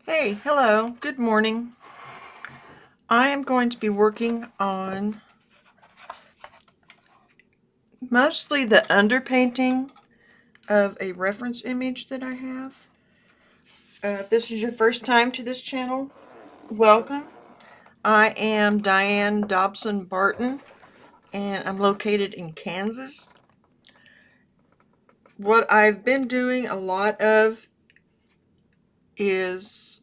Hey, hello, good morning. I am going to be working on mostly the underpainting of a reference image that I have. If this is your first time to this channel, welcome. I am Diane Dobson Barton, and I'm located in Kansas. What I've been doing a lot of is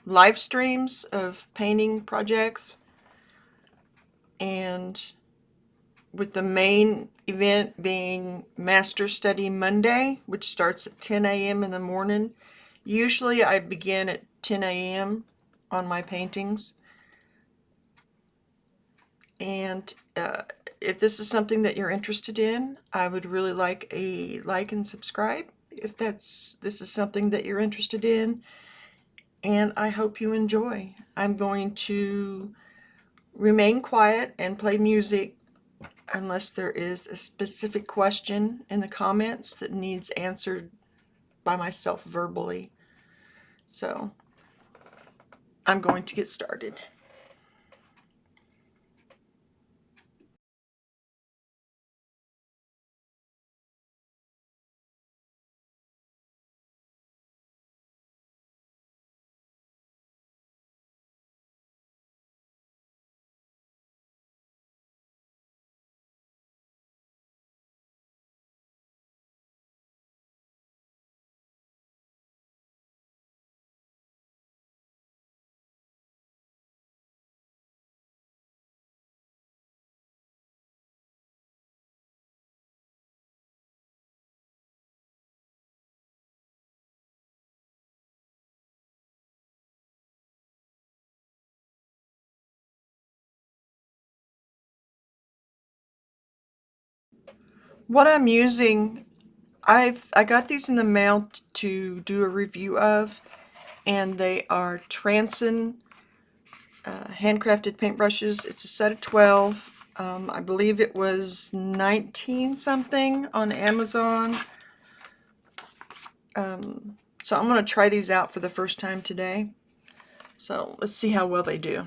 live streams of painting projects, and with the main event being Master Study Monday, which starts at 10 a.m. in the morning. Usually I begin at 10 a.m. on my paintings. And if this is something that you're interested in, I would really like a like and subscribe if this is something that you're interested in. And I hope you enjoy. I'm going to remain quiet and play music unless there is a specific question in the comments that needs answered by myself verbally. So I'm going to get started. What I'm using, I got these in the mail to do a review of, and they are Transon handcrafted paintbrushes. It's a set of 12. I believe it was 19 something on Amazon. So I'm going to try these out for the first time today. So let's see how well they do.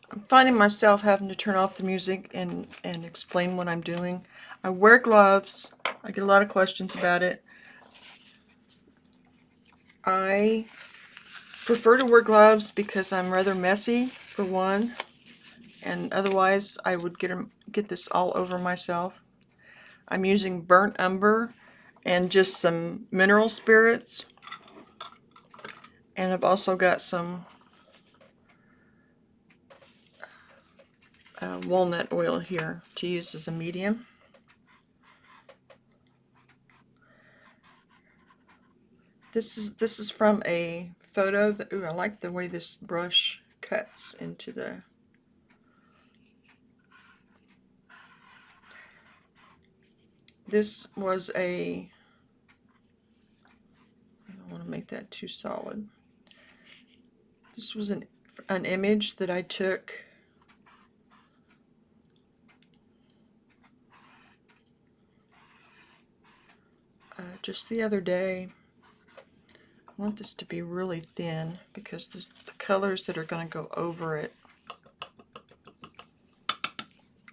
I'm finding myself having to turn off the music and explain what I'm doing. I wear gloves. I get a lot of questions about it. I prefer to wear gloves because I'm rather messy, for one, and otherwise I would get this all over myself. I'm using burnt umber and just some mineral spirits, and I've also got some walnut oil here to use as a medium. This is from a photo that, ooh, I like the way this brush cuts into the, this was a, I don't want to make that too solid. This was an image that I took just the other day. I want this to be really thin because the colors that are going to go over it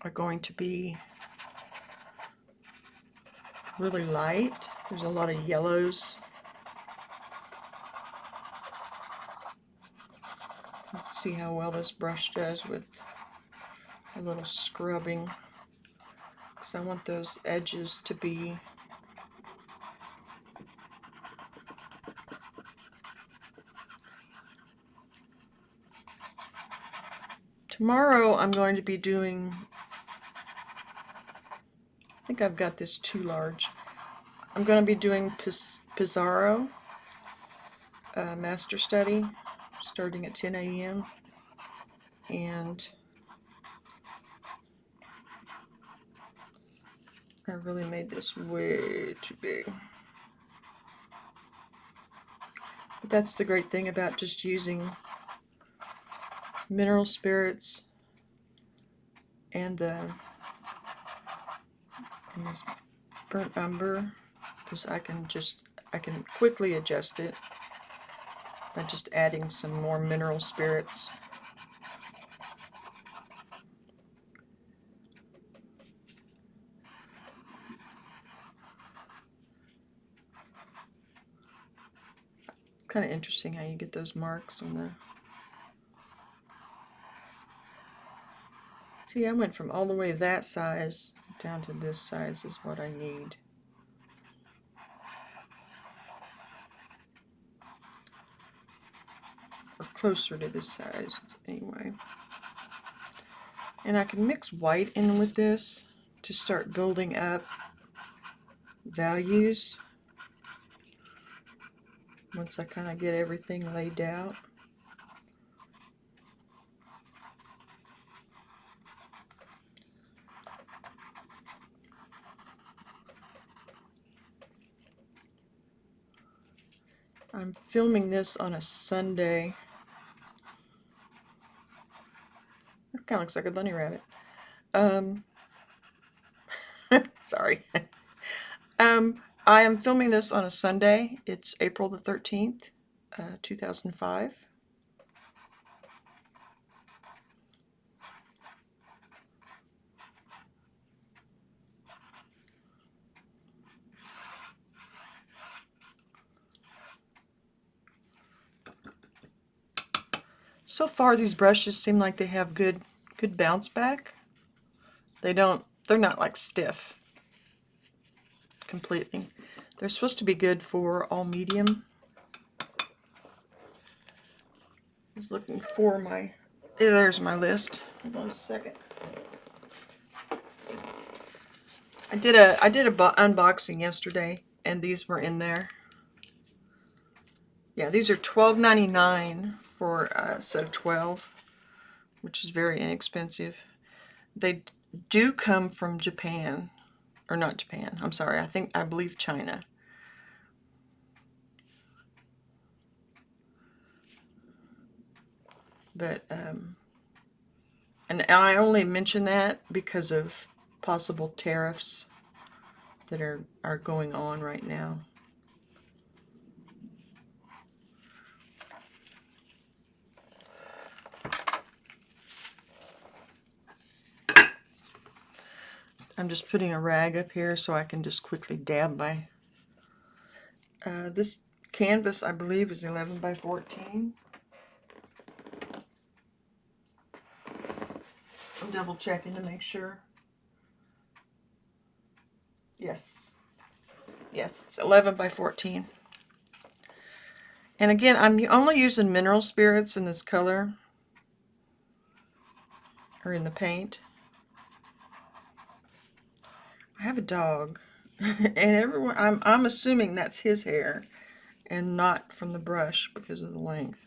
are going to be really light. There's a lot of yellows. Let's see how well this brush does with a little scrubbing, because I want those edges to be tomorrow. I'm going to be doing, I think I've got this too large. I'm going to be doing Pizarro Master Study starting at 10 a.m. and I really made this way too big. But that's the great thing about just using mineral spirits and this burnt umber, because I can quickly adjust it by just adding some more mineral spirits. It's kind of interesting how you get those marks on the... See, I went from all the way that size down to this size is what I need. Or closer to this size, anyway. And I can mix white in with this to start building up values once I kind of get everything laid out. I'm filming this on a Sunday. It kind of looks like a bunny rabbit. Sorry. I am filming this on a Sunday. It's April the 13th, 2005. So far, these brushes seem like they have good bounce back. They're not like stiff completely. They're supposed to be good for all medium. I was looking for my, there's my list. Hold on a second. I did a unboxing yesterday, and these were in there. Yeah, these are $12.99 for a set of 12, which is very inexpensive. They do come from Japan, or not Japan, I'm sorry, I believe China. But, and I only mention that because of possible tariffs that are going on right now. I'm just putting a rag up here so I can just quickly dab my... this canvas, I believe, is 11 by 14. I'm double checking to make sure. Yes, it's 11 by 14. And again, I'm only using mineral spirits in this color, or in the paint. I have a dog, and everyone, I'm assuming that's his hair and not from the brush because of the length.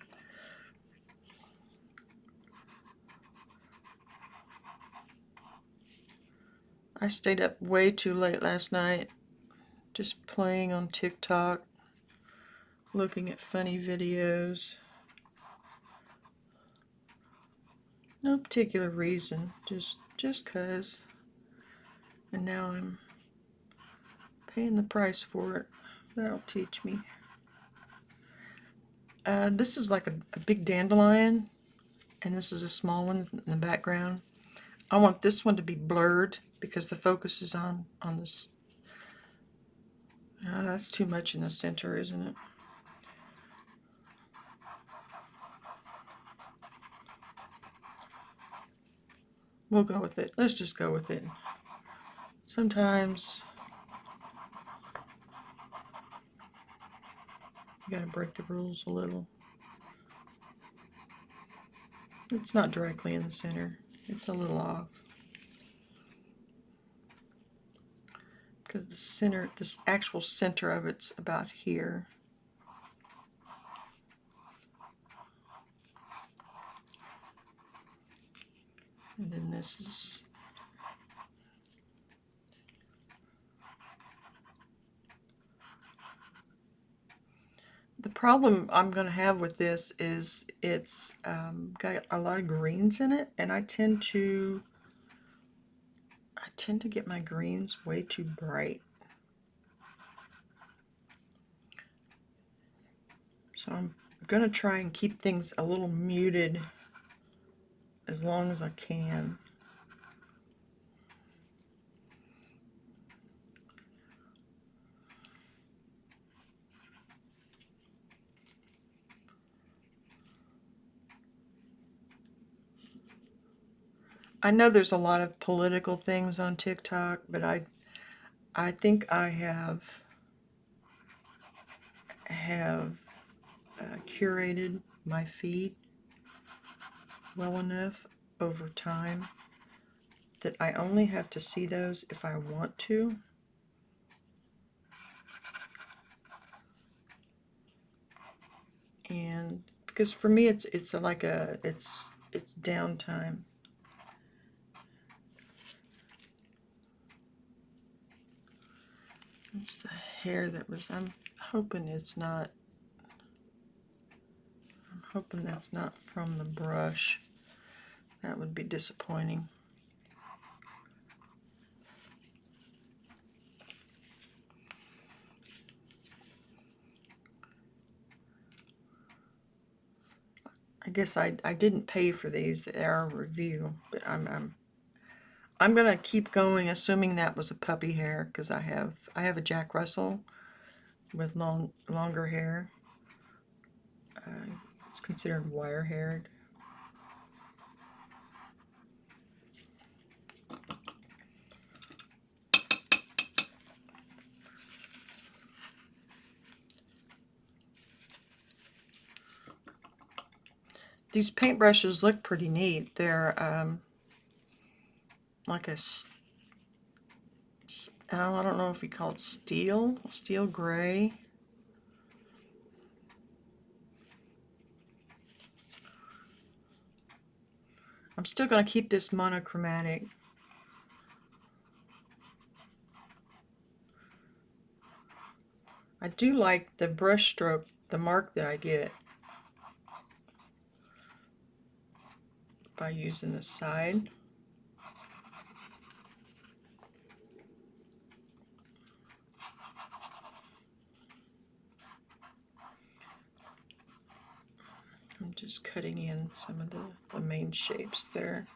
I stayed up way too late last night just playing on TikTok, looking at funny videos. No particular reason, just 'cause. And now I'm paying the price for it. That'll teach me. This is like a big dandelion, and this is a small one in the background. I want this one to be blurred because the focus is on this. That's too much in the center, isn't it? We'll go with it. Let's just go with it. Sometimes you gotta break the rules a little. It's not directly in the center. It's a little off. Because the center, this actual center of it's about here. And then this is... The problem I'm going to have with this is it's got a lot of greens in it, and I tend to get my greens way too bright. So I'm going to try and keep things a little muted as long as I can. I know there's a lot of political things on TikTok, but I think I have curated my feed well enough over time that I only have to see those if I want to. And because for me it's downtime. There's the hair that was, I'm hoping that's not from the brush. That would be disappointing. I guess I didn't pay for these. They are a review, but I'm gonna keep going, assuming that was a puppy hair, because I have a Jack Russell with longer hair. It's considered wire-haired. These paintbrushes look pretty neat. They're like a, I don't know if you call it steel gray. I'm still going to keep this monochromatic. I do like the brush stroke, the mark that I get by using the side. I'm just cutting in some of the main shapes there.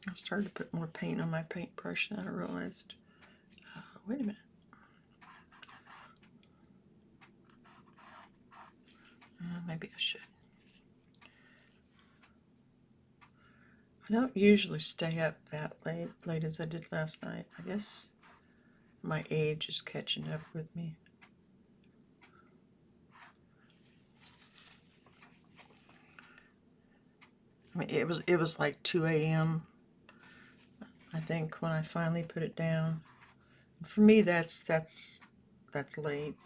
I started to put more paint on my paintbrush than I realized. Wait a minute. Maybe I should. I don't usually stay up that late as I did last night. I guess my age is catching up with me. I mean, it was like 2 a.m. I think when I finally put it down. For me, that's late.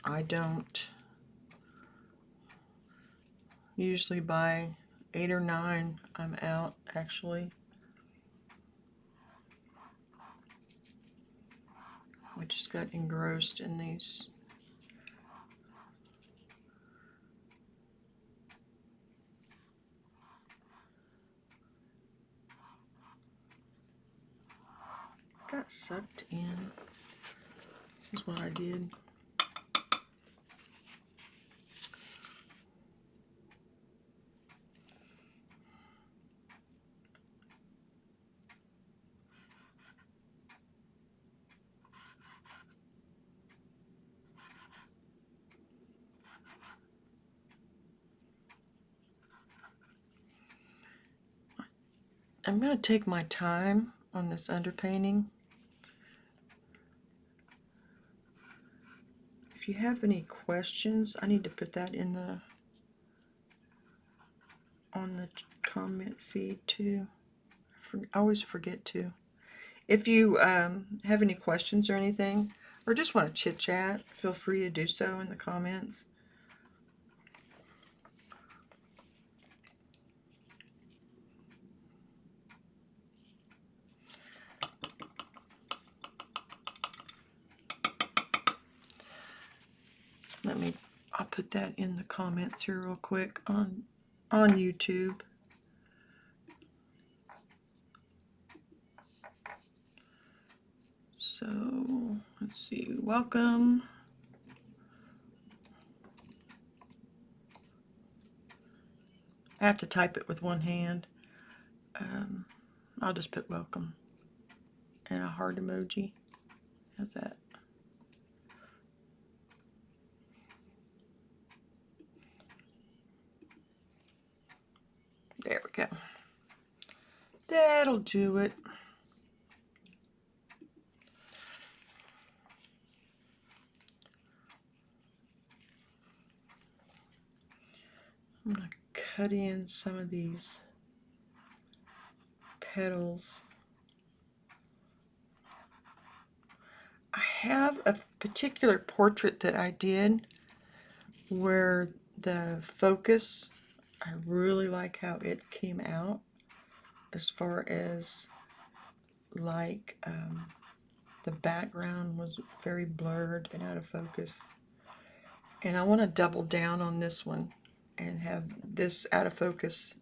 I don't usually by 8 or 9 I'm out, actually. I just got engrossed in these got sucked in. This is what I did. I'm going to take my time on this underpainting. If you have any questions, I need to put that in the on the comment feed too. I always forget to. If you have any questions or anything, or just want to chit chat, feel free to do so in the comments. I'll put that in the comments here real quick on YouTube. So let's see, welcome. I have to type it with one hand. I'll just put welcome and a heart emoji. How's that? There we go. That'll do it. I'm going to cut in some of these petals. I have a particular portrait that I did where the focus, I really like how it came out as far as like the background was very blurred and out of focus. And I want to double down on this one and have this out of focus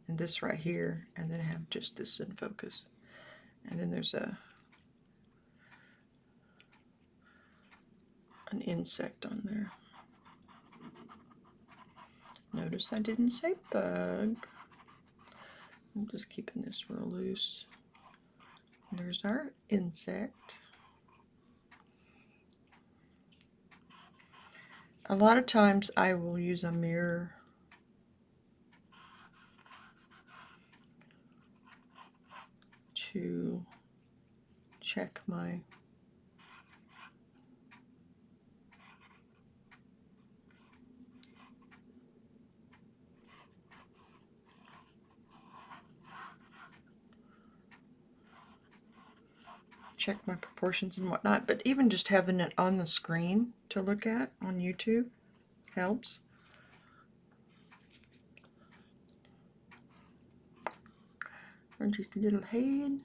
and this right here, and then have just this in focus. And then there's an insect on there. Notice I didn't say bug. I'm just keeping this real loose. There's our insect. A lot of times I will use a mirror to check my proportions and whatnot, but even just having it on the screen to look at on YouTube helps. Or just a little head.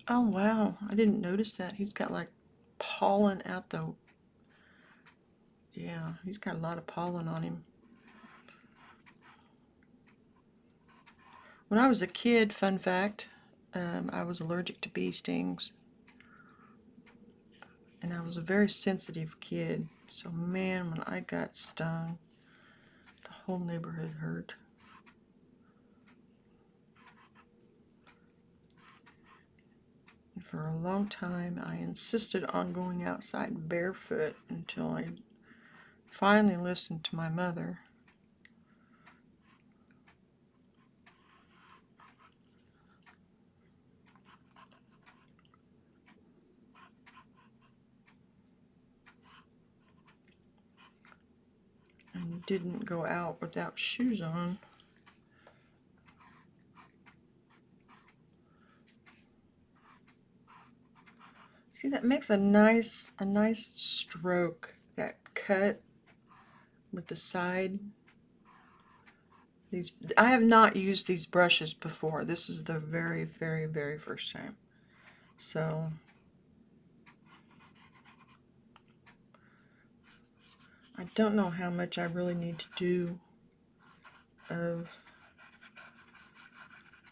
Oh wow, I didn't notice that. He's got like pollen out the... Yeah, he's got a lot of pollen on him. When I was a kid, fun fact, I was allergic to bee stings. And I was a very sensitive kid. So man, when I got stung, the whole neighborhood hurt. And for a long time, I insisted on going outside barefoot until I finally listened to my mother. And didn't go out without shoes on. See, that makes a nice stroke, that cut with the side. I have not used these brushes before. This is the very first time. So I don't know how much I really need to do of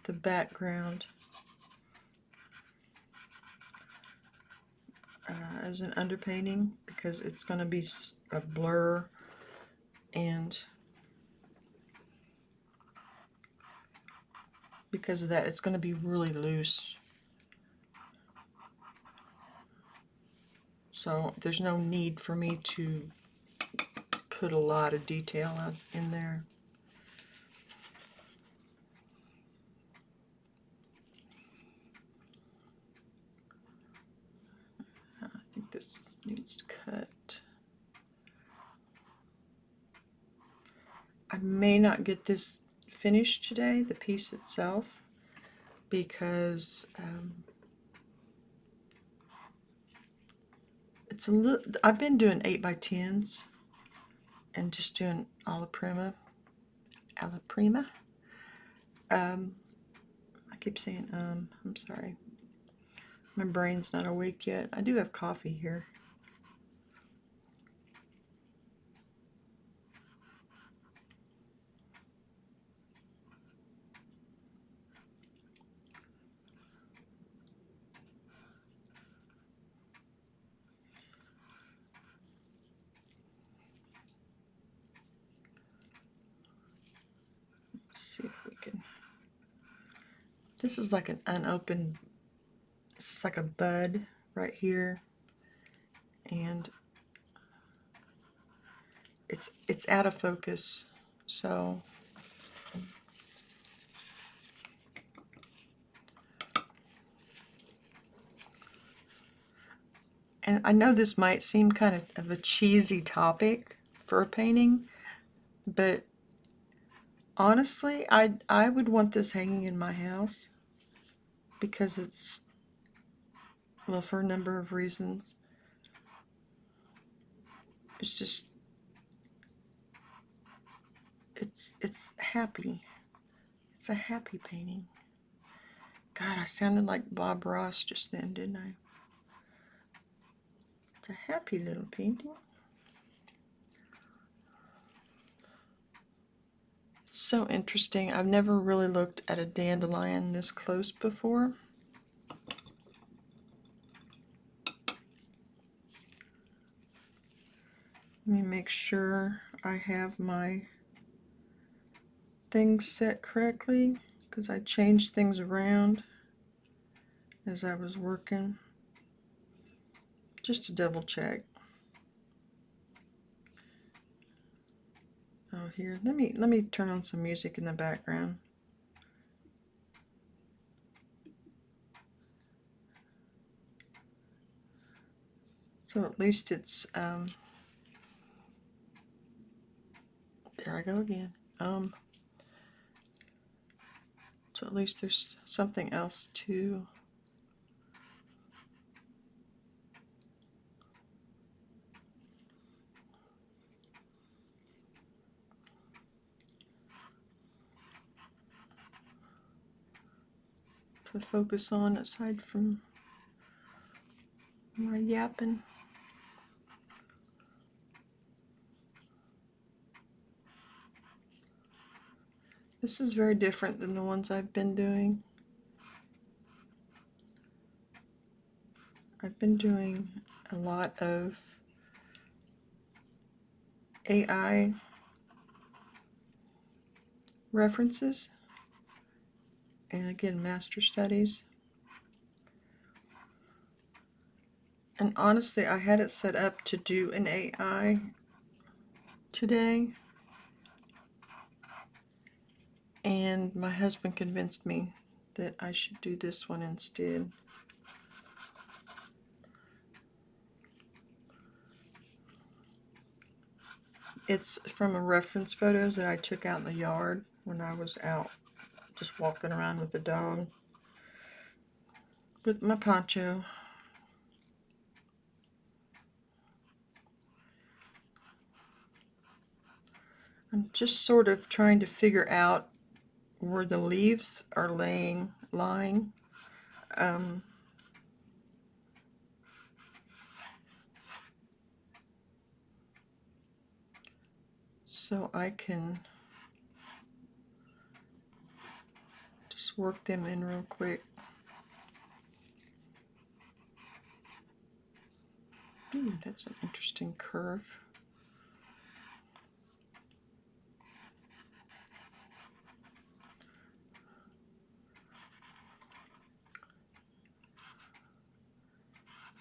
the background. as an underpainting because it's going to be a blur, and because of that it's going to be really loose. So there's no need for me to put a lot of detail out in there. I think this needs to cut. I may not get this finished today, the piece itself, because it's a little. I've been doing 8x10s and just doing alla prima. I keep saying I'm sorry. My brain's not awake yet. I do have coffee here. Let's see if we can. This is like an unopened. This is like a bud right here, and it's out of focus, so and I know this might seem kind of a cheesy topic for a painting, but honestly, I would want this hanging in my house because it's, well, for a number of reasons. It's just it's happy. It's a happy painting. God, I sounded like Bob Ross just then, didn't I? It's a happy little painting. It's so interesting. I've never really looked at a dandelion this close before. Let me make sure I have my things set correctly, because I changed things around as I was working, just to double check. Oh, here, let me turn on some music in the background. So at least it's there I go again. So at least there's something else to focus on aside from my yapping. This is very different than the ones I've been doing. I've been doing a lot of AI references, and again, master studies. And honestly, I had it set up to do an AI today, and my husband convinced me that I should do this one instead. It's from a reference photos that I took out in the yard when I was out just walking around with the dog with my poncho. I'm just sort of trying to figure out where the leaves are lying. So I can just work them in real quick. Ooh, that's an interesting curve.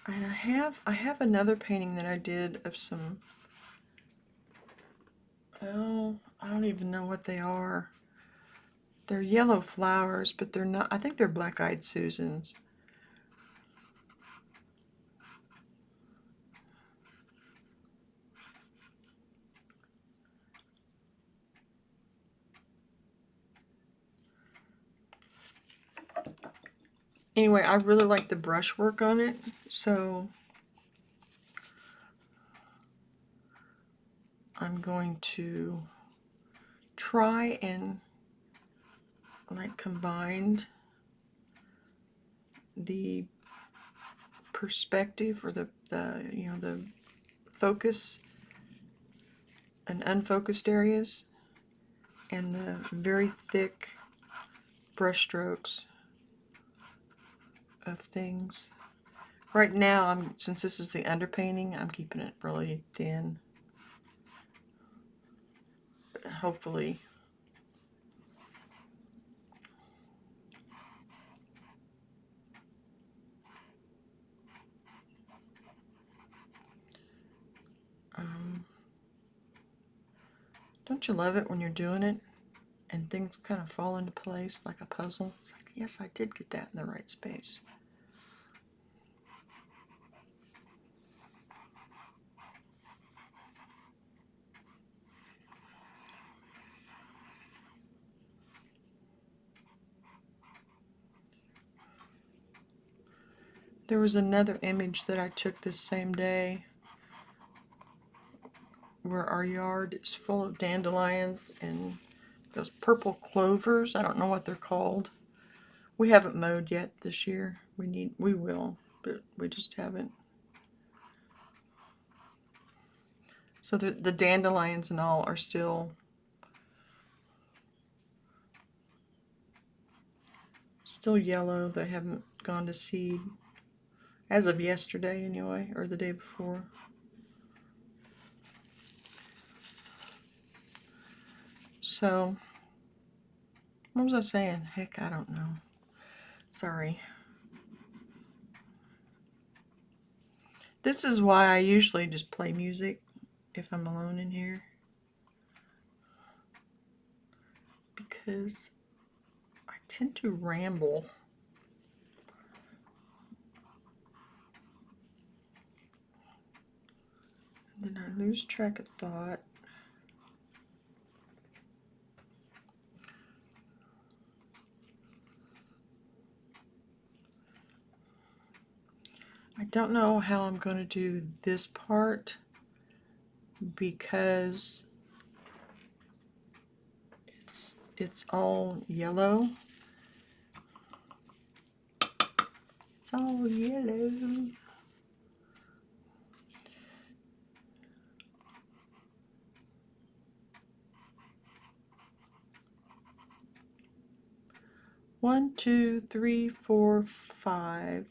And I have another painting that I did of some, oh, I don't even know what they are. They're yellow flowers, but they're not, I think they're black-eyed Susans. Anyway, I really like the brushwork on it, so I'm going to try and like combine the perspective or the the focus and unfocused areas and the very thick brush strokes of things. Right now, since this is the underpainting, I'm keeping it really thin. But hopefully, don't you love it when you're doing it and things kind of fall into place like a puzzle? It's like, yes, I did get that in the right space. There was another image that I took this same day where our yard is full of dandelions and those purple clovers. I don't know what they're called. We haven't mowed yet this year. We will, but we just haven't. So the dandelions and all are still yellow. They haven't gone to seed. As of yesterday, anyway, or the day before. So, what was I saying? Heck, I don't know. Sorry. This is why I usually just play music if I'm alone in here. Because I tend to ramble. And then I lose track of thought. I don't know how I'm going to do this part because it's all yellow. It's all yellow. One, two, three, four, five.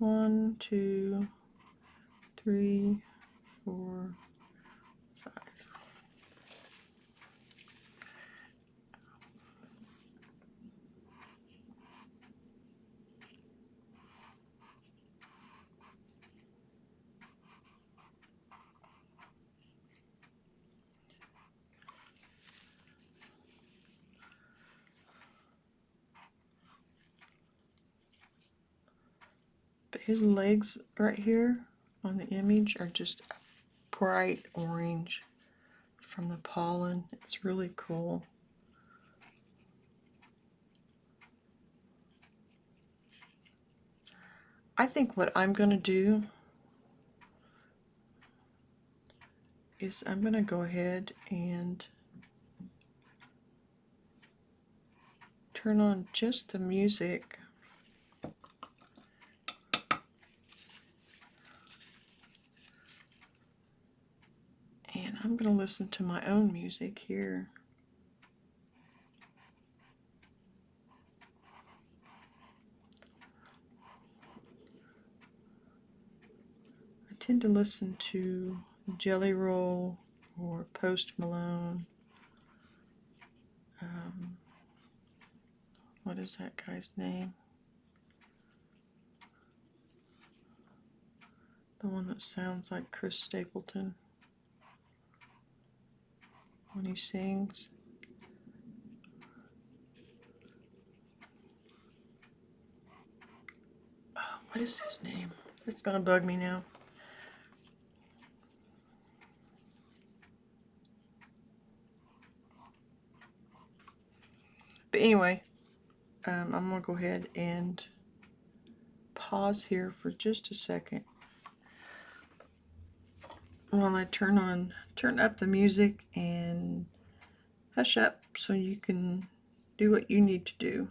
1, 2, 3, 4, 5. But his legs right here on the image are just bright orange from the pollen. It's really cool. I think what I'm going to do is I'm going to go ahead and turn on just the music. And I'm going to listen to my own music here. tend to listen to Jelly Roll or Post Malone. What is that guy's name? The one that sounds like Chris Stapleton when he sings. Oh, what is his name? It's gonna bug me now. But anyway, I'm gonna go ahead and pause here for just a second while I turn up the music and hush up so you can do what you need to do.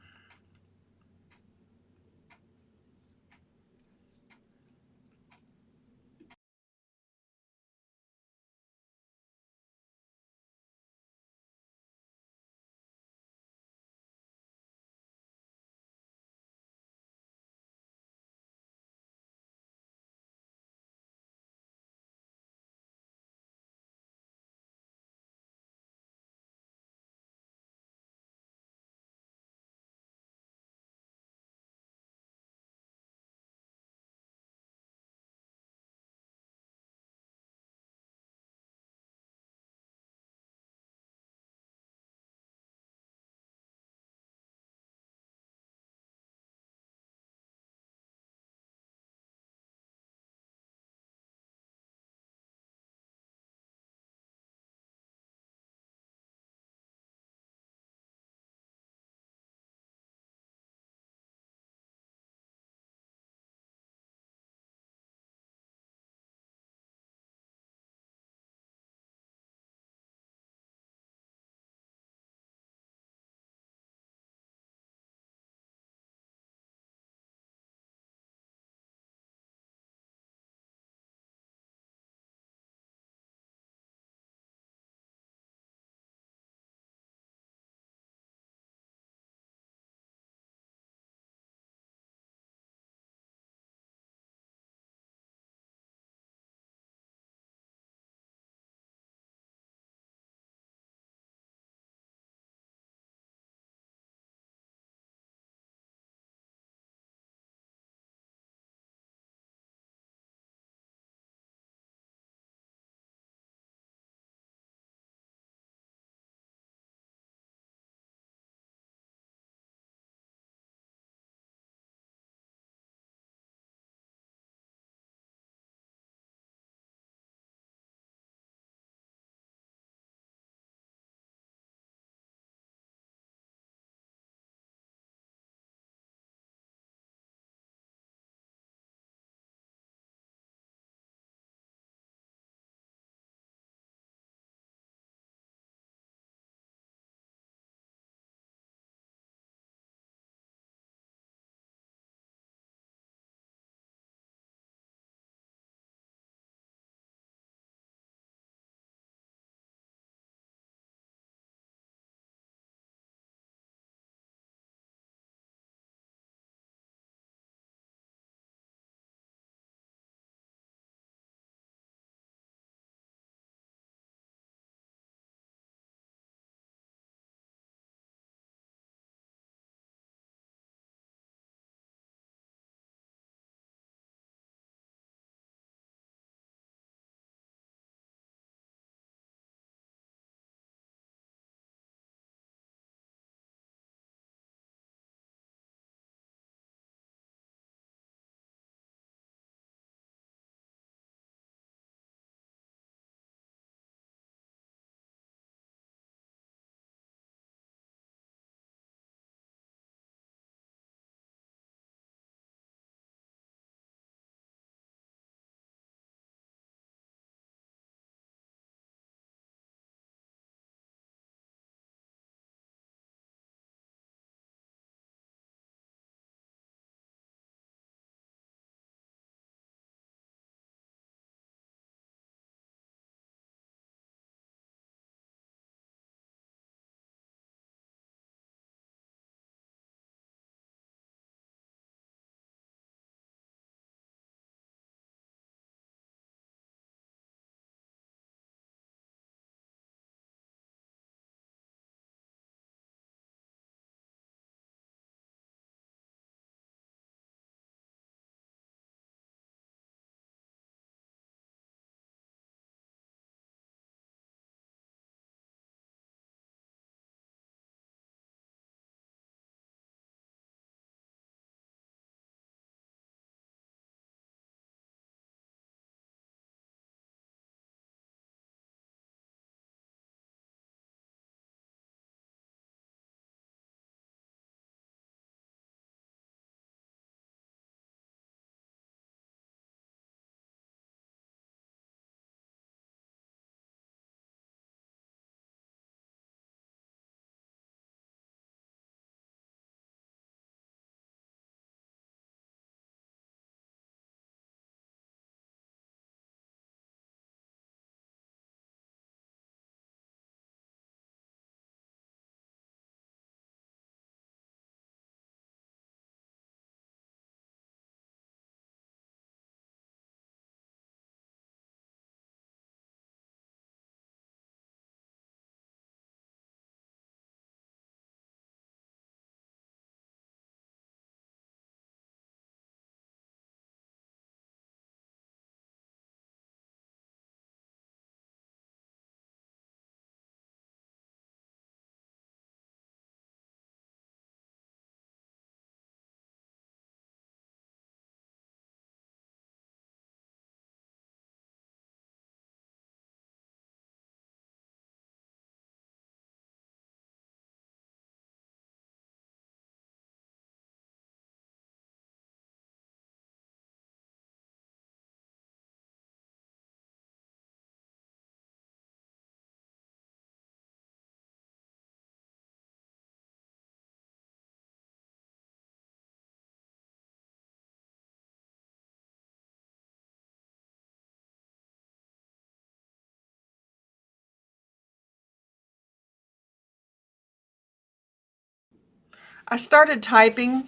I started typing,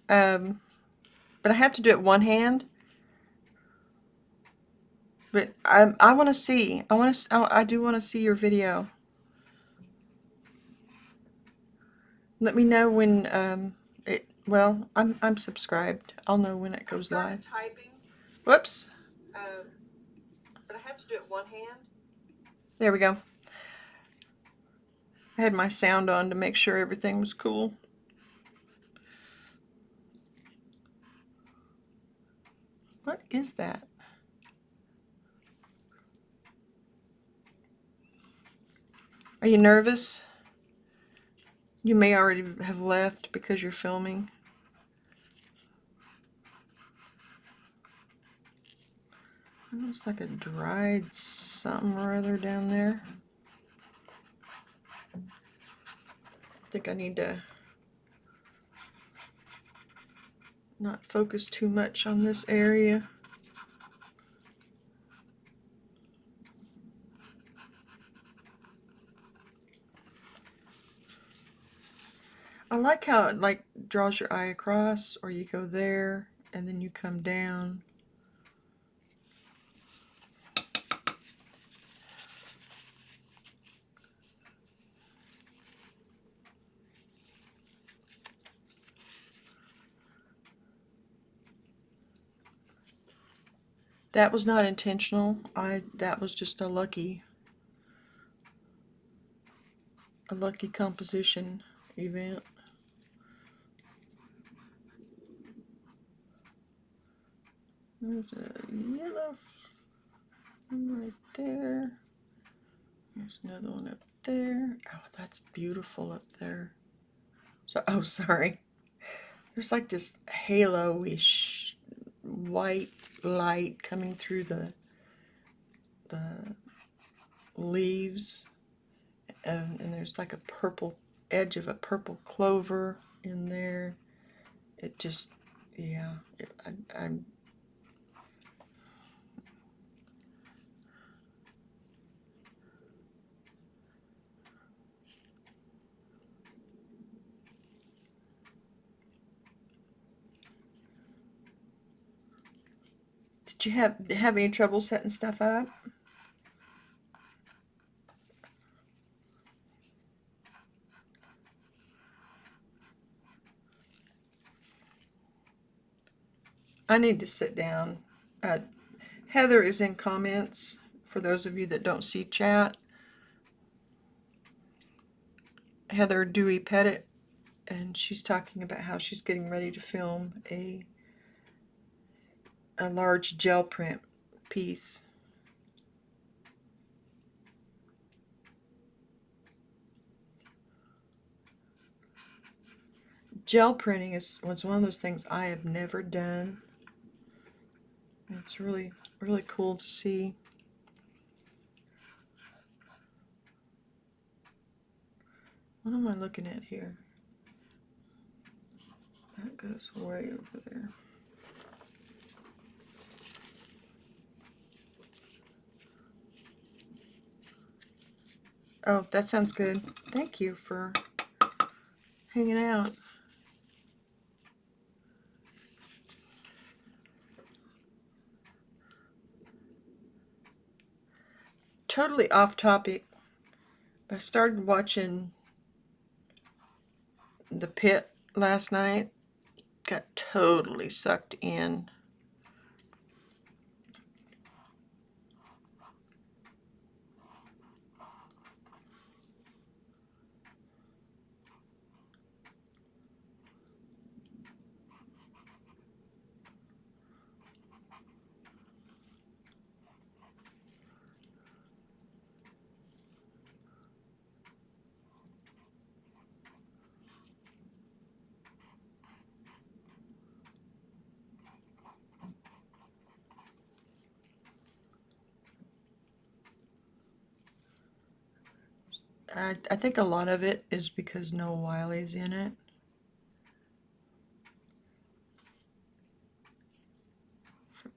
but I have to do it one hand. But I want to see. I do want to see your video. Let me know when well, I'm subscribed. I'll know when it goes live. Typing. Whoops. But I have to do it one hand. There we go. I had my sound on to make sure everything was cool. What is that? Are you nervous? You may already have left because you're filming. It looks like a dried something or other down there. I think I need to not focus too much on this area. I like how it like draws your eye across, or you go there and then you come down. That was not intentional. That was just a lucky composition event. There's a yellow one right there. There's another one up there. Oh, that's beautiful up there. So, oh, sorry. There's like this halo-ish white light coming through the leaves, and there's like a purple edge of a purple clover in there. It just, yeah, I'm Did you have any trouble setting stuff up? I need to sit down. Heather is in comments, for those of you that don't see chat. Heather Dewey Pettit, and she's talking about how she's getting ready to film a large gel print piece. Gel printing was one of those things I have never done. It's really, really cool to see. What am I looking at here? That goes way over there. Oh, that sounds good. Thank you for hanging out. Totally off topic. I started watching The Pit last night. Got totally sucked in. I think a lot of it is because Noah Wiley's in it.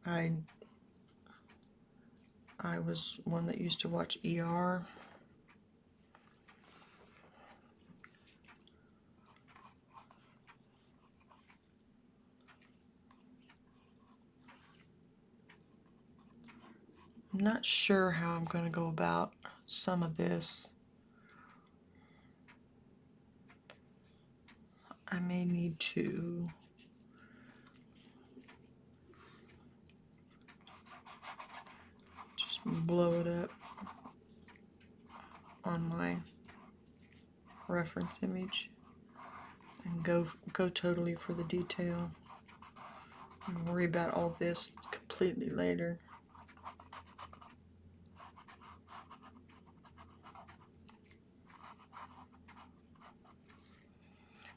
I was one that used to watch ER. I'm not sure how I'm going to go about some of this. I may need to just blow it up on my reference image and go totally for the detail and worry about all this completely later.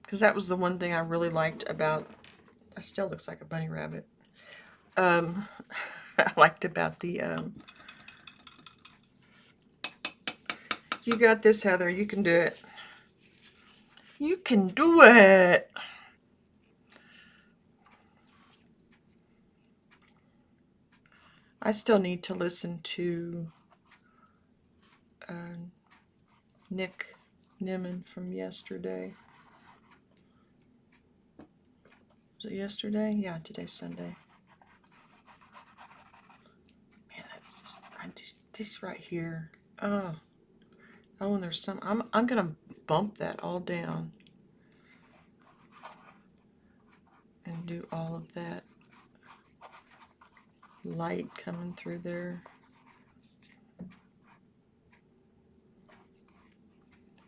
Because that was the one thing I really liked about, it still looks like a bunny rabbit. I liked about the, you got this, Heather, you can do it. You can do it. I still need to listen to Nick Nimmin from yesterday. Was it yesterday? Yeah, today's Sunday. Man, that's just this right here. Oh, and there's some. I'm gonna bump that all down and do all of that light coming through there.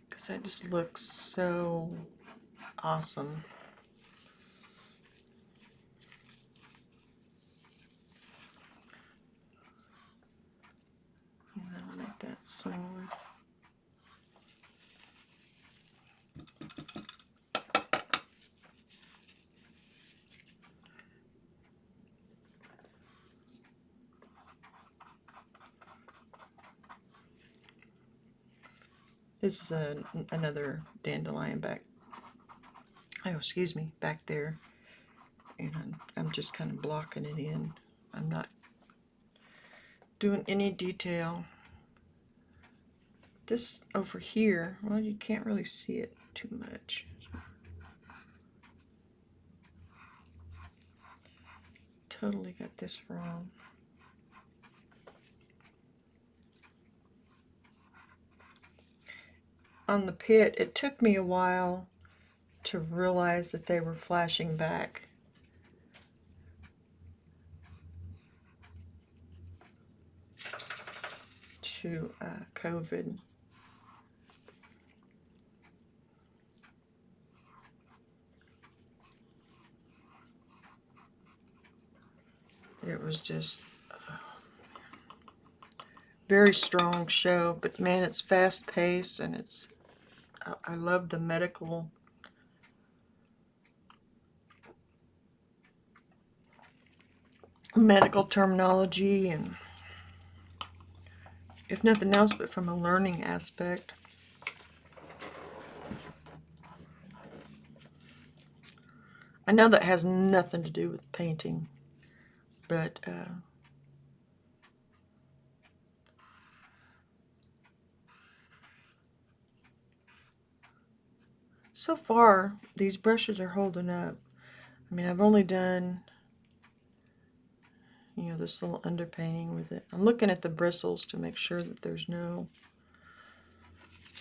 Because that just looks so awesome. And I'll make that smaller. This is another dandelion back. Oh, excuse me, back there. And I'm just kind of blocking it in. I'm not doing any detail. This over here, well, you can't really see it too much. Totally got this wrong. On the pit, it took me a while to realize that they were flashing back. To COVID. It was just very strong show, but man, it's fast paced and it's, I love the medical terminology, and if nothing else but from a learning aspect. I know that has nothing to do with painting, but so far these brushes are holding up. I mean, I've only done, you know, this little underpainting with it. I'm looking at the bristles to make sure that there's no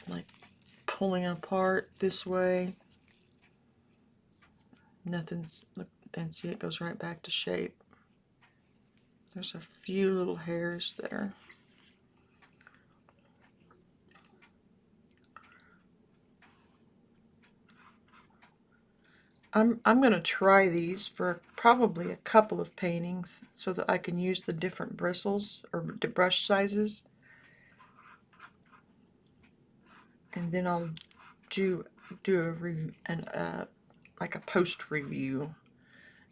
like pulling apart this way. Nothing's, look, and see, it goes right back to shape. There's a few little hairs there. I'm going to try these for probably a couple of paintings so that I can use the different bristles or brush sizes. And then I'll do like a post review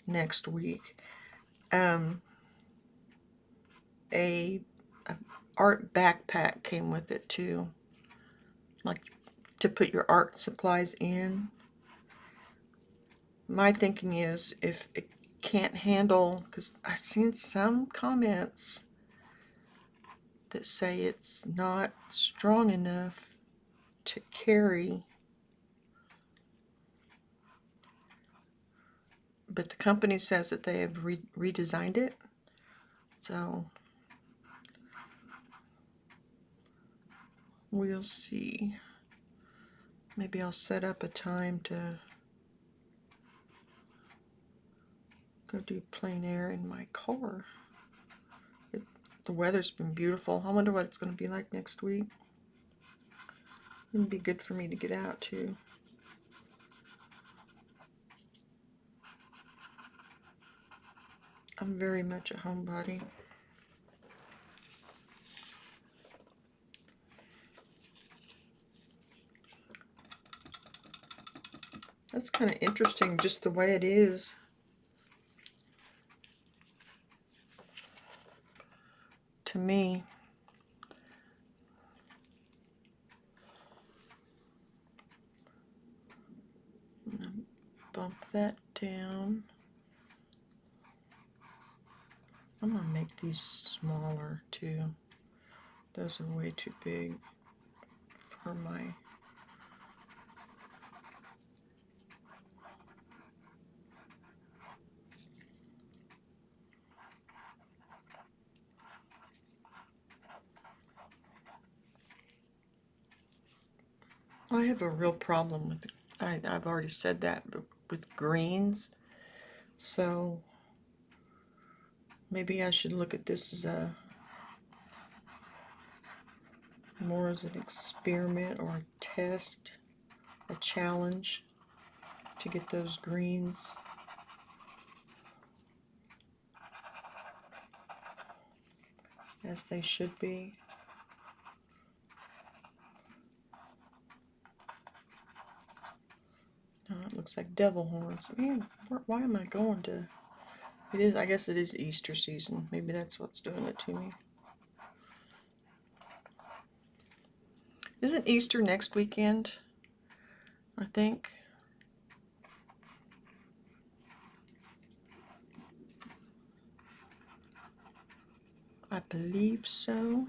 next week. A art backpack came with it too, like to put your art supplies in. My thinking is, if it can't handle, because I've seen some comments that say it's not strong enough to carry, but the company says that they have redesigned it, so we'll see. Maybe I'll set up a time to go do plein air in my car. The weather's been beautiful. I wonder what it's going to be like next week. It'd be good for me to get out too. I'm very much a homebody. That's kind of interesting, just the way it is. To me. I'm gonna bump that down. I'm gonna make these smaller too. Those are way too big for my... I have a real problem with, I've already said that, but with greens. So maybe I should look at this as a more as an experiment or a test, a challenge to get those greens. As they should be. Oh, it looks like devil horns. Man, why am I going to... It is, I guess it is Easter season. Maybe that's what's doing it to me. Isn't Easter next weekend? I think. I believe so.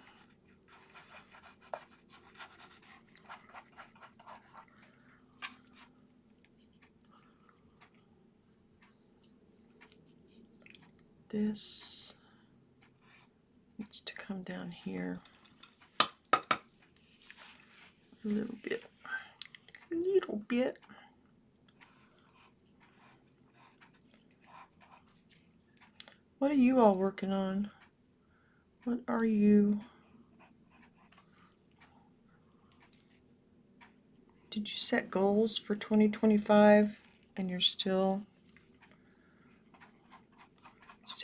This needs to come down here a little bit. A little bit. What are you all working on? What are you? Did you set goals for 2025 and you're still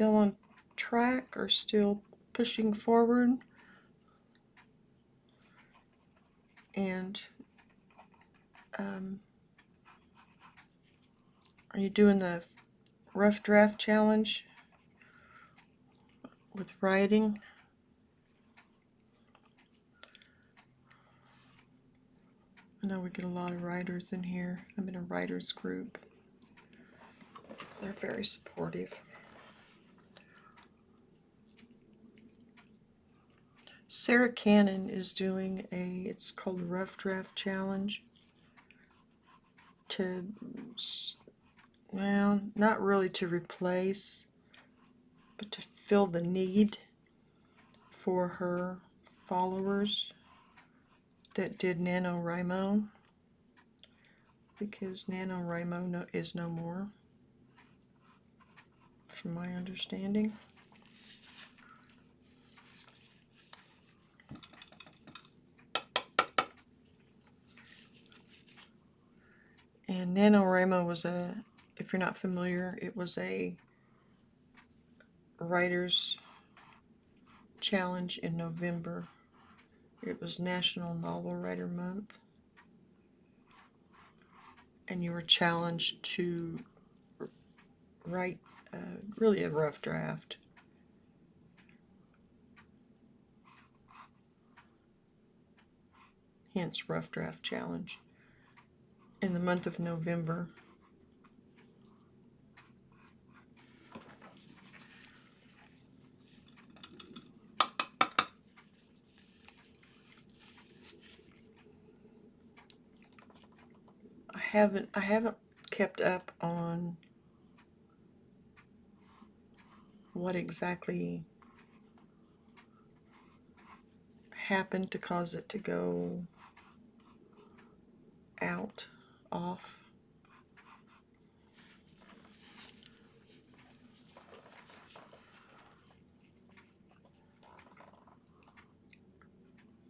on track or still pushing forward? And are you doing the rough draft challenge with writing? I know we get a lot of writers in here. I'm in a writers group. They're very supportive. Sarah Cannon is doing it's called Rough Draft Challenge. Well, not really to replace, but to fill the need for her followers that did NaNoWriMo, because NaNoWriMo is no more, from my understanding. And NaNoWriMo was if you're not familiar, it was a writer's challenge in November. It was National Novel Writer Month. And you were challenged to write really a rough draft. Hence, Rough Draft Challenge. In the month of November. I haven't kept up on what exactly happened to cause it to go off.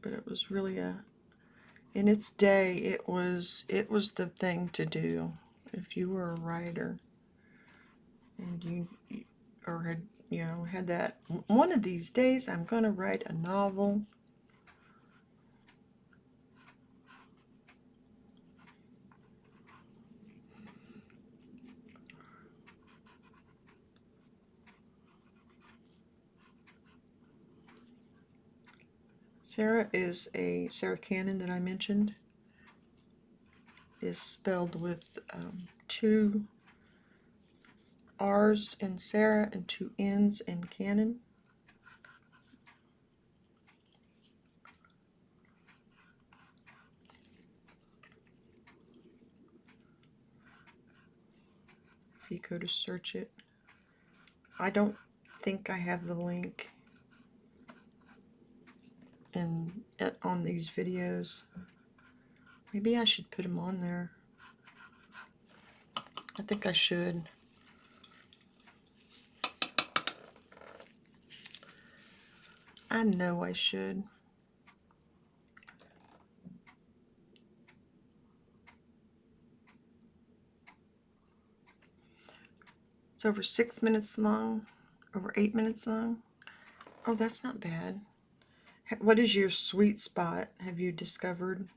But it was really in its day, it was the thing to do if you were a writer and you or had that one of these days I'm going to write a novel. Sarah Cannon that I mentioned is spelled with 2 R's in Sarah and 2 N's in Cannon. If you go to search it, I don't think I have the link on these videos. Maybe I should put them on there. I think I should. I know I should. It's over 6 minutes long, over 8 minutes long. Oh, that's not bad. What is your sweet spot, have you discovered?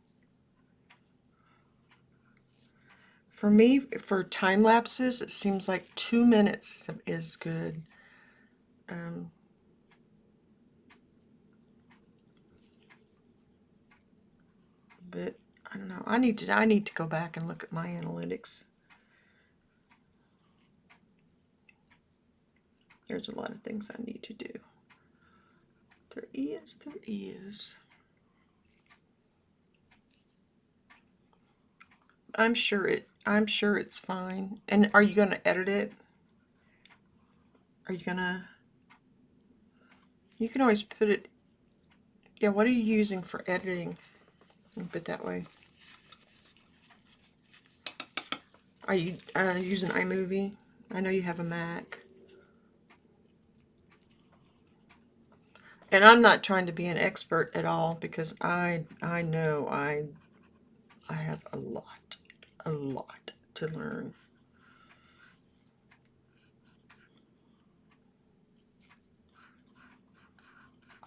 For me, for time lapses, it seems like 2 minutes is good. But I don't know. I need to go back and look at my analytics. There's a lot of things I need to do. There is. I'm sure it's fine. And are you going to edit it? Are you going to... You can always put it... Yeah, what are you using for editing? Let me put it that way. Are you using iMovie? I know you have a Mac. And I'm not trying to be an expert at all, because I know I have a lot to learn.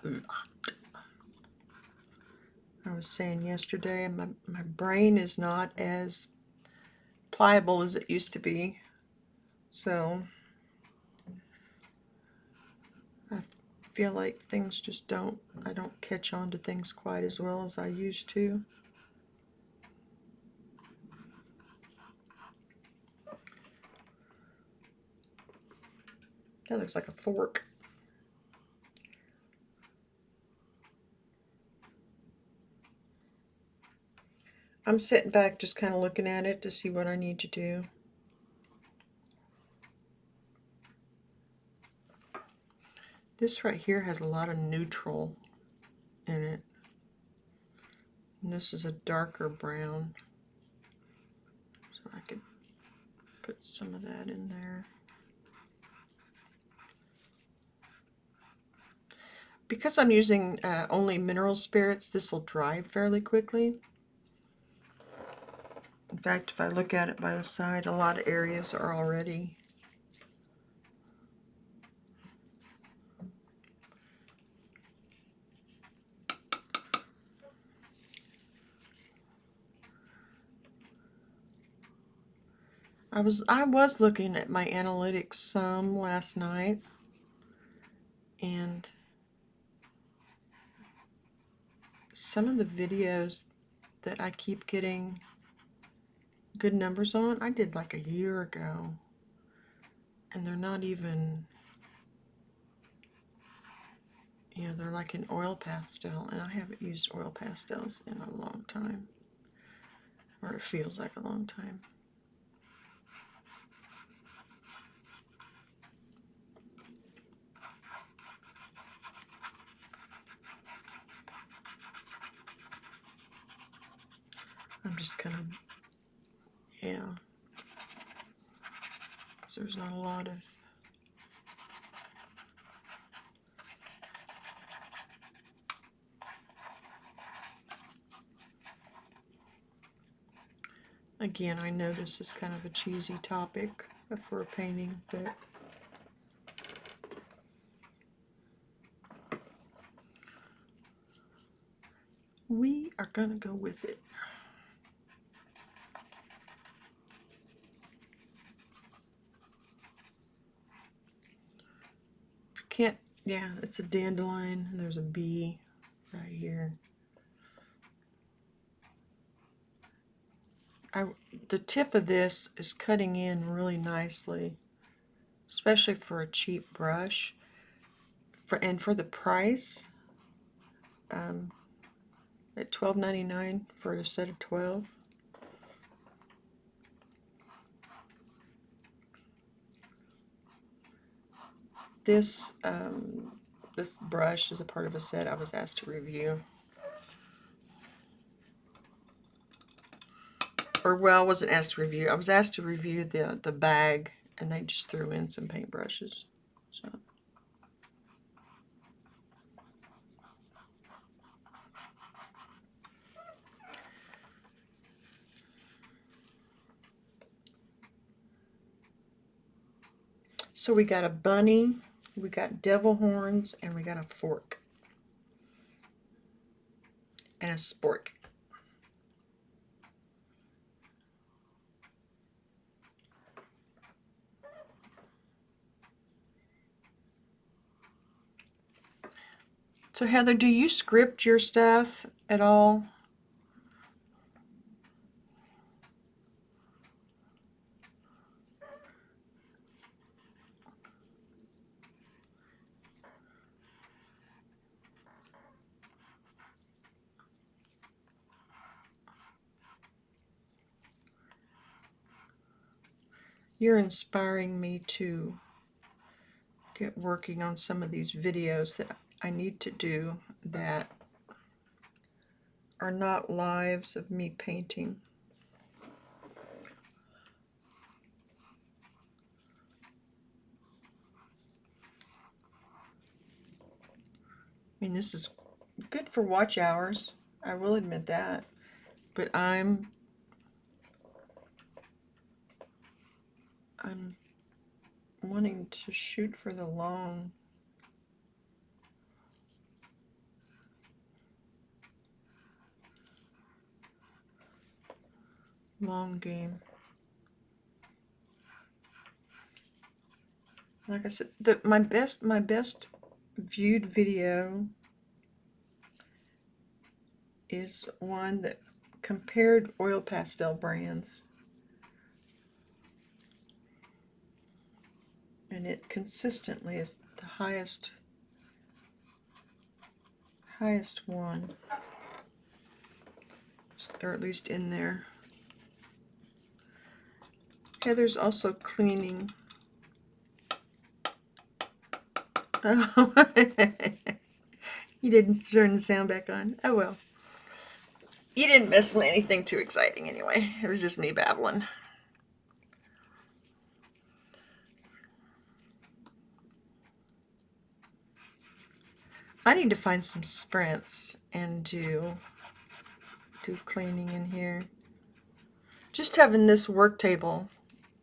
A lot. I was saying yesterday, my brain is not as pliable as it used to be. So I feel like things just I don't catch on to things quite as well as I used to. That looks like a fork. I'm sitting back just kind of looking at it to see what I need to do. This right here has a lot of neutral in it. And this is a darker brown. So I could put some of that in there. Because I'm using only mineral spirits, this will dry fairly quickly. In fact, if I look at it by the side, a lot of areas are already I was looking at my analytics some last night, and some of the videos that I keep getting good numbers on, I did like a year ago, and they're not even, they're like an oil pastel, and I haven't used oil pastels in a long time, or it feels like a long time. I'm just kind of, yeah. So there's not a lot of, again, I know this is kind of a cheesy topic for a painting, but we are gonna go with it. Can't, yeah, it's a dandelion, and there's a bee right here. The tip of this is cutting in really nicely, especially for a cheap brush. And for the price, at $12.99 for a set of 12. This this brush is a part of a set I was asked to review. Or, well, I wasn't asked to review. I was asked to review the bag, and they just threw in some paintbrushes. So we got a bunny, we got devil horns, and we got a fork. And a spork. So Heather, do you script your stuff at all? You're inspiring me to get working on some of these videos that I need to do that are not lives of me painting. I mean, this is good for watch hours, I will admit that, but I'm wanting to shoot for the long game. Like I said, my best viewed video is one that compared oil pastel brands, and it consistently is the highest one, or at least in there. Heather's also cleaning. Oh, you didn't turn the sound back on. Oh well. You didn't miss anything too exciting anyway. It was just me babbling. I need to find some sprints and do cleaning in here. Just having this work table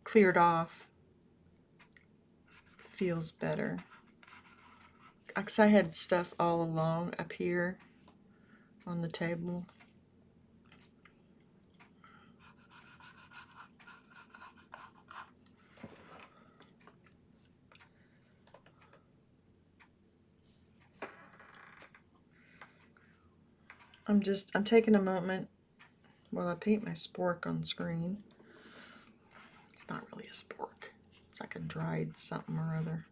cleared off feels better. Because I had stuff all along up here on the table. I'm taking a moment while I paint my spork on screen. It's not really a spork. It's like a dried something or other.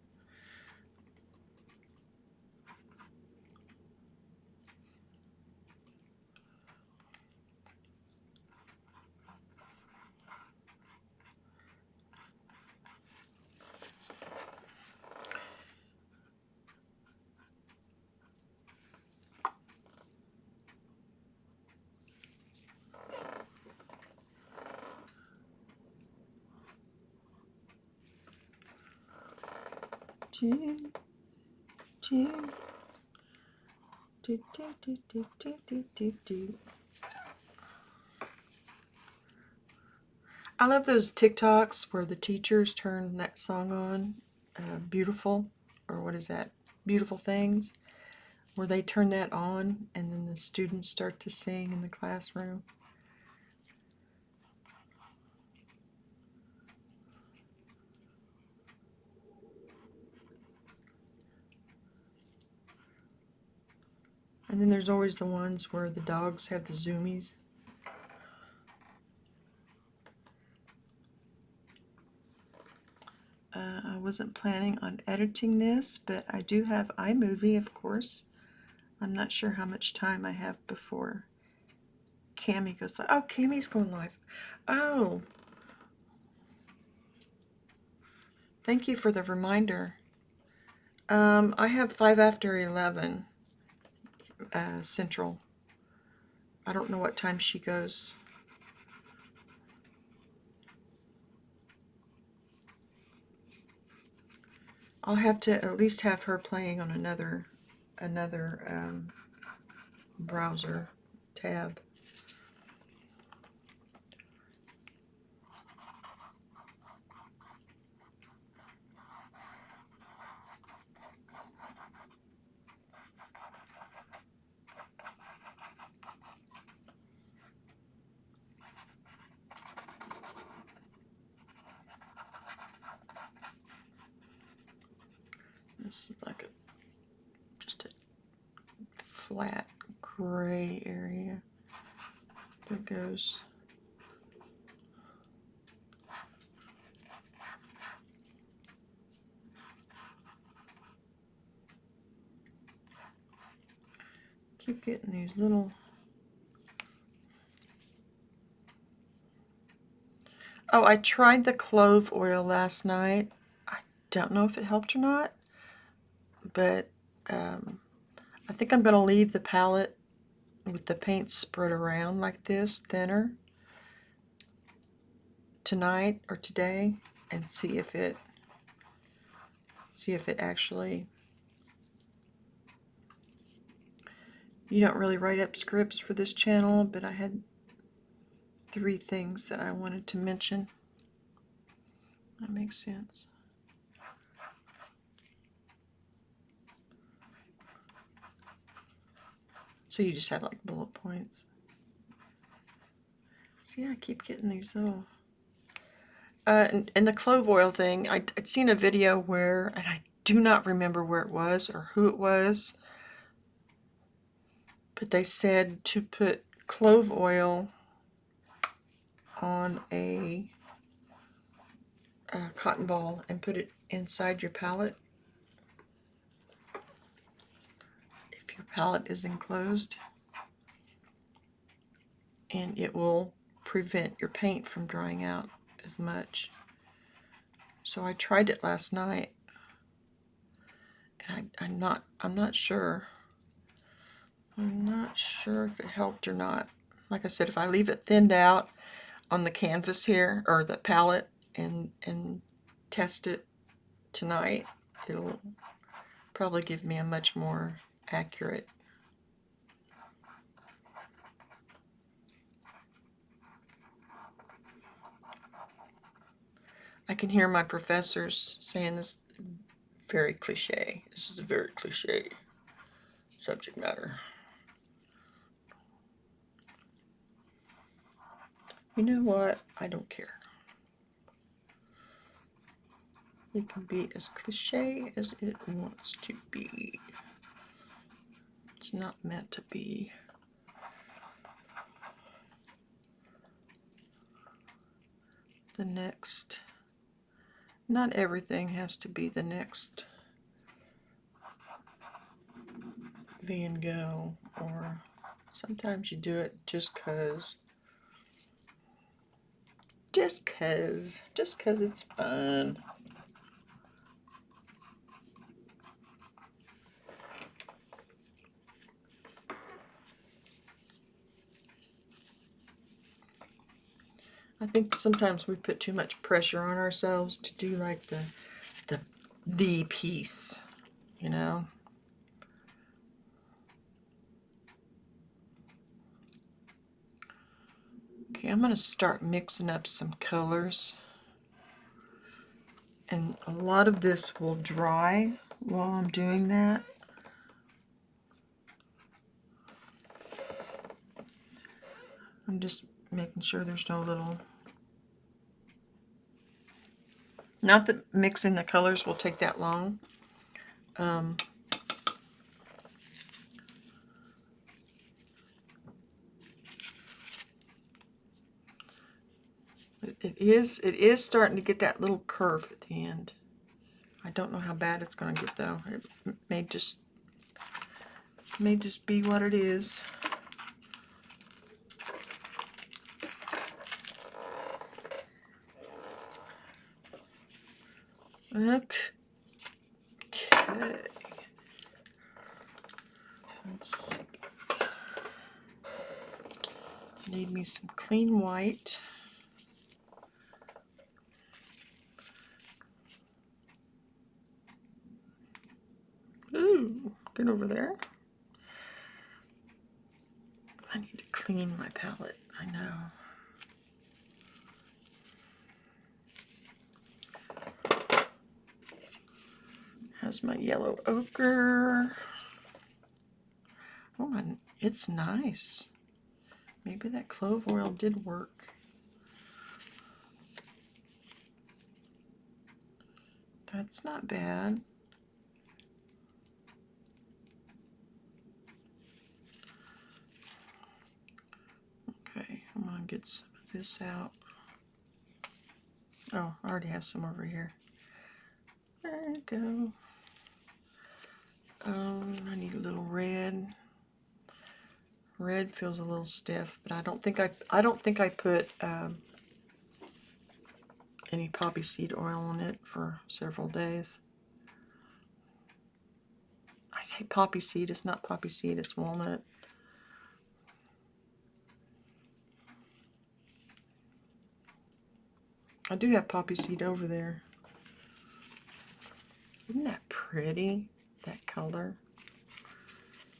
do, do, do, do, do, do, do, do, do. I love those TikToks where the teachers turn that song on, Beautiful, or what is that? Beautiful Things, where they turn that on and then the students start to sing in the classroom. And then there's always the ones where the dogs have the zoomies. I wasn't planning on editing this, but I do have iMovie, of course. I'm not sure how much time I have before Cami goes live. Oh, Cami's going live. Oh, thank you for the reminder. I have 5 after 11 Central. I don't know what time she goes. I'll have to at least have her playing on another browser tab. This is like just a flat gray area that goes. Keep getting these little. Oh, I tried the clove oil last night. I don't know if it helped or not, but I think I'm going to leave the palette with the paint spread around like this, thinner, tonight or today, and see if it actually. You don't really write up scripts for this channel, but I had 3 things that I wanted to mention. That makes sense. So you just have like bullet points. See, I keep getting these little. And the clove oil thing, I'd seen a video where, and I do not remember where it was or who it was, but they said to put clove oil on a cotton ball and put it inside your palette if your palette is enclosed, and it will prevent your paint from drying out as much. So I tried it last night, and I'm not sure. I'm not sure if it helped or not. Like I said, if I leave it thinned out on the canvas here, or the palette, and test it tonight, it'll probably give me a much more accurate. I can hear my professors saying this very cliche. This is a very cliche subject matter. You know what? I don't care. It can be as cliche as it wants to be. It's not meant to be. The next. Not everything has to be the next Van Gogh, or sometimes you do it just 'cause it's fun. I think sometimes we put too much pressure on ourselves to do like the the piece, you know. Okay, I'm going to start mixing up some colors. And a lot of this will dry while I'm doing that. I'm just making sure there's no little... Not that mixing the colors will take that long. It is starting to get that little curve at the end. I don't know how bad it's going to get though. It may just be what it is. Okay. Let's see. Need me some clean white. Ooh, get over there. I need to clean my palette, I know. How's my yellow ochre? Oh, and it's nice. Maybe that clove oil did work. That's not bad. Okay, I'm gonna get some of this out. Oh, I already have some over here. There you go. I need a little red. Red feels a little stiff, but I don't think I put any poppy seed oil on it for several days. I say poppy seed, it's not poppy seed, it's walnut. I do have poppy seed over there. Isn't that pretty, that color?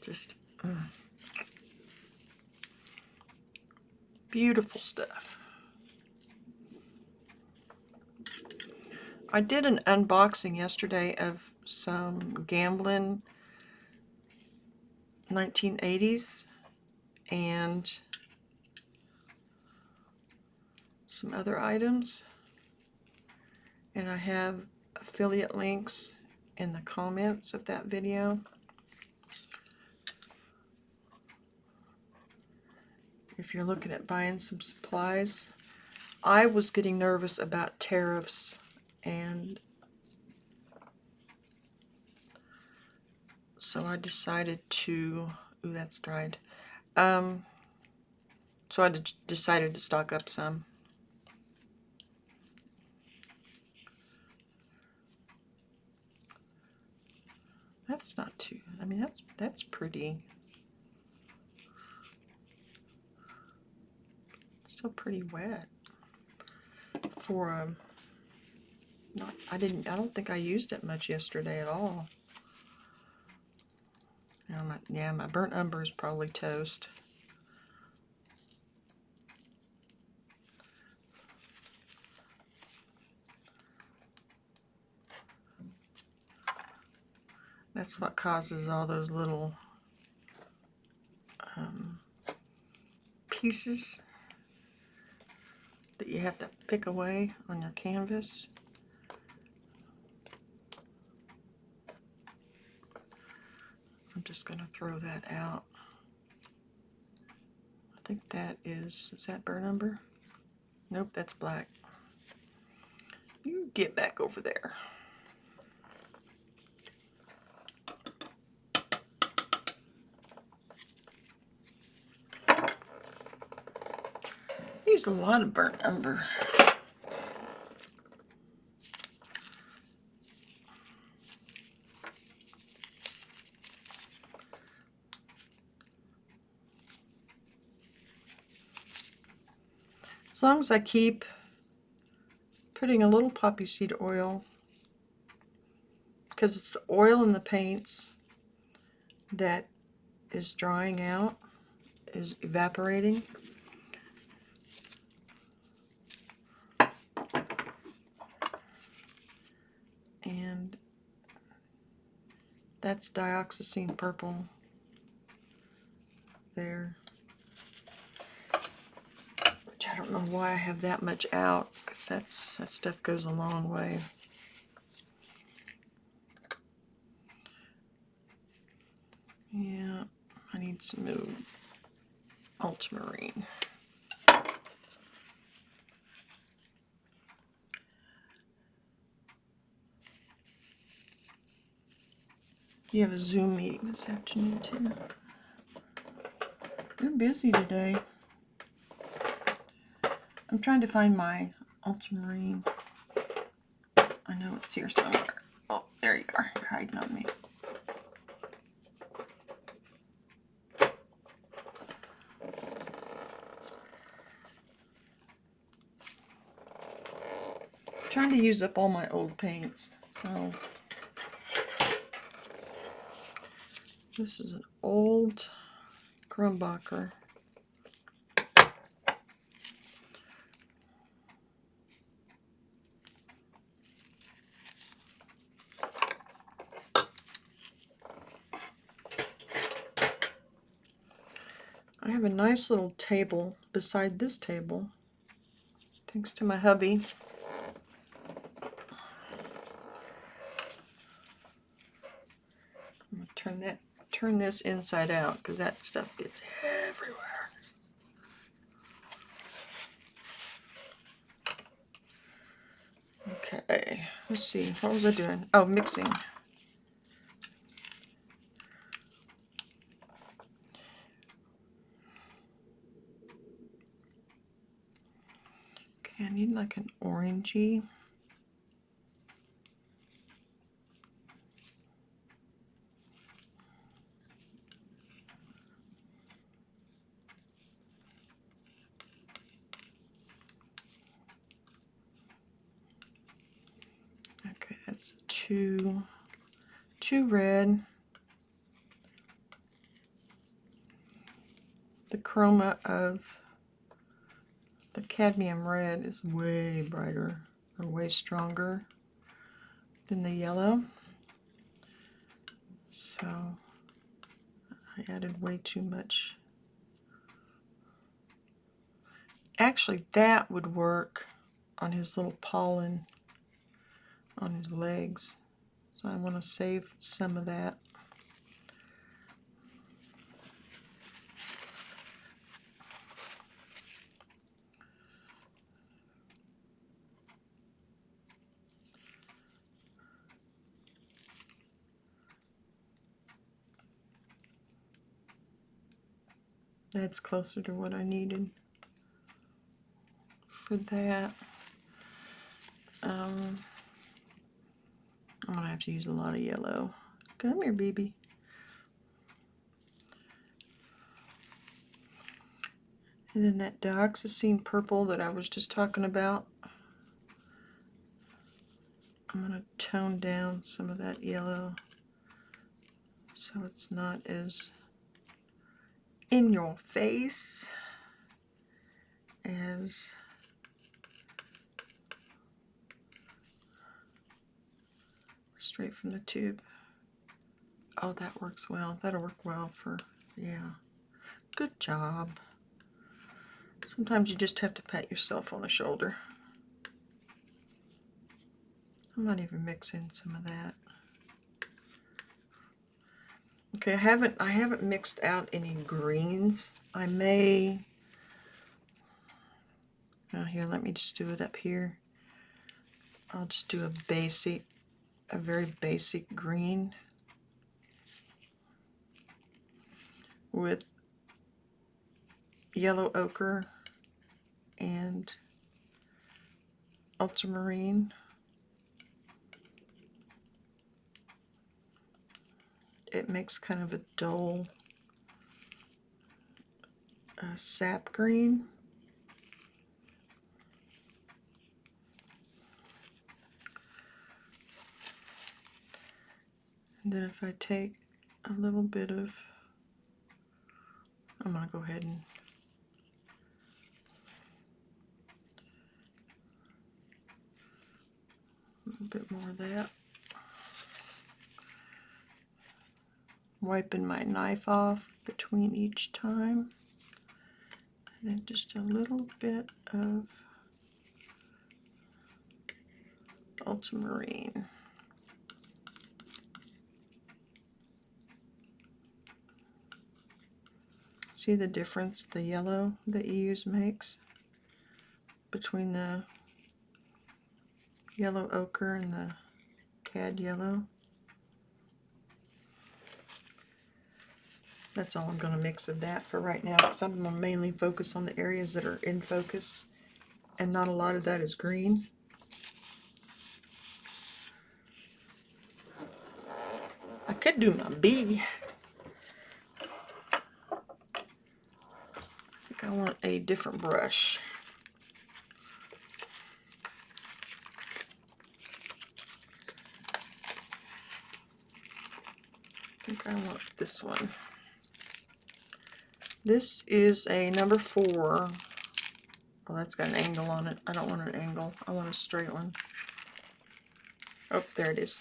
Just beautiful stuff. I did an unboxing yesterday of some Gamblin 1980s and some other items. And I have affiliate links in the comments of that video. If you're looking at buying some supplies. I was getting nervous about tariffs, and so I decided to, ooh, that's dried. So I decided to stock up some. That's not too, I mean, that's pretty. Still pretty wet for not, I don't think I used it much yesterday at all. Yeah, my burnt umber is probably toast. That's what causes all those little pieces that you have to pick away on your canvas. I'm just going to throw that out. I think that is that burnt umber? Nope, that's black. You get back over there. I use a lot of burnt umber. As long as I keep putting a little poppy seed oil because it's the oil in the paints that is drying out, is evaporating. And that's dioxazine purple there. Which I don't know why I have that much out, because that stuff goes a long way. Yeah, I need some new ultramarine. You have a Zoom meeting this afternoon too. You're busy today. I'm trying to find my ultramarine. I know it's here somewhere. Oh, there you are. You're hiding on me. I'm trying to use up all my old paints. So this is an old Grumbacher. I have a nice little table beside this table, thanks to my hubby. I'm going to turn this inside out because that stuff gets everywhere. Okay, let's see. What was I doing? Oh, mixing. Okay, I need like an orangey. Okay, that's too red. The chroma of the cadmium red is way brighter, or way stronger than the yellow. So I added way too much. Actually, that would work on his little pollen on his legs. So I want to save some of that. That's closer to what I needed for that. I'm gonna have to use a lot of yellow. Come here, baby. And then that dioxazine purple that I was just talking about, I'm gonna tone down some of that yellow so it's not as in your face as straight from the tube. Oh, that works well. That'll work well for, yeah. Good job. Sometimes you just have to pat yourself on the shoulder. I'm not even mixing some of that. Okay, I haven't mixed out any greens. I may, here, let me just do it up here. I'll just do a very basic green with yellow ochre and ultramarine. It makes kind of a dull sap green. then if I take a little bit of, I'm going to go ahead and a little bit more of that. Wiping my knife off between each time. And then just a little bit of ultramarine. See the difference the yellow that you use makes between the yellow ochre and the cad yellow? That's all I'm going to mix of that for right now, because I'm going to mainly focus on the areas that are in focus, and not a lot of that is green. I could do my bee. I think I want a different brush. I think I want this one. This is a number 4. Well, that's got an angle on it. I don't want an angle. I want a straight one. Oh, there it is.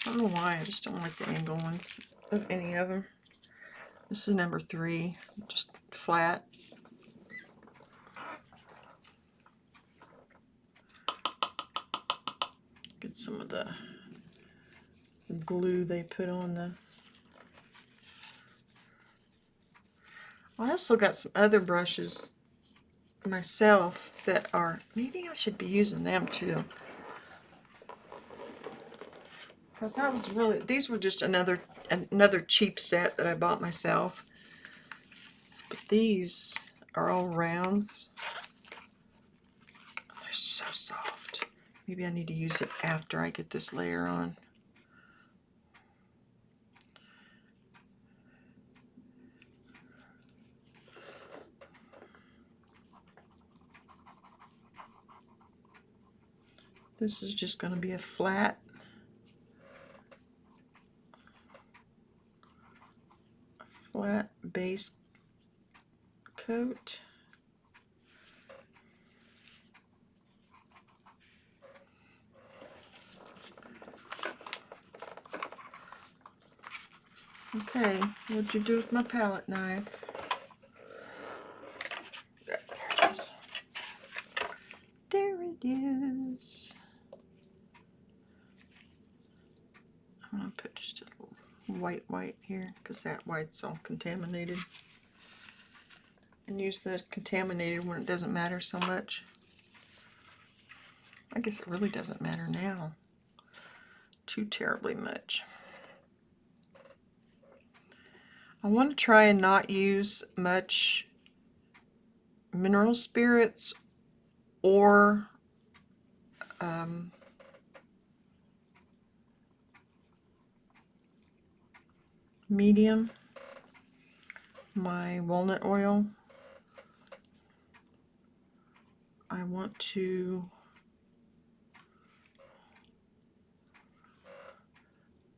I don't know why. I just don't like the angle ones of any of them. This is number 3. Just flat. Get some of the glue they put on the... I also got some other brushes myself that are, maybe I should be using them too, because I was really, these were just another cheap set that I bought myself, but these are all rounds. They're so soft. Maybe I need to use it after I get this layer on. This is just going to be a flat base coat. Okay, what'd you do with my palette knife? There it is. There it is. I'm going to put just a little white here, because that white's all contaminated. And use the contaminated when it doesn't matter so much. I guess it really doesn't matter now too terribly much. I want to try and not use much mineral spirits or medium, my walnut oil. I want to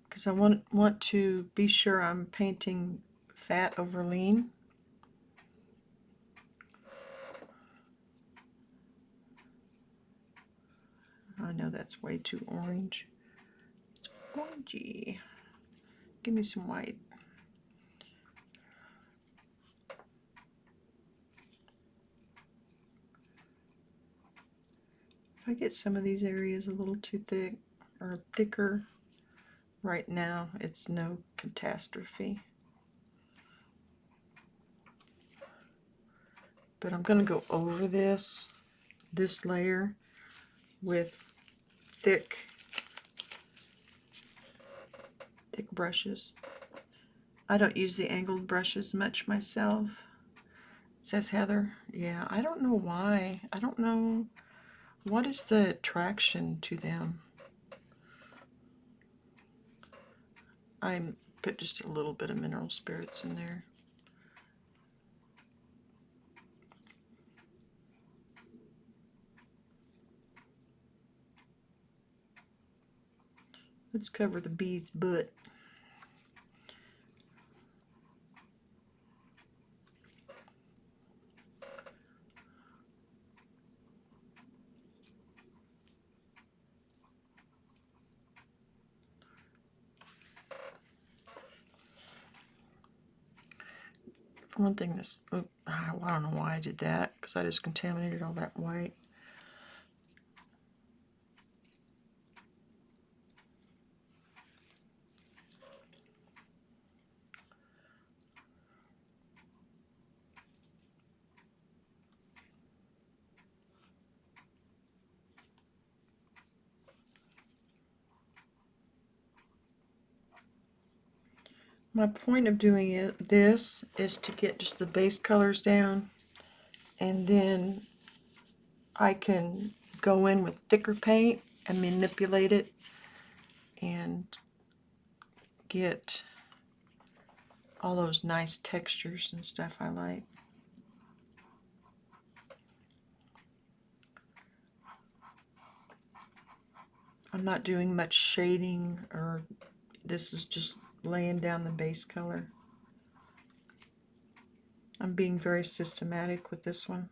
because I want to be sure I'm painting fat over lean. I know that's way too orange. It's orangey. Give me some white. If I get some of these areas a little too thick or thicker, right now it's no catastrophe. But I'm going to go over this layer with thick brushes. I don't use the angled brushes much myself, says Heather. Yeah, I don't know why. I don't know what is the attraction to them. I put just a little bit of mineral spirits in there. Let's cover the bee's butt. For one thing, this, oh, I don't know why I did that, because I just contaminated all that white. My point of doing this is to get just the base colors down, and then I can go in with thicker paint and manipulate it and get all those nice textures and stuff I like. I'm not doing much shading, or this is just laying down the base color. I'm being very systematic with this one.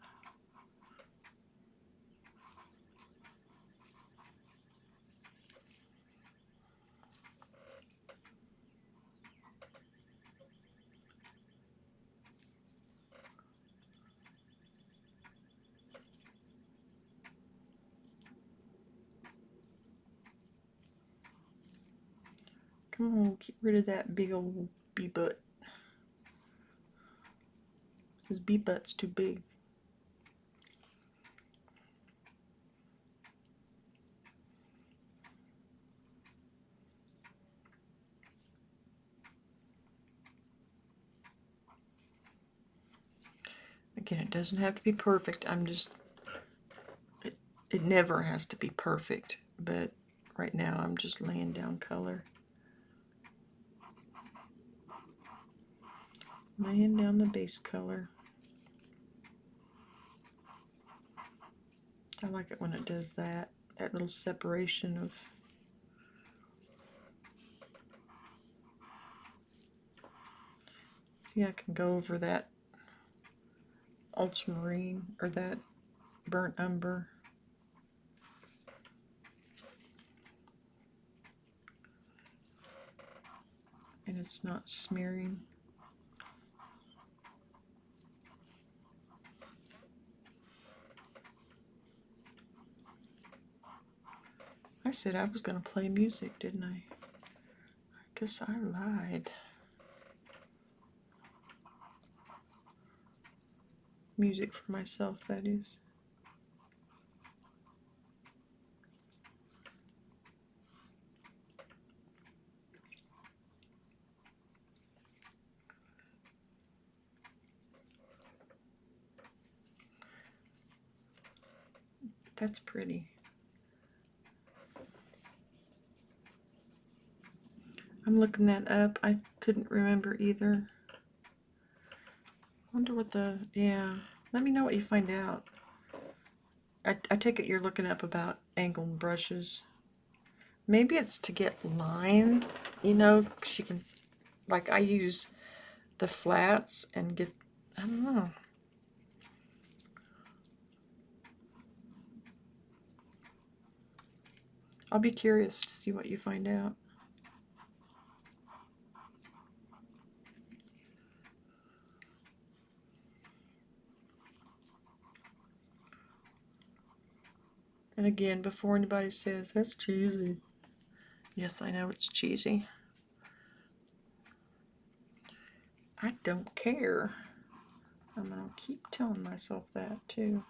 Come on, get rid of that big old bee butt. His bee butt's too big. Again, it doesn't have to be perfect. It never has to be perfect, but right now I'm just laying down color. Laying down the base color. I like it when it does that little separation of. See, I can go over that ultramarine or that burnt umber. And it's not smearing. I said I was going to play music, didn't I? I guess I lied. Music for myself, that is. That's pretty. I'm looking that up. I couldn't remember either. Wonder what yeah. Let me know what you find out. I take it you're looking up about angled brushes. Maybe it's to get line, you know, because you can, like I use the flats and get, I don't know. I'll be curious to see what you find out. And again, before anybody says, that's cheesy. Yes, I know it's cheesy. I don't care. I'm going to keep telling myself that too.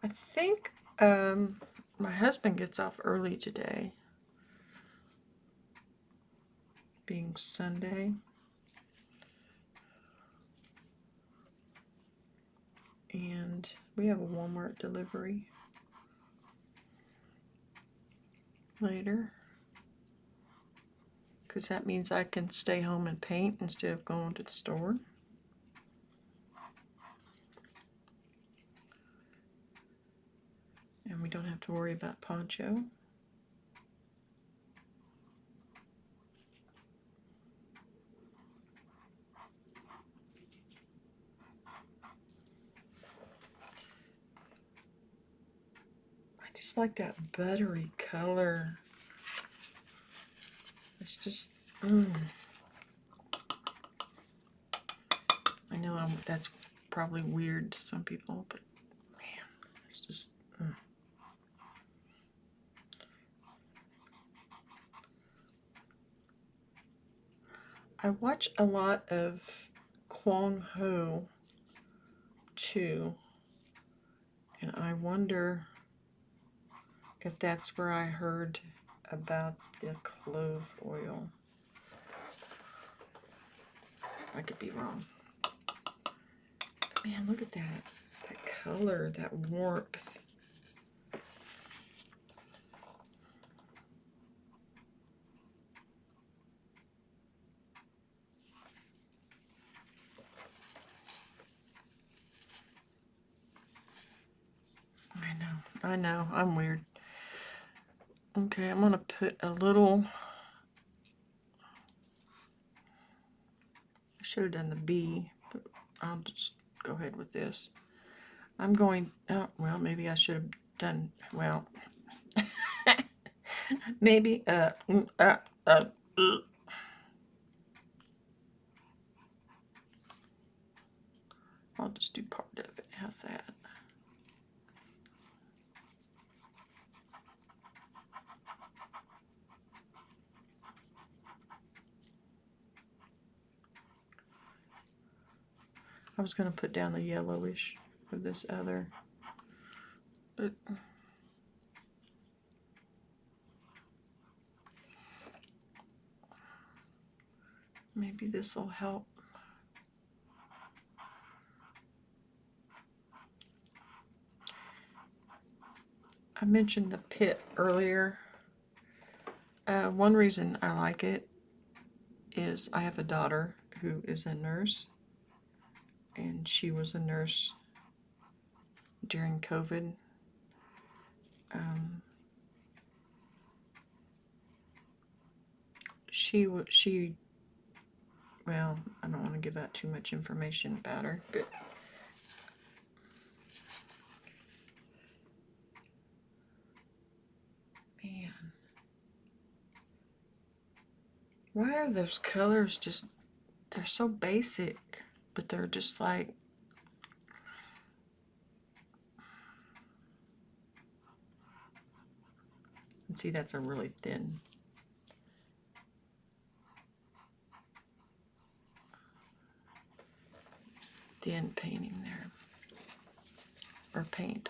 I think my husband gets off early today, being Sunday. And we have a Walmart delivery later, because that means I can stay home and paint instead of going to the store. And we don't have to worry about poncho. I just like that buttery color. It's just, I know that's probably weird to some people, but man, it's just, I watch a lot of Kwon Ho too, and I wonder if that's where I heard about the clove oil. I could be wrong. But man, look at that. That color, that warmth. I know, I'm weird. Okay, I'm gonna put a little, I should have done the B, but I'll just go ahead with this. I'm going, oh, well, maybe I should have done, well, maybe, I'll just do part of it. How's that? I was going to put down the yellowish of this other, but maybe this will help. I mentioned the pit earlier. One reason I like it is I have a daughter who is a nurse, and she was a nurse during COVID. She well, I don't want to give out too much information about her, but man, why are those colors just, they're so basic, but they're just like, and see, that's a really thin. Thin painting there, or paint.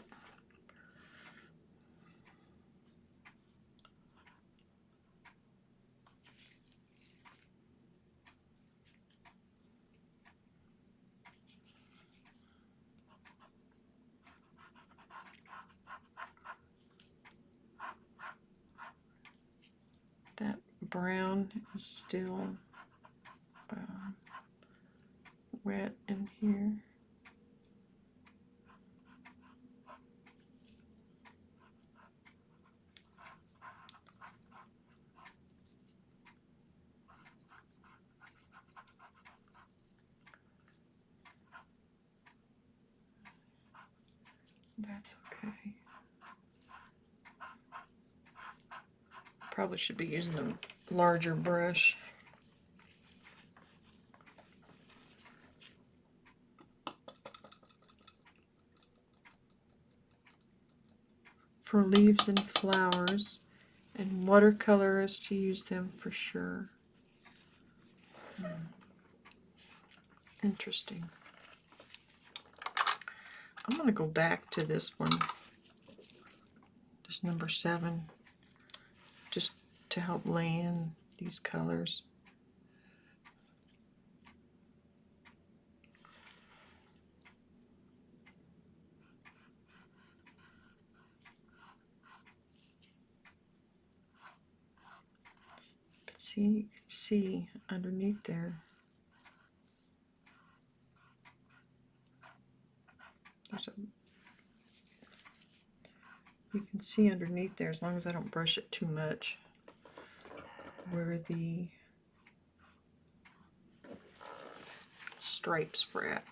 That brown is still wet in here. That's okay. Probably should be using a larger brush. For leaves and flowers, and watercolor is to use them for sure. Interesting. I'm going to go back to this one, this number 7, just to help lay in these colors. But see, you can see underneath there, there's You can see underneath there, as long as I don't brush it too much, where the stripes were at.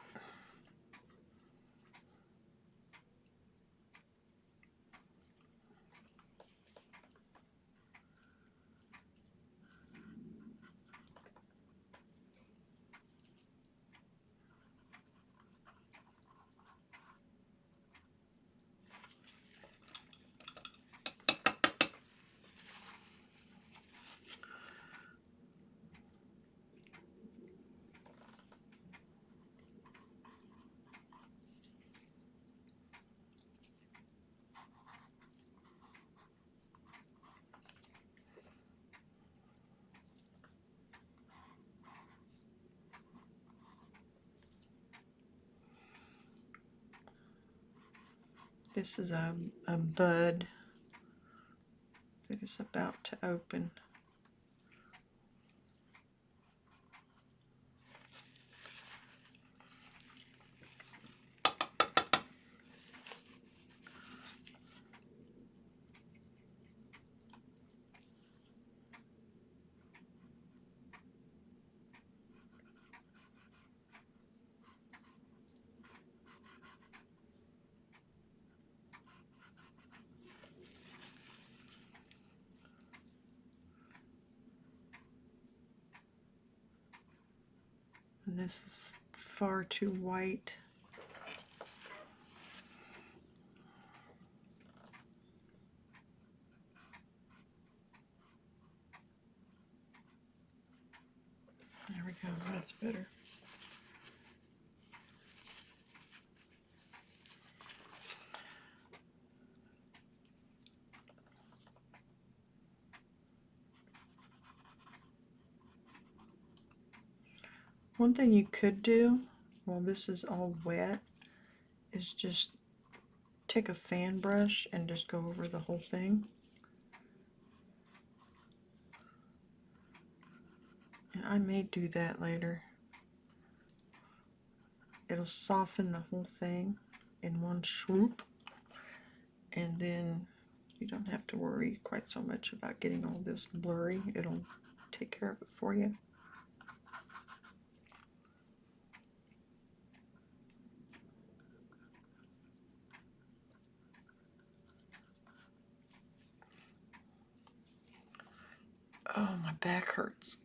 This is a bud that is about to open. And this is far too white. There we go, that's better. One thing you could do while this is all wet is just take a fan brush and just go over the whole thing. And I may do that later. It'll soften the whole thing in one swoop, and then you don't have to worry quite so much about getting all this blurry. It'll take care of it for you. Oh, my back hurts.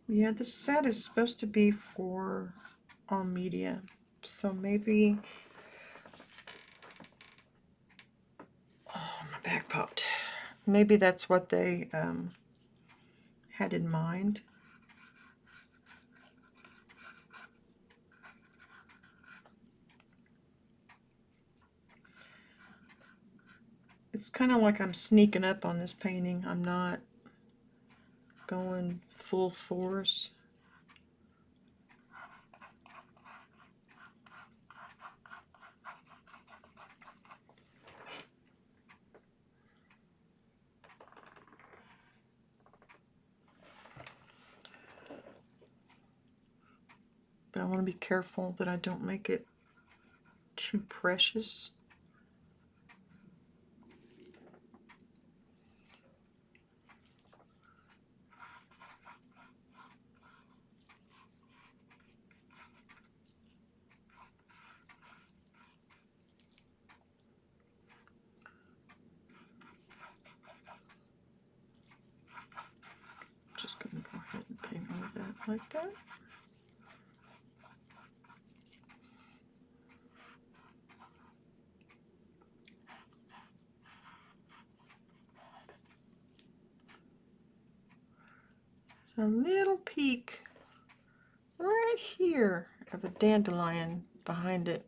Yeah, this set is supposed to be for all media, so maybe... Oh, my back popped. Maybe that's what they had in mind. It's kind of like I'm sneaking up on this painting. I'm not going full force. But I want to be careful that I don't make it too precious. Just going to go ahead and paint all that like that. A little peak right here of a dandelion behind it.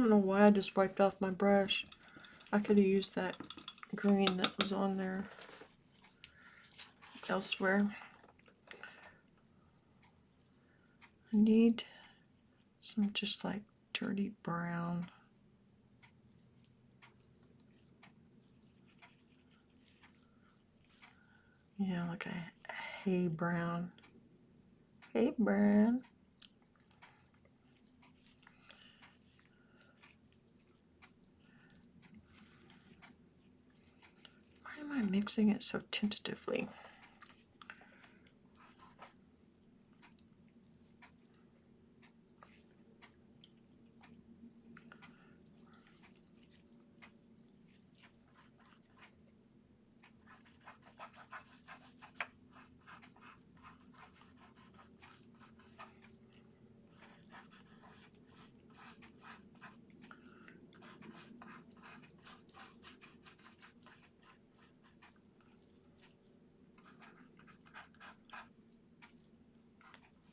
don't know why I just wiped off my brush. I could have used that green that was on there elsewhere. I need some just like dirty brown. Yeah, like a hay brown. Hay brown. Why am I mixing it so tentatively?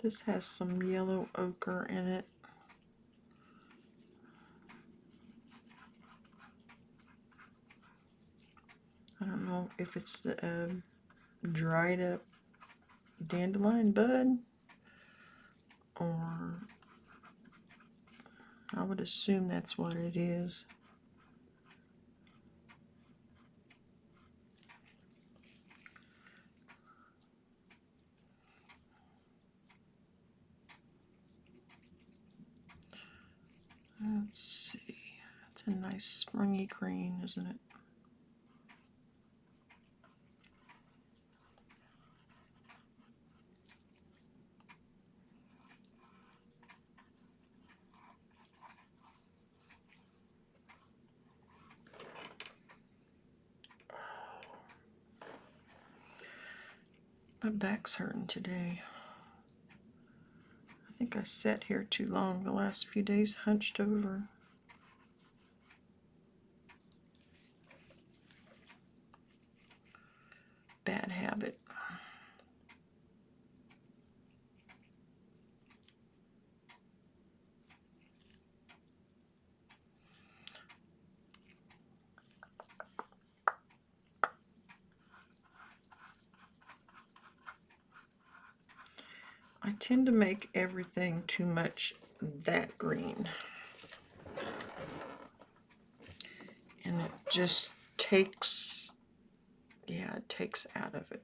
This has some yellow ochre in it. I don't know if it's the dried up dandelion bud, or I would assume that's what it is. Let's see. It's a nice springy green, isn't it? My back's hurting today. I think I sat here too long the last few days, hunched over. Bad habit. I tend to make everything too much that green. And it just takes, yeah, it takes out of it.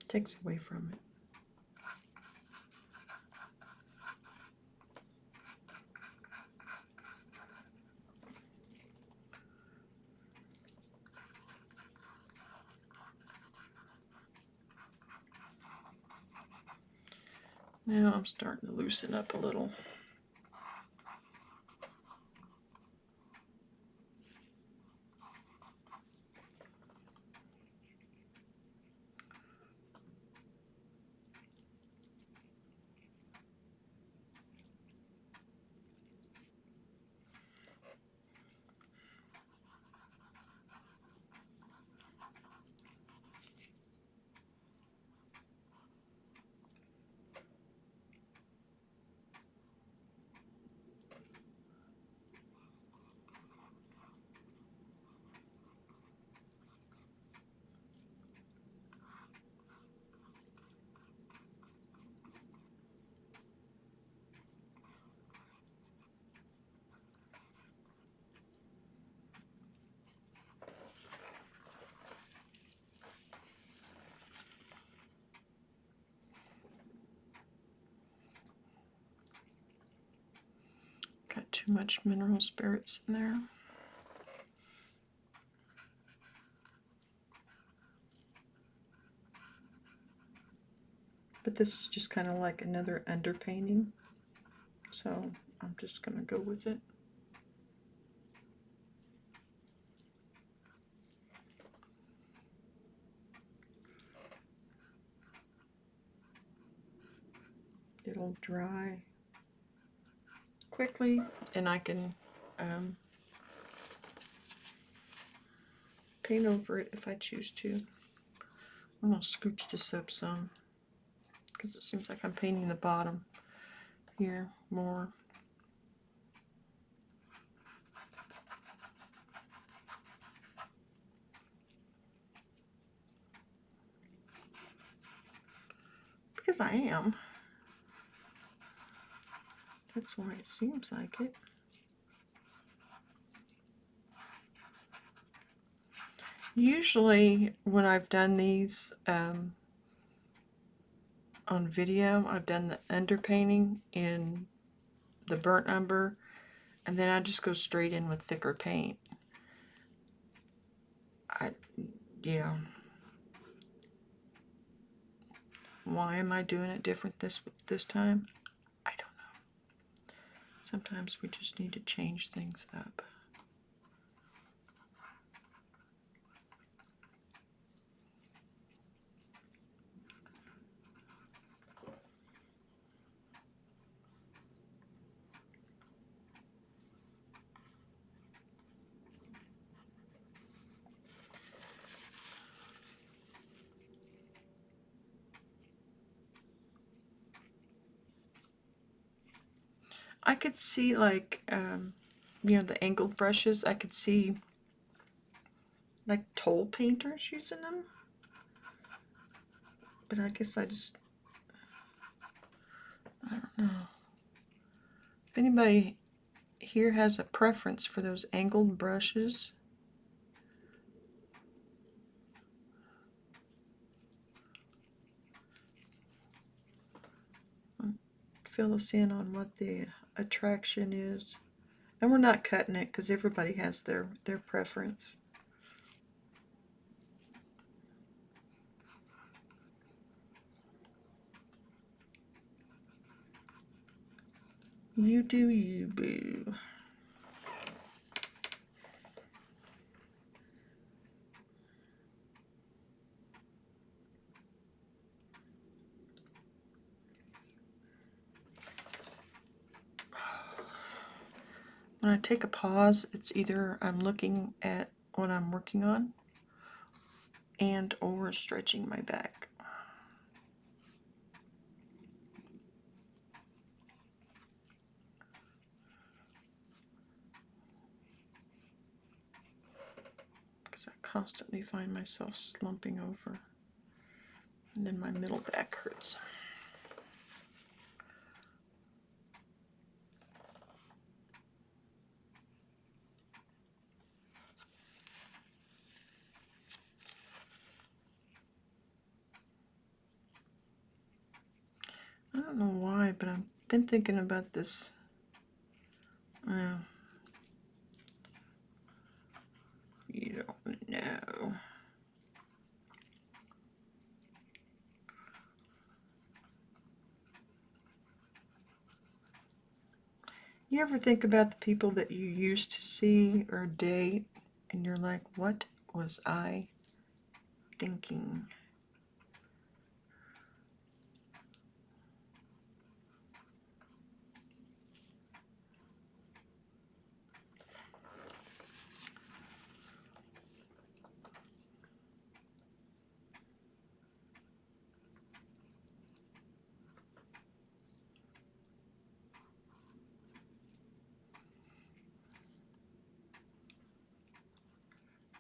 Takes away from it. Now I'm starting to loosen up a little. Got too much mineral spirits in there. But this is just kind of like another underpainting, so I'm just going to go with it. It'll dry quickly, and I can paint over it if I choose to. I'm going to scooch this up some because it seems like I'm painting the bottom here more. Because I am. That's why it seems like it. Usually when I've done these on video, I've done the underpainting in the burnt umber, and then I just go straight in with thicker paint. Yeah. Why am I doing it different this time? I don't know. Sometimes we just need to change things up. I could see, like, you know, the angled brushes. I could see, like, toll painters using them. But I guess I don't know. If anybody here has a preference for those angled brushes, fill us in on what the attraction is. And we're not cutting it because everybody has their preference. You do you, boo. When I take a pause, it's either I'm looking at what I'm working on and or stretching my back. Because I constantly find myself slumping over, and then my middle back hurts. I don't know why, but I've been thinking about this. You don't know. You ever think about the people that you used to see or date, and you're like, what was I thinking?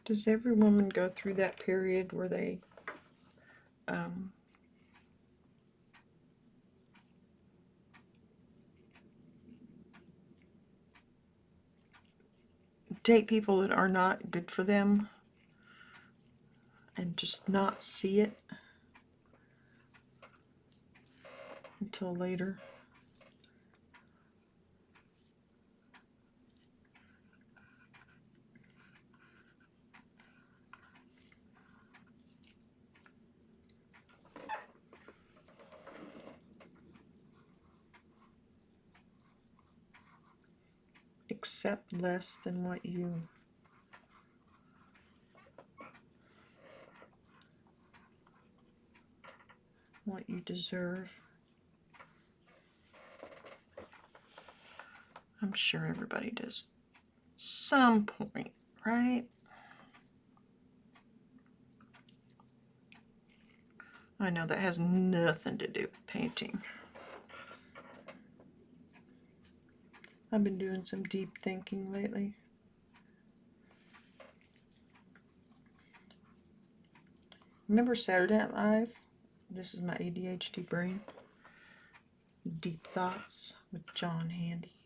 Does every woman go through that period where they date people that are not good for them and just not see it until later? Accept less than what you deserve. I'm sure everybody does some point, right? I know that has nothing to do with painting. I've been doing some deep thinking lately. Remember Saturday Night Live? This is my ADHD brain. Deep Thoughts with John Handy.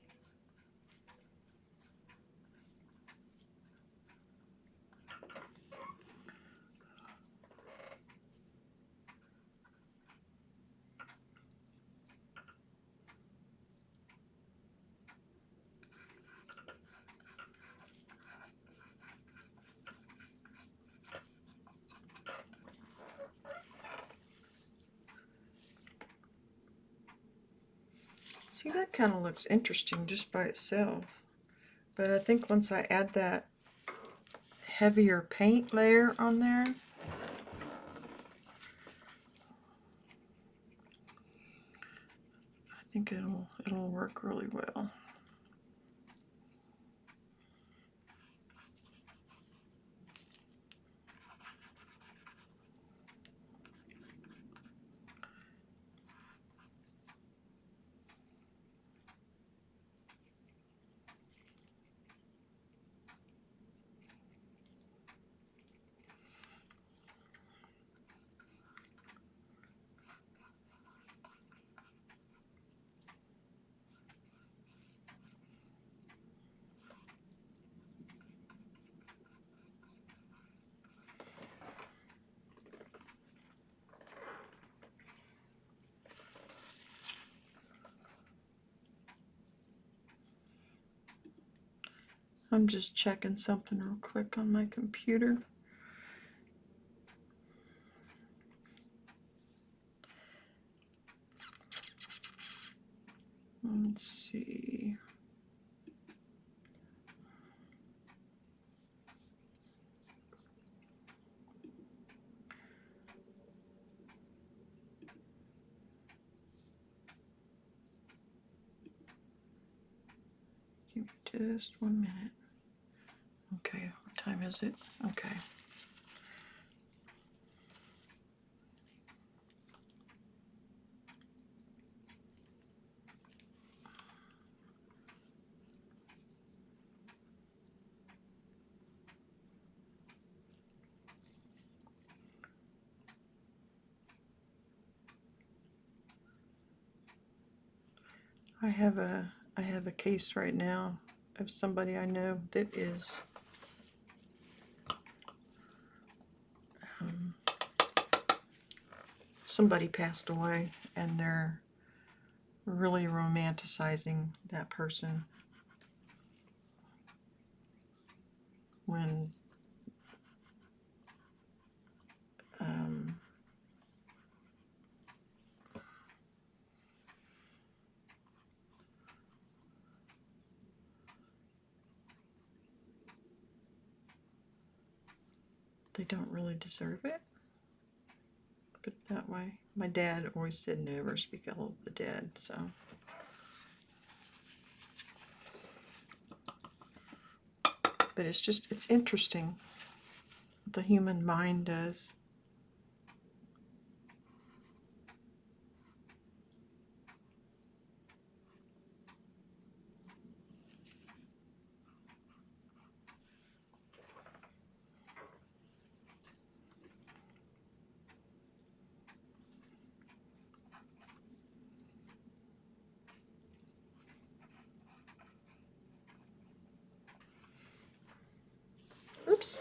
See, that kind of looks interesting just by itself. But I think once I add that heavier paint layer on there, I think it'll work really well. I'm just checking something real quick on my computer. Let's see. Give me just 1 minute. Okay, what time is it? Okay. I have a case right now of somebody I know that is somebody passed away, and they're really romanticizing that person when they don't really deserve it. Put it that way. My dad always said never speak ill of the dead, so. But it's interesting what the human mind does. Oops.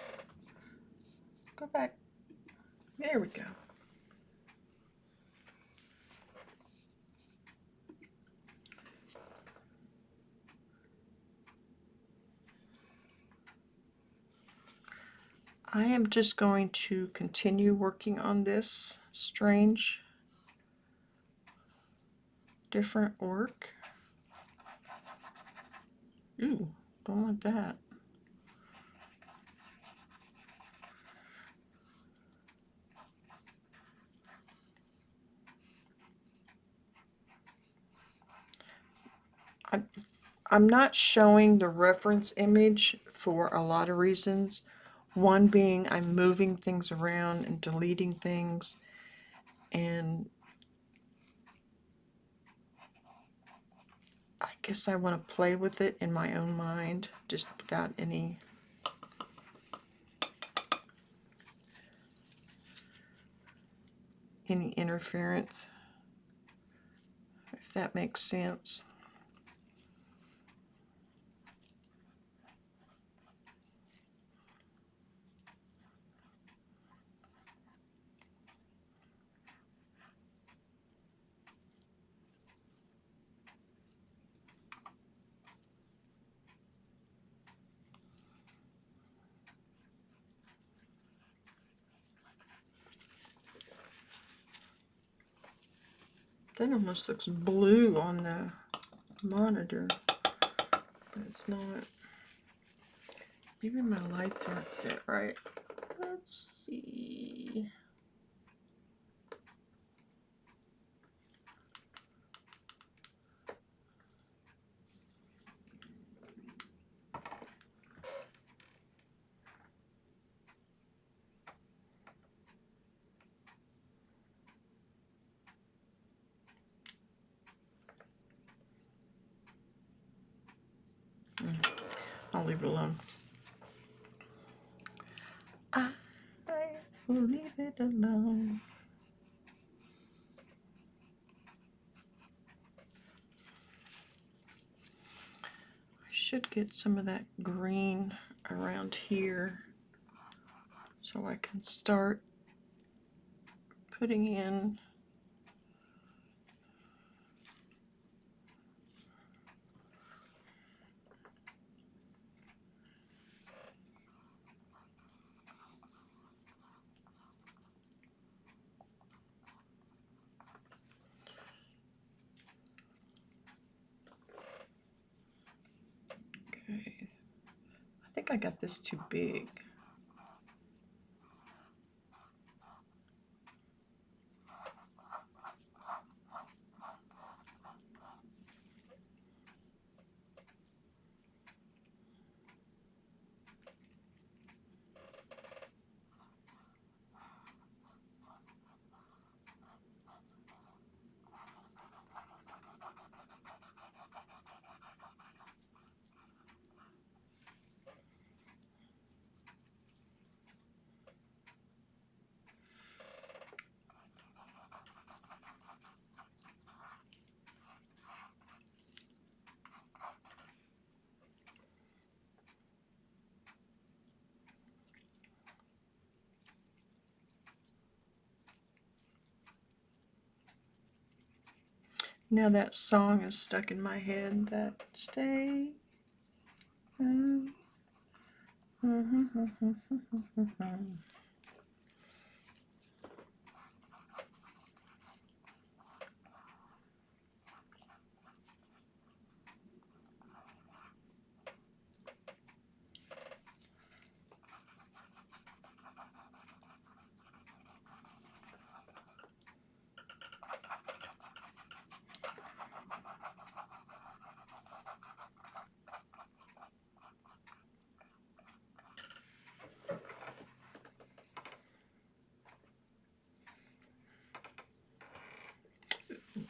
Go back. There we go. I am just going to continue working on this strange, different work. Ooh, don't want that. I'm not showing the reference image for a lot of reasons. One being I'm moving things around and deleting things, and I guess I want to play with it in my own mind, just without any interference, if that makes sense. That almost looks blue on the monitor, but it's not. Maybe my lights aren't set right. Let's see. I'll leave it alone. I will leave it alone. I should get some of that green around here so I can start putting in okay. I think I got this too big. Now that song is stuck in my head, that stay.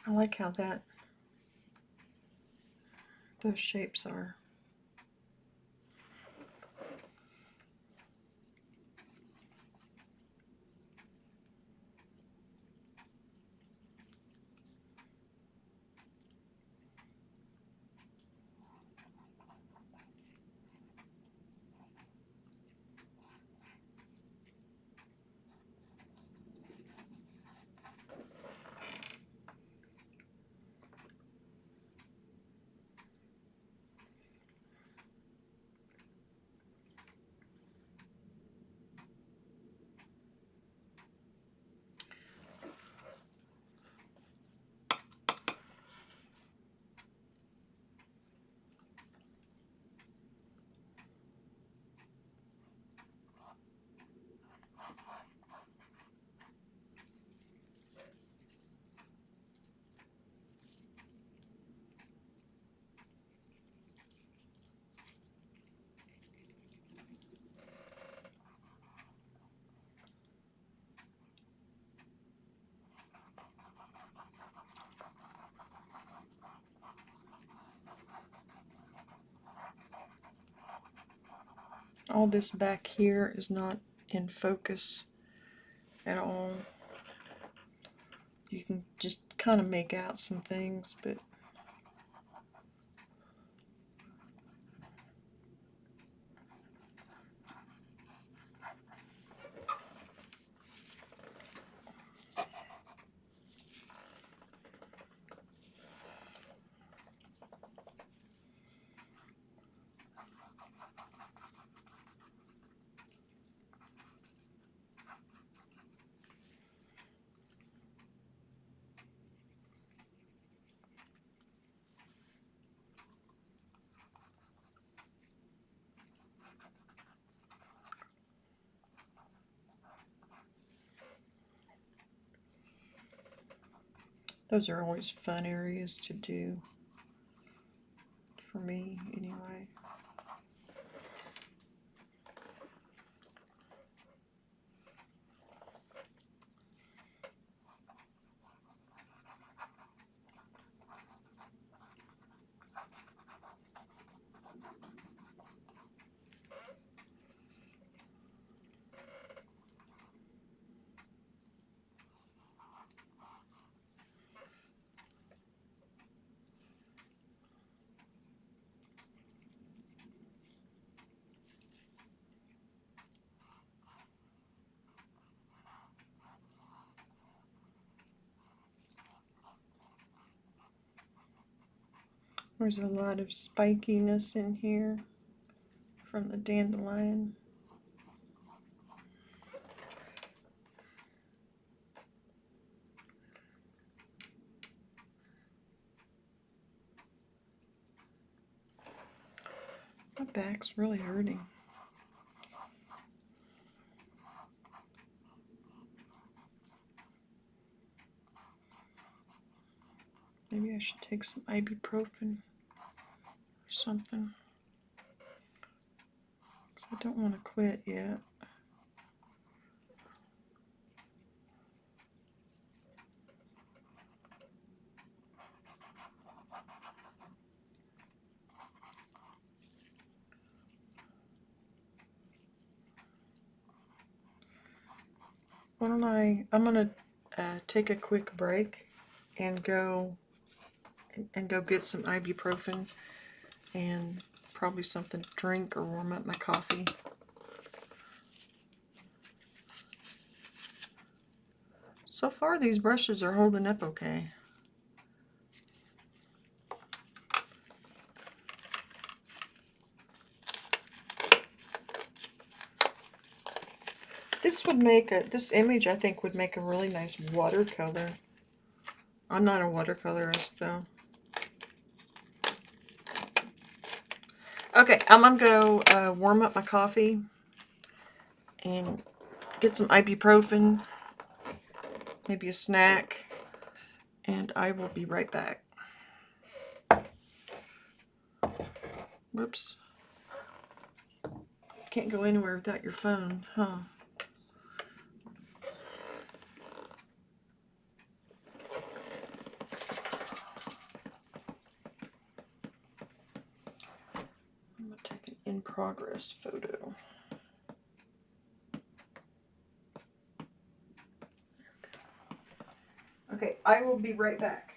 I like how those shapes are. all this back here is not in focus at all. You can just kind of make out some things, but those are always fun areas to do, for me anyway. There's a lot of spikiness in here from the dandelion. My back's really hurting. Maybe I should take some ibuprofen or something, because I don't want to quit yet. I'm gonna take a quick break and go get some ibuprofen and probably something to drink or warm up my coffee. So far these brushes are holding up okay. This image, I think, would make a really nice watercolor. I'm not a watercolorist though. Okay, I'm gonna go warm up my coffee and get some ibuprofen, maybe a snack, and I will be right back. Whoops. Can't go anywhere without your phone, huh? I'm gonna take an in progress photo. Okay, I will be right back.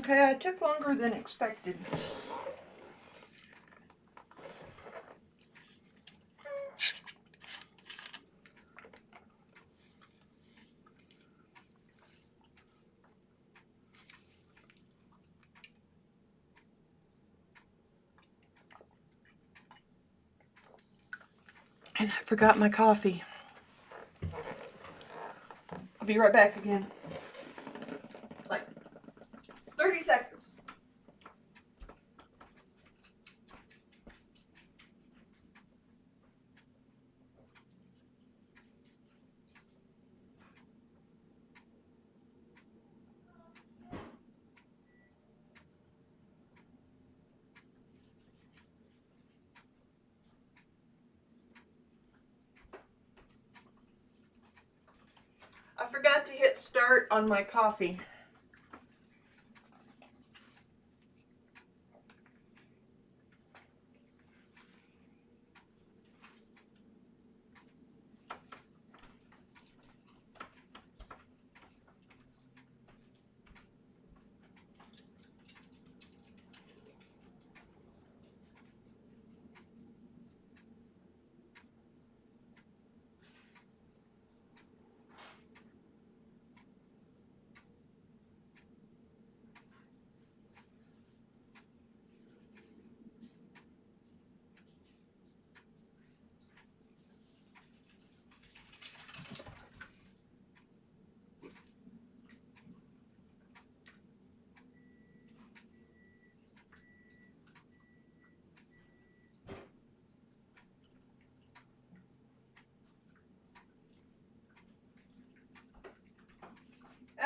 Okay, I took longer than expected. And I forgot my coffee. I'll be right back again. Like 30 seconds. I forgot to hit start on my coffee.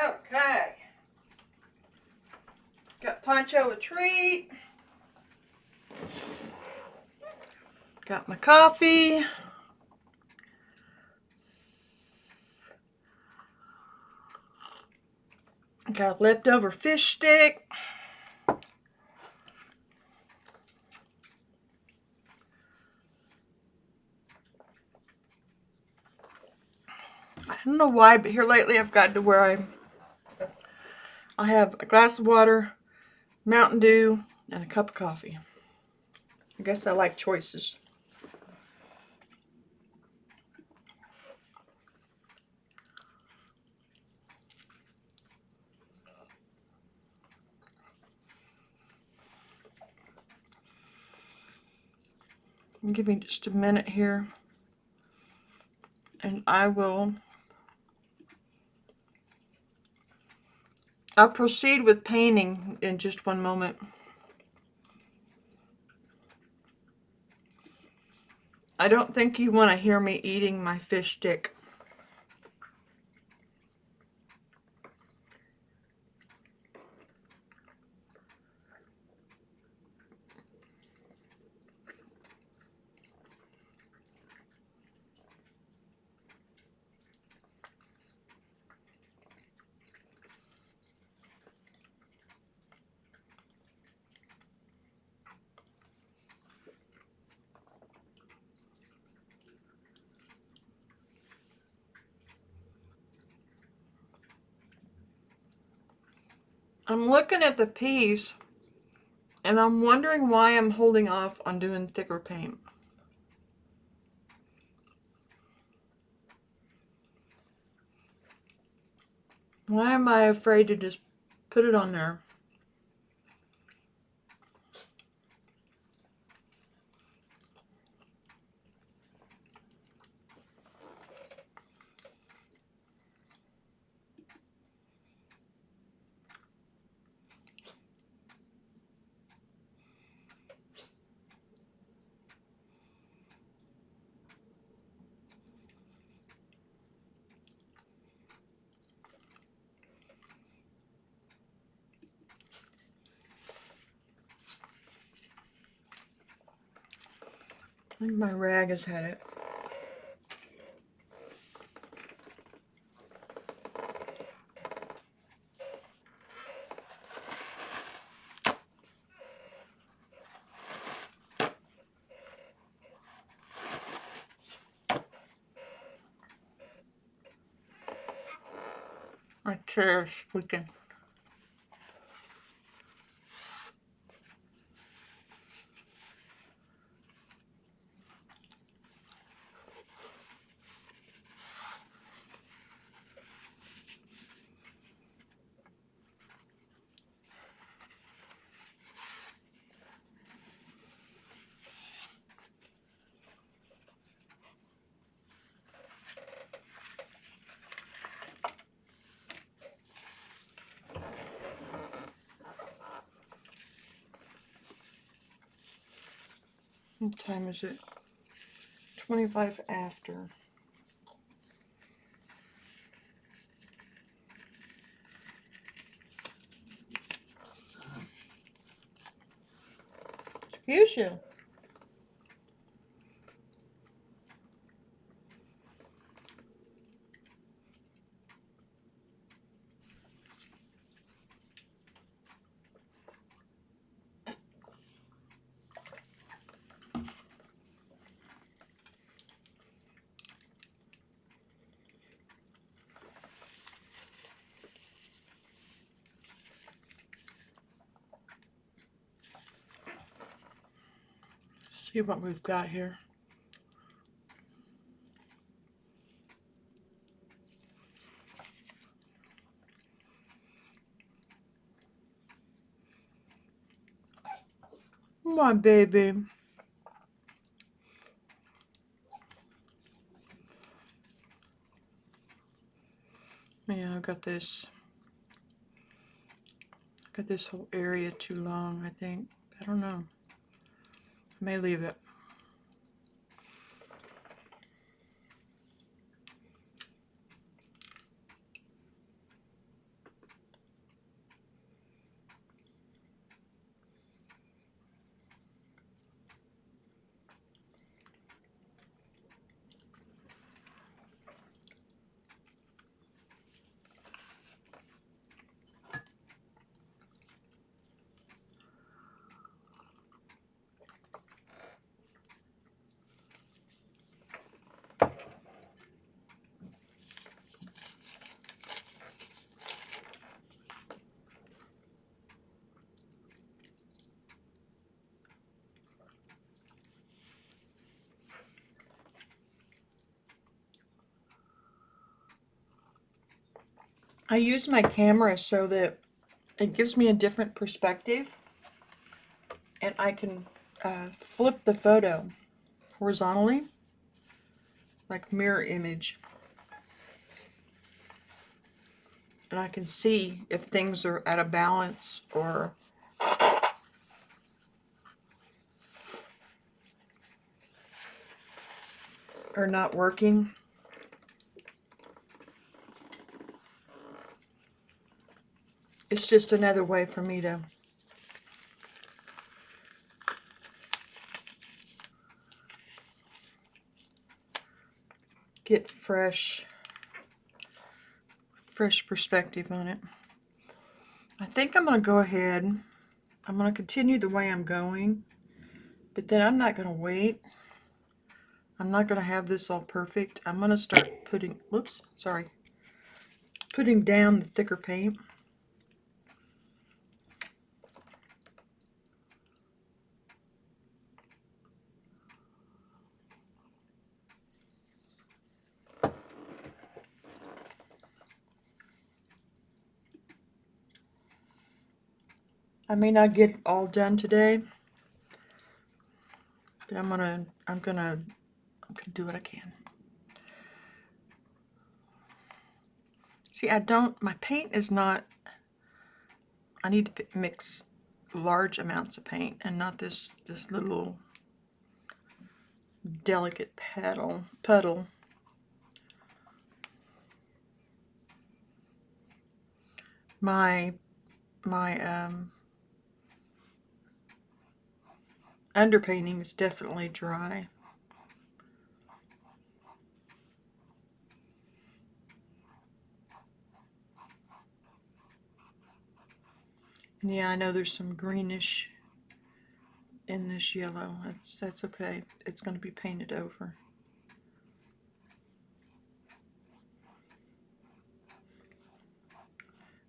Okay. Got Poncho a treat. Got my coffee. Got a leftover fish stick. I don't know why, but here lately I've gotten to where I have a glass of water, Mountain Dew, and a cup of coffee. I guess I like choices. Give me just a minute here, and I'll proceed with painting in just one moment. I don't think you want to hear me eating my fish stick. I'm looking at the piece, and I'm wondering why I'm holding off on doing thicker paint. Why am I afraid to just put it on there? I think my rag has had it. My chair is squeaking. What time is it? 25 after. Fuchsia. See what we've got here. Come on, baby. Yeah, I've got this. Got this whole area too long, I think. I don't know. I may leave it. I use my camera so that it gives me a different perspective, and I can flip the photo horizontally, like mirror image, and I can see if things are out of balance or not working. It's just another way for me to get fresh perspective on it. I think I'm going to go ahead. I'm going to continue the way I'm going, but then I'm not going to wait. I'm not going to have this all perfect. I'm going to start putting, putting down the thicker paint. I may not get it all done today, but I'm gonna do what I can. See, my paint is not, I need to mix large amounts of paint and not this little delicate puddle. My underpainting is definitely dry. And yeah, I know there's some greenish in this yellow. That's okay. It's going to be painted over.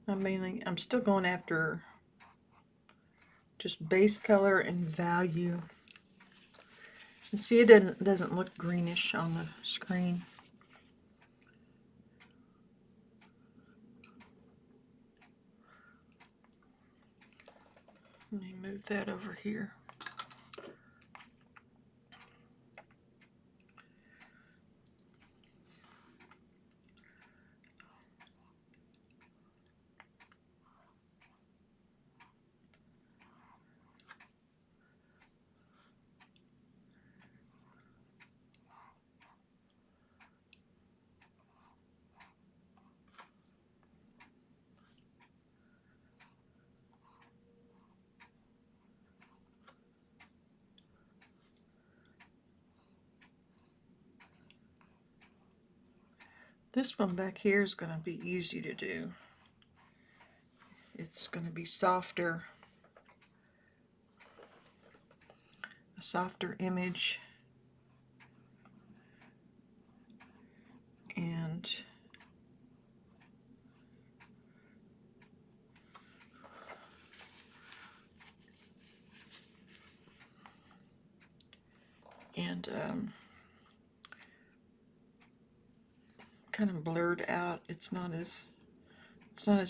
I'm still going after just base color and value. You can see it doesn't look greenish on the screen. Let me move that over here. This one back here is going to be easy to do. It's going to be softer, a softer image, and kind of blurred out. It's not as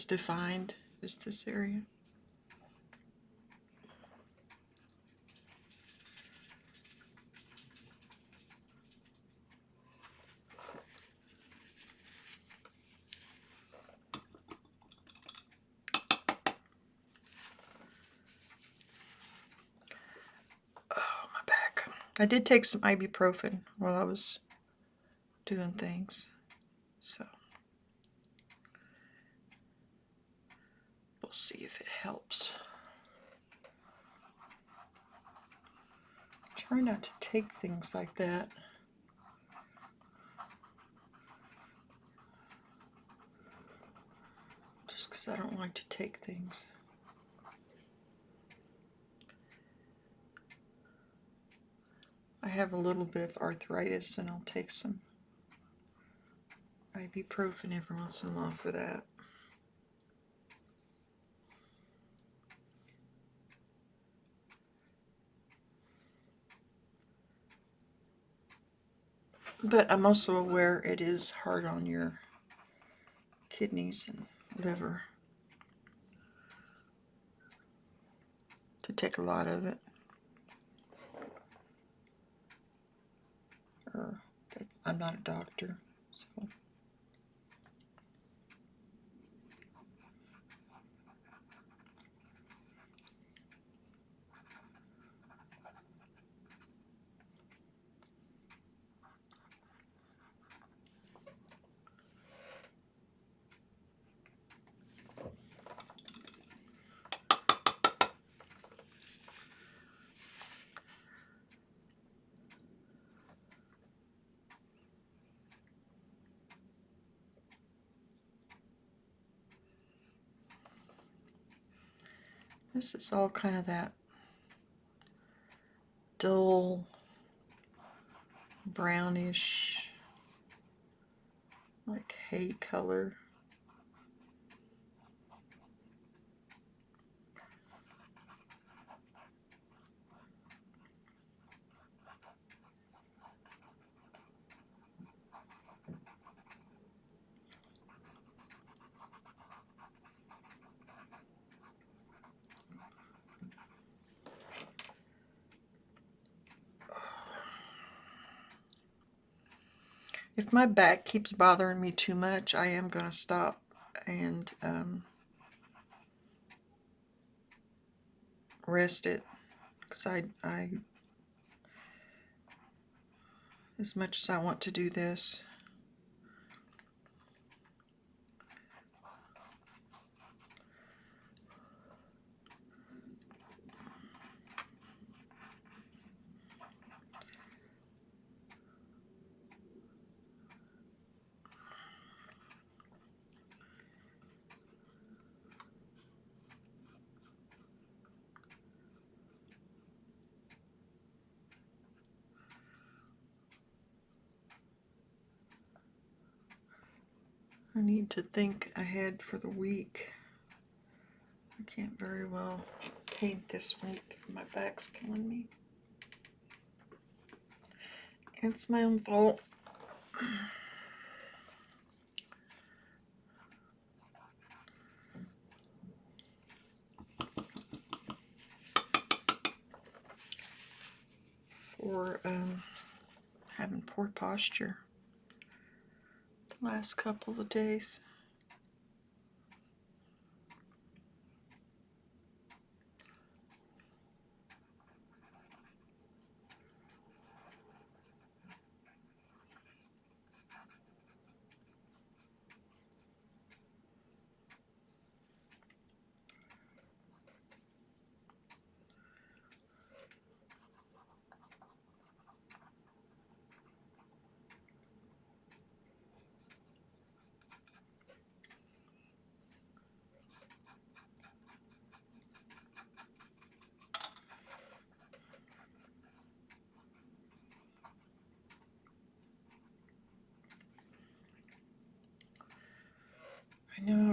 defined as this area. Oh, my back. I did take some ibuprofen while I was doing things, so we'll see if it helps. Try not to take things like that. Just because I don't like to take things. I have a little bit of arthritis, and I'll take some ibuprofen every once in a while for that. But I'm also aware it is hard on your kidneys and liver to take a lot of it. I'm not a doctor, so. This is all kind of that dull, brownish, like hay color. If my back keeps bothering me too much, I am going to stop and rest it, because I, as much as I want to do this, I need to think ahead for the week. I can't very well paint this week. My back's killing me. It's my own fault. For having poor posture the last couple of days.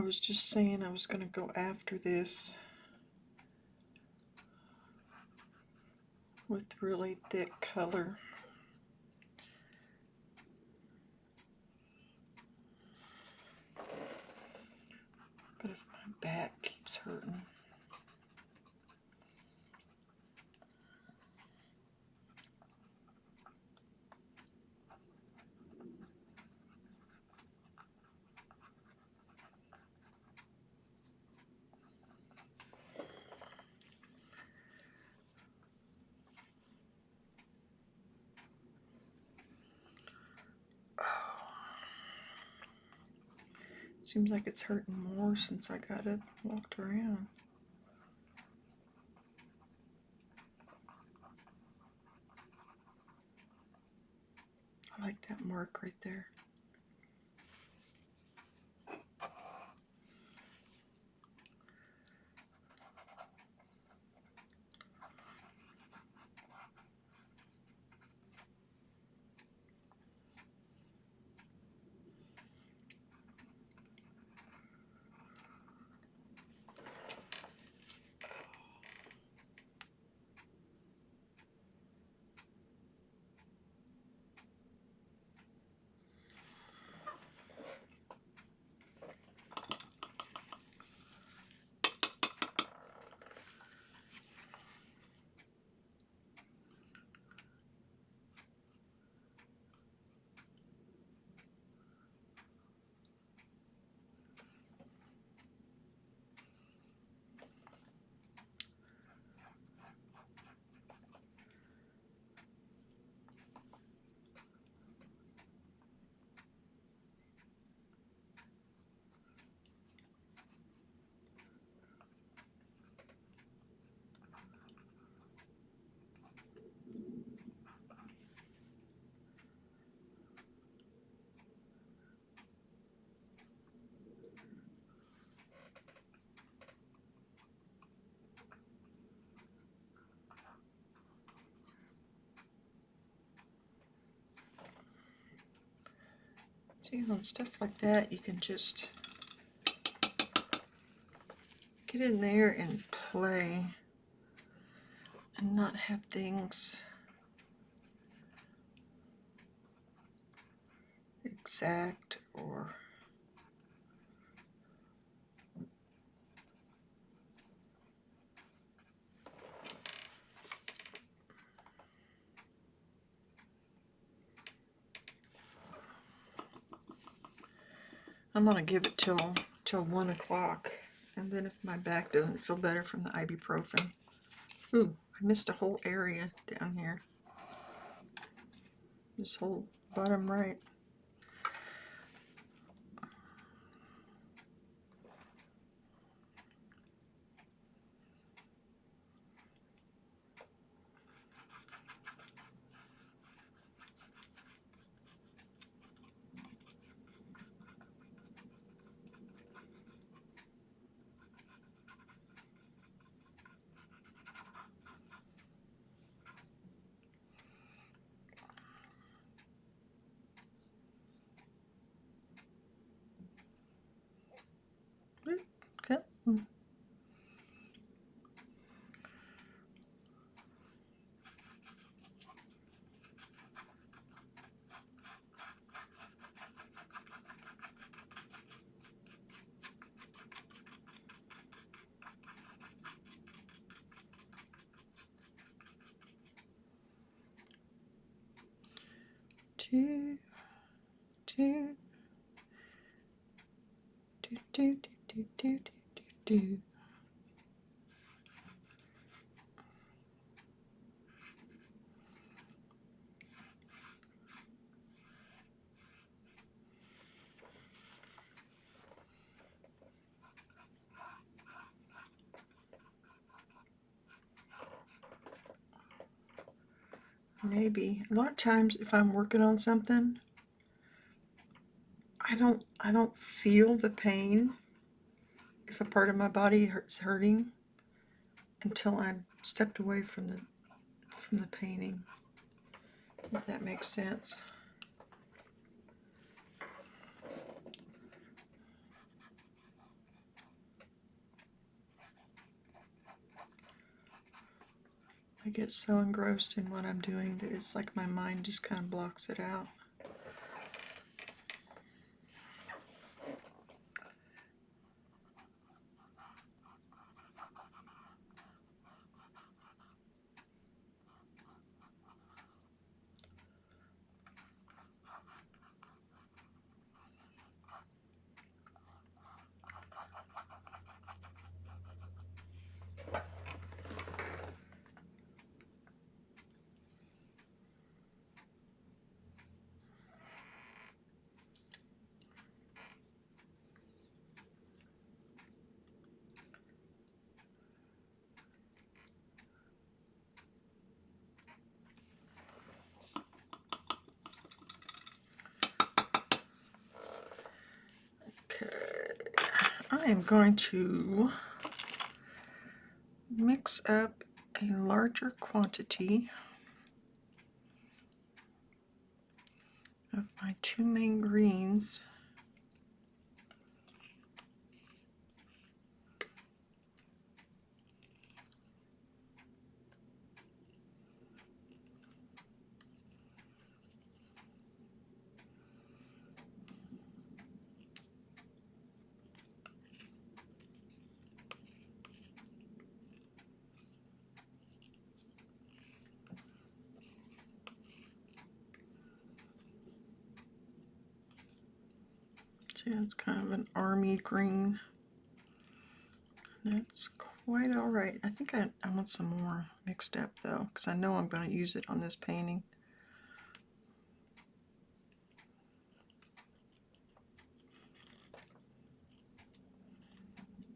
was just saying I was going to go after this with really thick color. But if my back keeps hurting. Seems like it's hurting more since I got it walked around. I like that mark right there. See, on stuff like that, you can just get in there and play and not have things exact or I'm gonna give it till 1 o'clock, and then if my back doesn't feel better from the ibuprofen. Ooh, I missed a whole area down here. This whole bottom right. Okay. Two, two, do, do, do, do, do, do, do. Maybe. A lot of times if I'm working on something, I don't feel the pain if a part of my body is hurting until I'm stepped away from the painting. If that makes sense. I get so engrossed in what I'm doing that it's like my mind just kind of blocks it out. I am going to mix up a larger quantity of my two main greens. See, it's kind of an army green. That's quite all right. I think I want some more mixed up though, because I know I'm going to use it on this painting.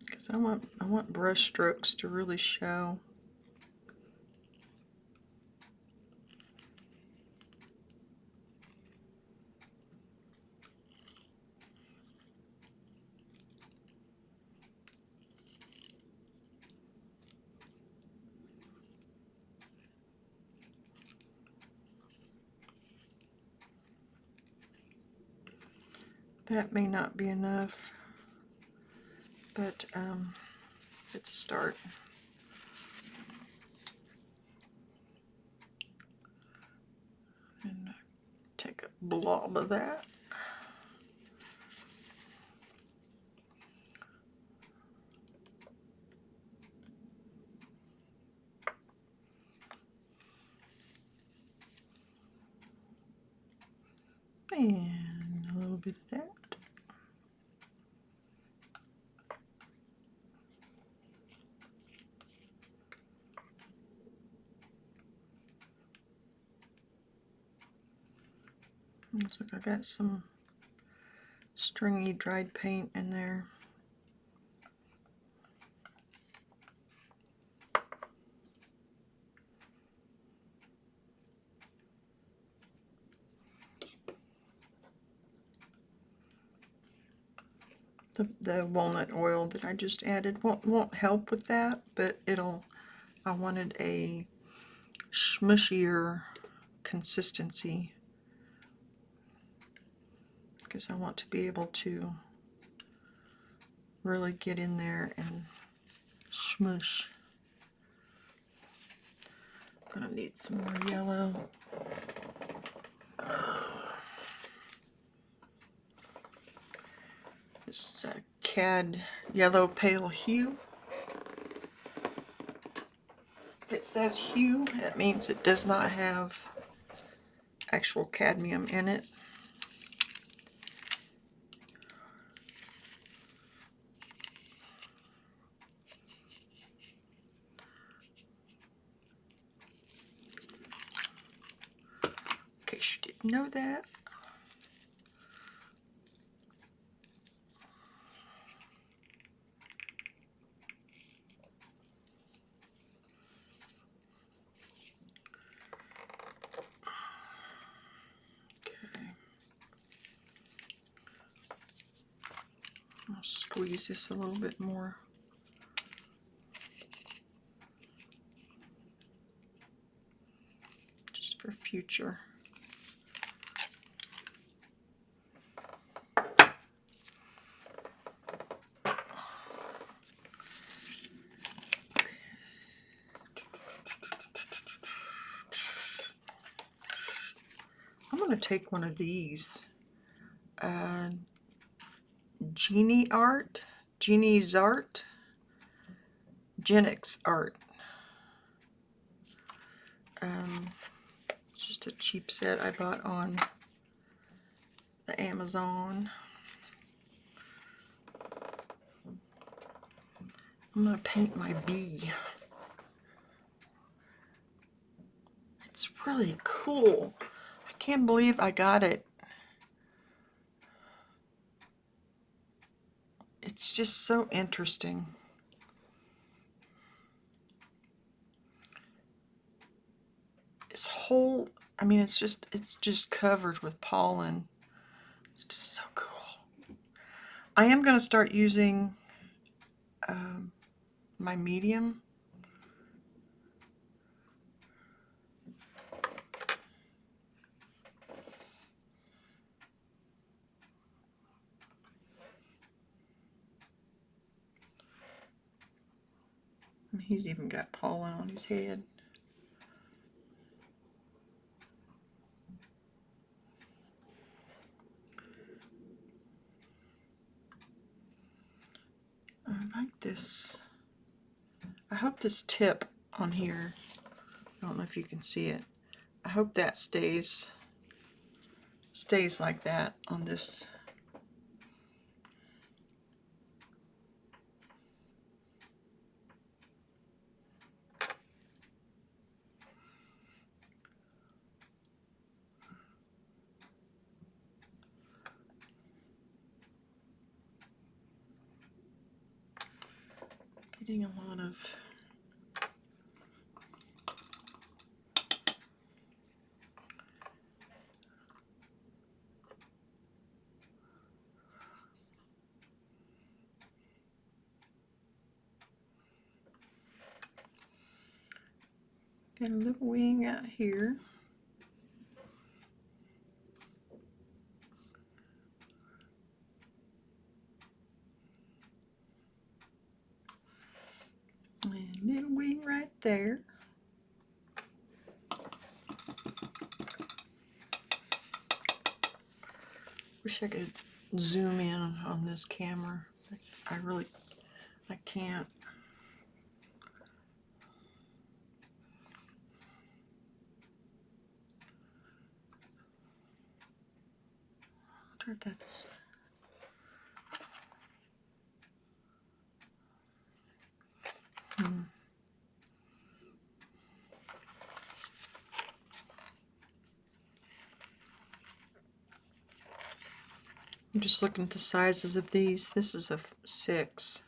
Because I want brush strokes to really show. That may not be enough, but it's a start. And take a blob of that. And a little bit of that. Looks like I got some stringy dried paint in there. The walnut oil that I just added won't help with that, but I wanted a smushier consistency because I want to be able to really get in there and smush. I'm gonna need some more yellow. This is a Cad Yellow Pale Hue. If it says hue, that means it does not have actual cadmium in it. In case you didn't know that. I'll squeeze this a little bit more. Just for future. want to take one of these. Genie Art, Genie's Art, Genix Art. It's just a cheap set I bought on the Amazon. I'm going to paint my bee. It's really cool. I can't believe I got it. It's just so interesting. This whole, I mean, it's just covered with pollen. It's just so cool. I am going to start using my medium. He's even got pollen on his head. I like this. I hope this tip on here, I don't know if you can see it. I hope that stays like that on this. Getting a lot of got a little wing out here. And a little wing right there. Wish I could zoom in on this camera. I can't. I wonder if that's... I'm just looking at the sizes of these. This is a 6.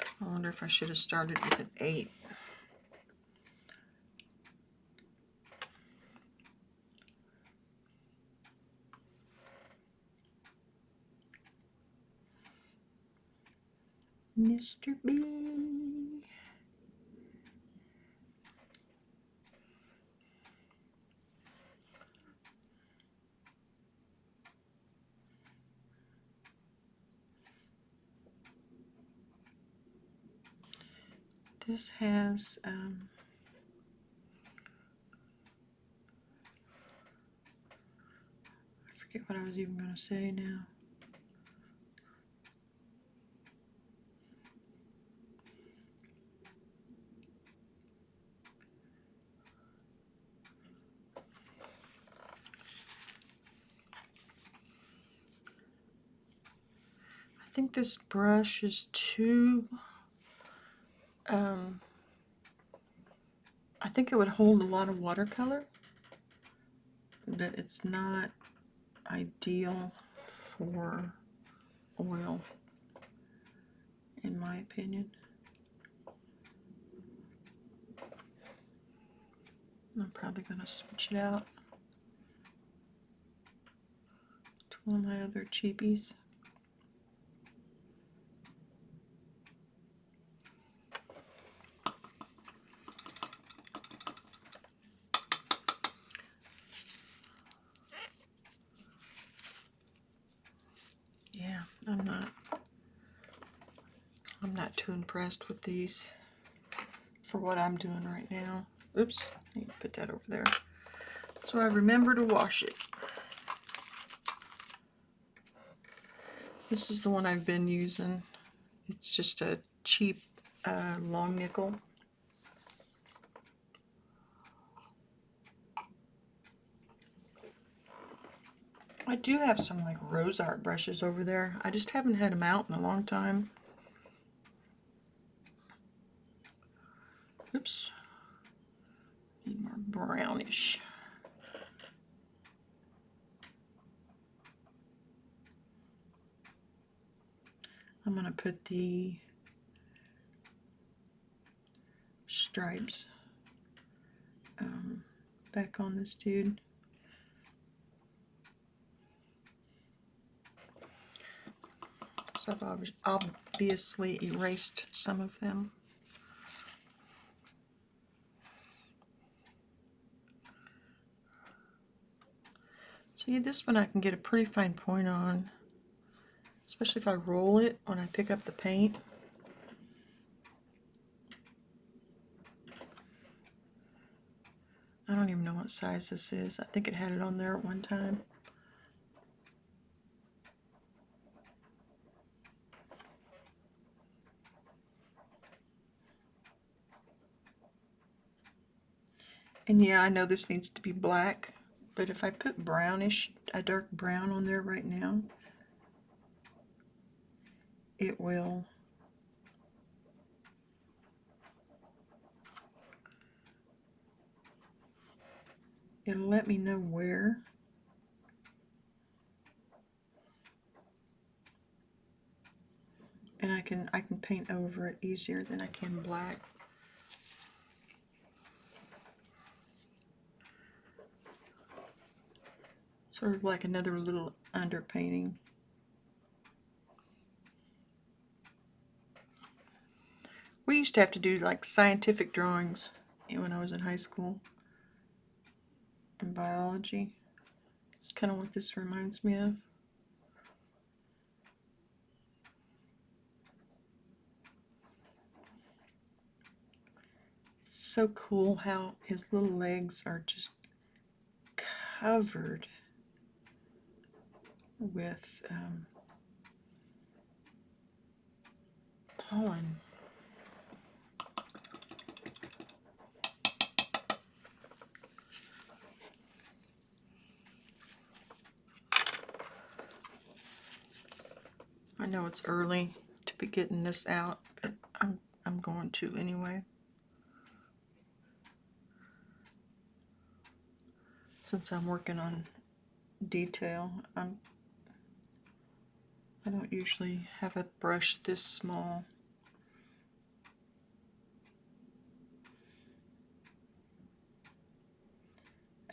I wonder if I should have started with an 8. Mr. B. This has I forget what I was even going to say now. I think this brush is too I think it would hold a lot of watercolor, but it's not ideal for oil, in my opinion. I'm probably going to switch it out to one of my other cheapies. Yeah, I'm not too impressed with these for what I'm doing right now. Oops, I need to put that over there so I remember to wash it. This is the one I've been using. It's just a cheap long nickel. I do have some like rose art brushes over there. I just haven't had them out in a long time. Oops. Need more brownish. I'm going to put the stripes back on this dude. So I've obviously erased some of them. See, this one I can get a pretty fine point on, especially if I roll it when I pick up the paint. I don't even know what size this is. I think it had it on there at one time. And yeah, I know this needs to be black, but if I put brownish, a dark brown on there right now, it will it'll let me know where. And I can paint over it easier than I can black. Sort of like another little underpainting. We used to have to do like scientific drawings when I was in high school in biology. It's kind of what this reminds me of. It's so cool how his little legs are just covered with pollen. I know it's early to be getting this out, but I'm going to anyway. Since I'm working on detail, I don't usually have a brush this small.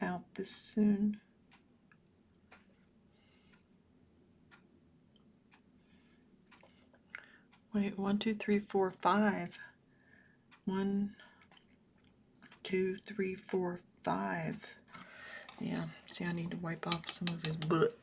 Out this soon. Wait, 1, 2, 3, 4, 5. 1, 2, 3, 4, 5. Yeah, see, I need to wipe off some of his butt.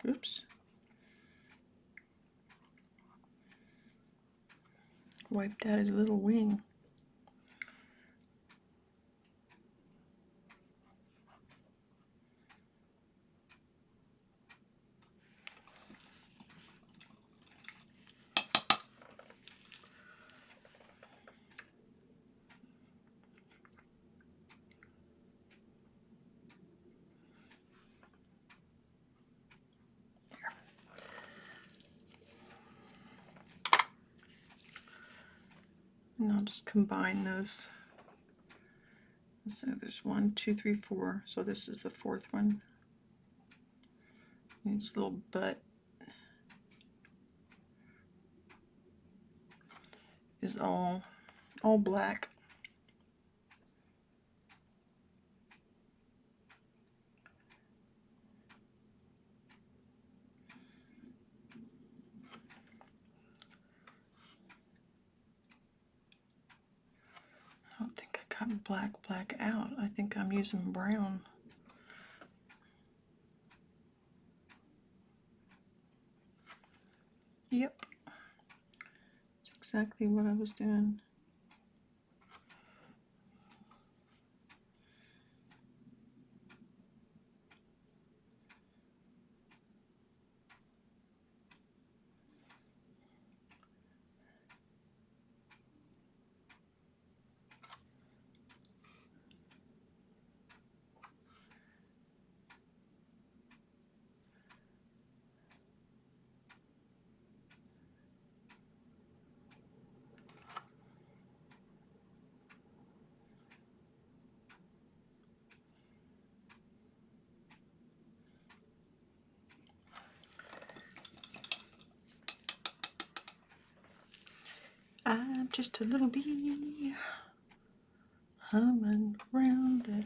Oops. Wiped out his little wing. And I'll just combine those. So there's 1, 2, 3, 4. So this is the fourth one. And his little butt is all black. got black out. I think I'm using brown. Yep. That's exactly what I was doing. I'm just a little bee humming around it.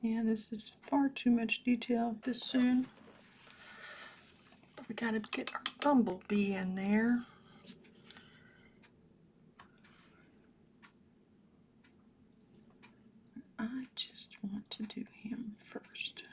Yeah, this is far too much detail this soon. But we gotta get our bumblebee in there. I just want to do him first.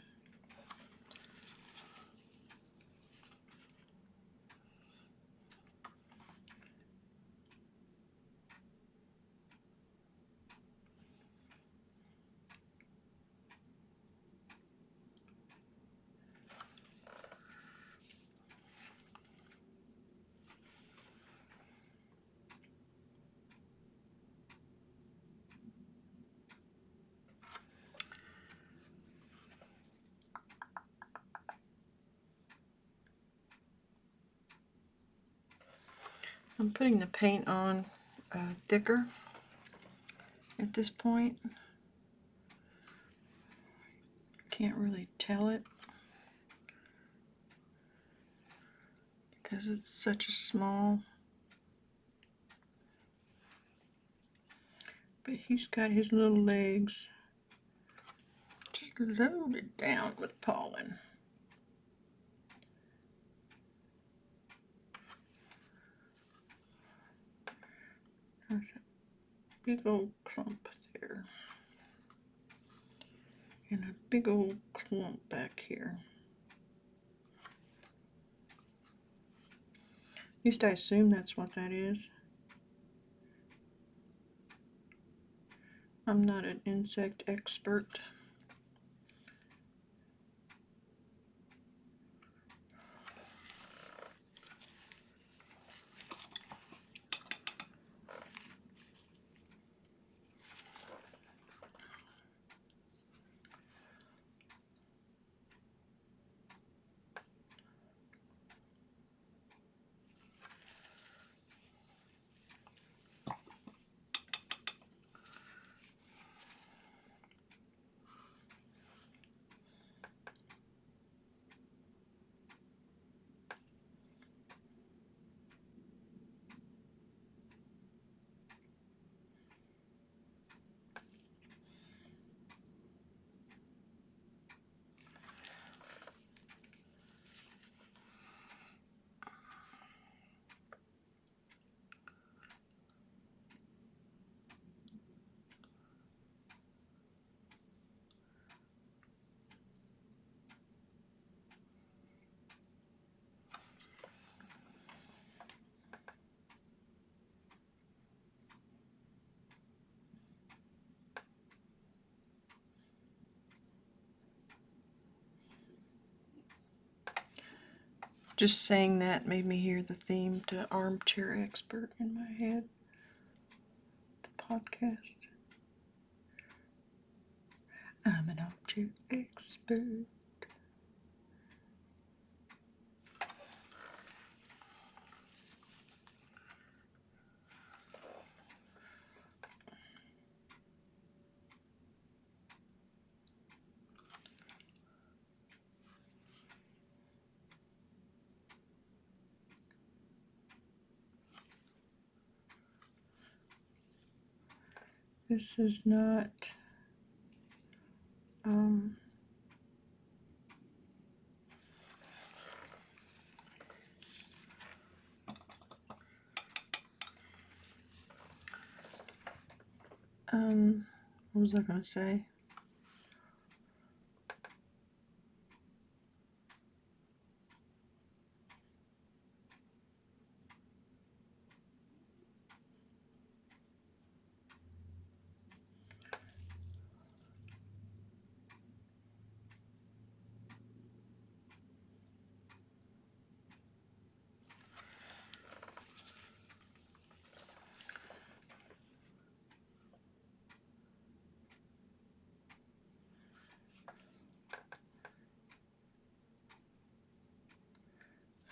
I'm putting the paint on thicker at this point. Can't really tell it because it's such a small. But he's got his little legs just loaded down with pollen. There's a big old clump there. And a big old clump back here. At least I assume that's what that is. I'm not an insect expert. Just saying that made me hear the theme to Armchair Expert in my head. The podcast. I'm an armchair expert. This is not, um, what was I going to say?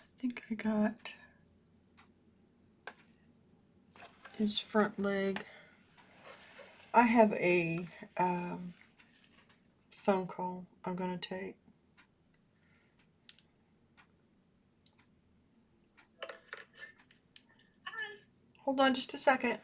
I think I got his front leg. I have a phone call I'm going to take. Hold on just a second.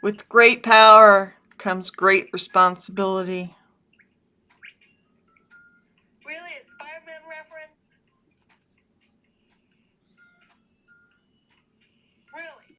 With great power comes great responsibility. Really? A Spider-Man reference? Really?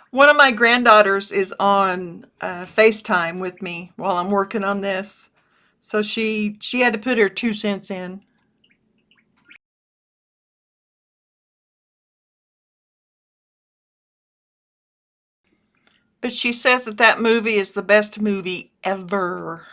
One of my granddaughters is on FaceTime with me while I'm working on this. So she had to put her 2 cents in. But she says that that movie is the best movie ever.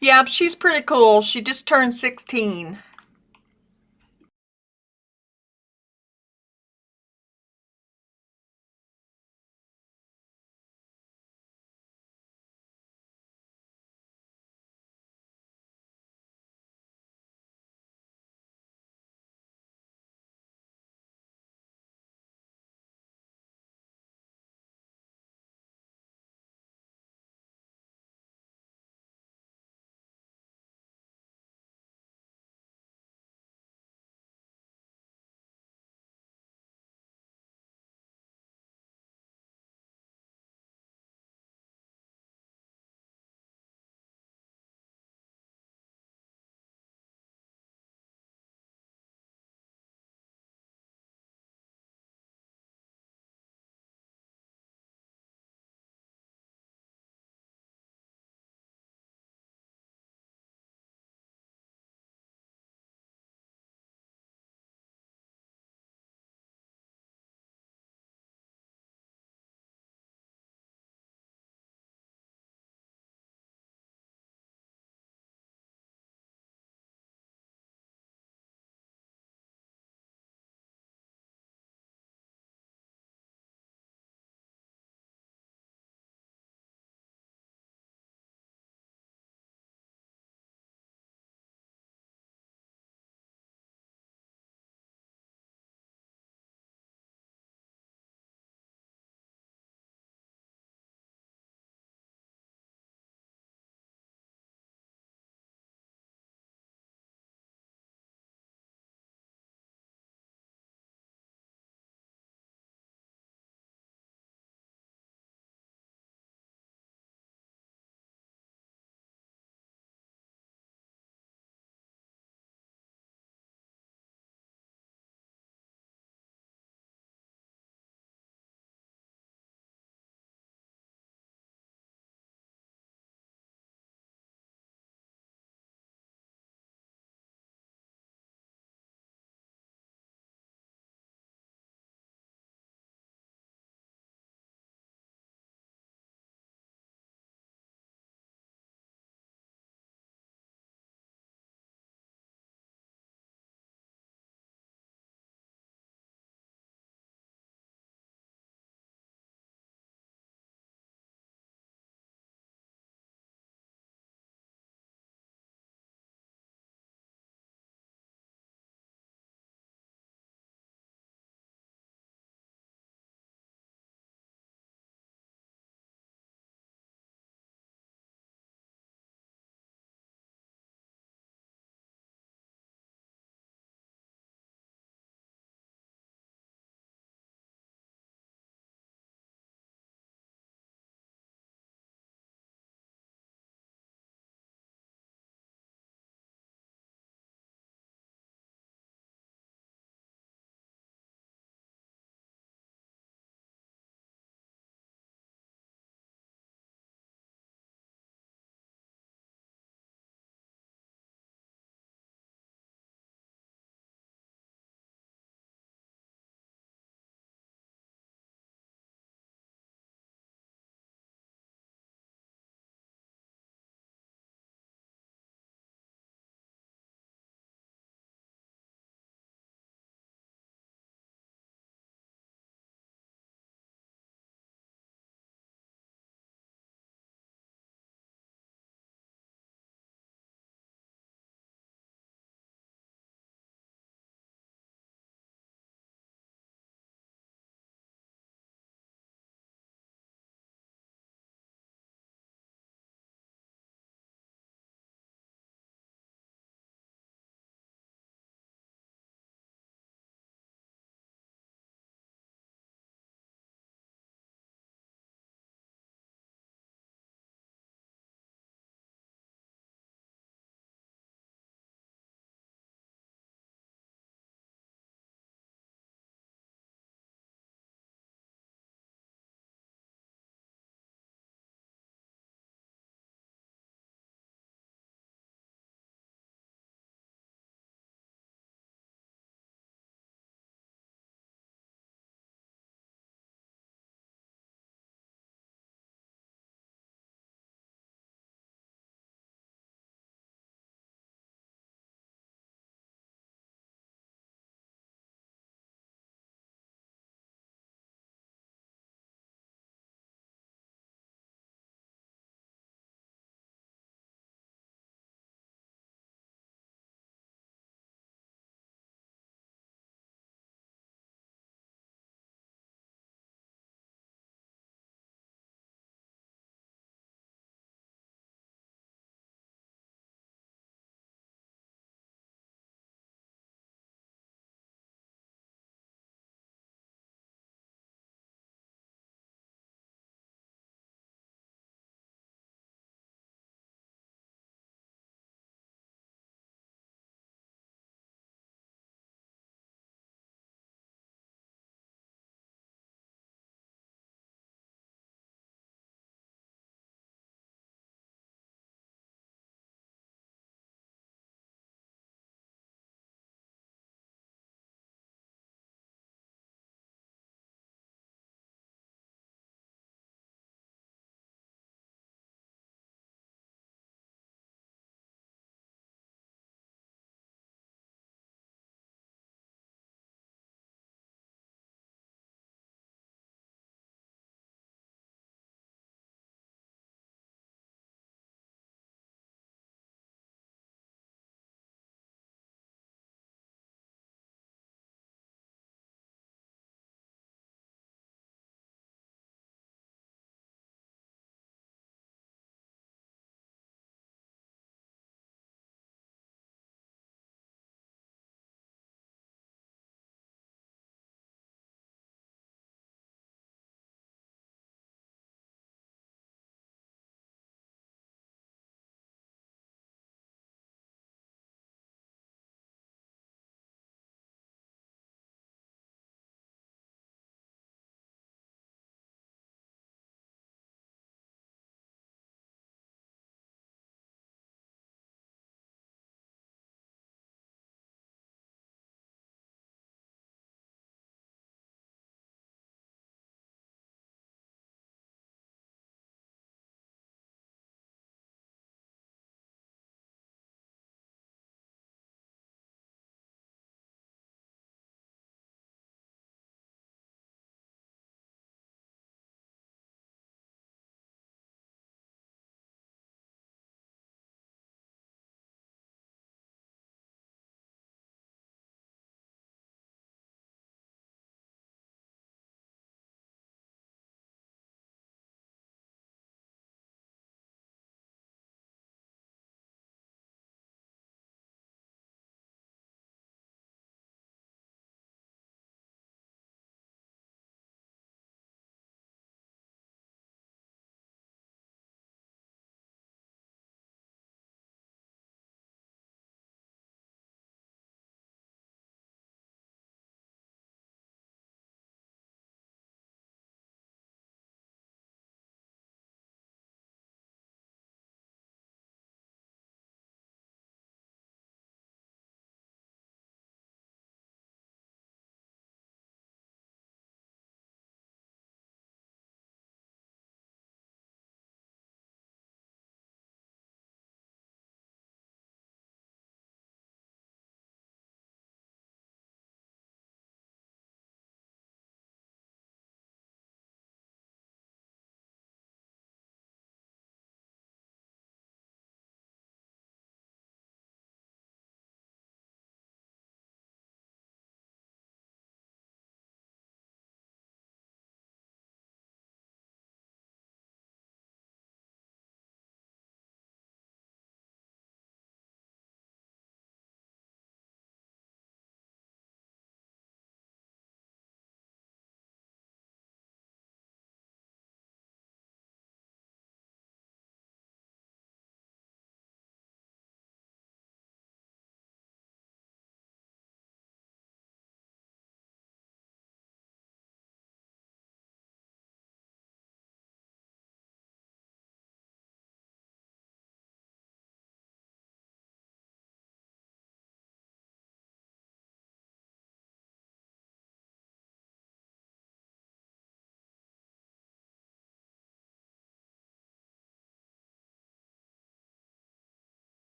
Yeah, she's pretty cool. She just turned 16.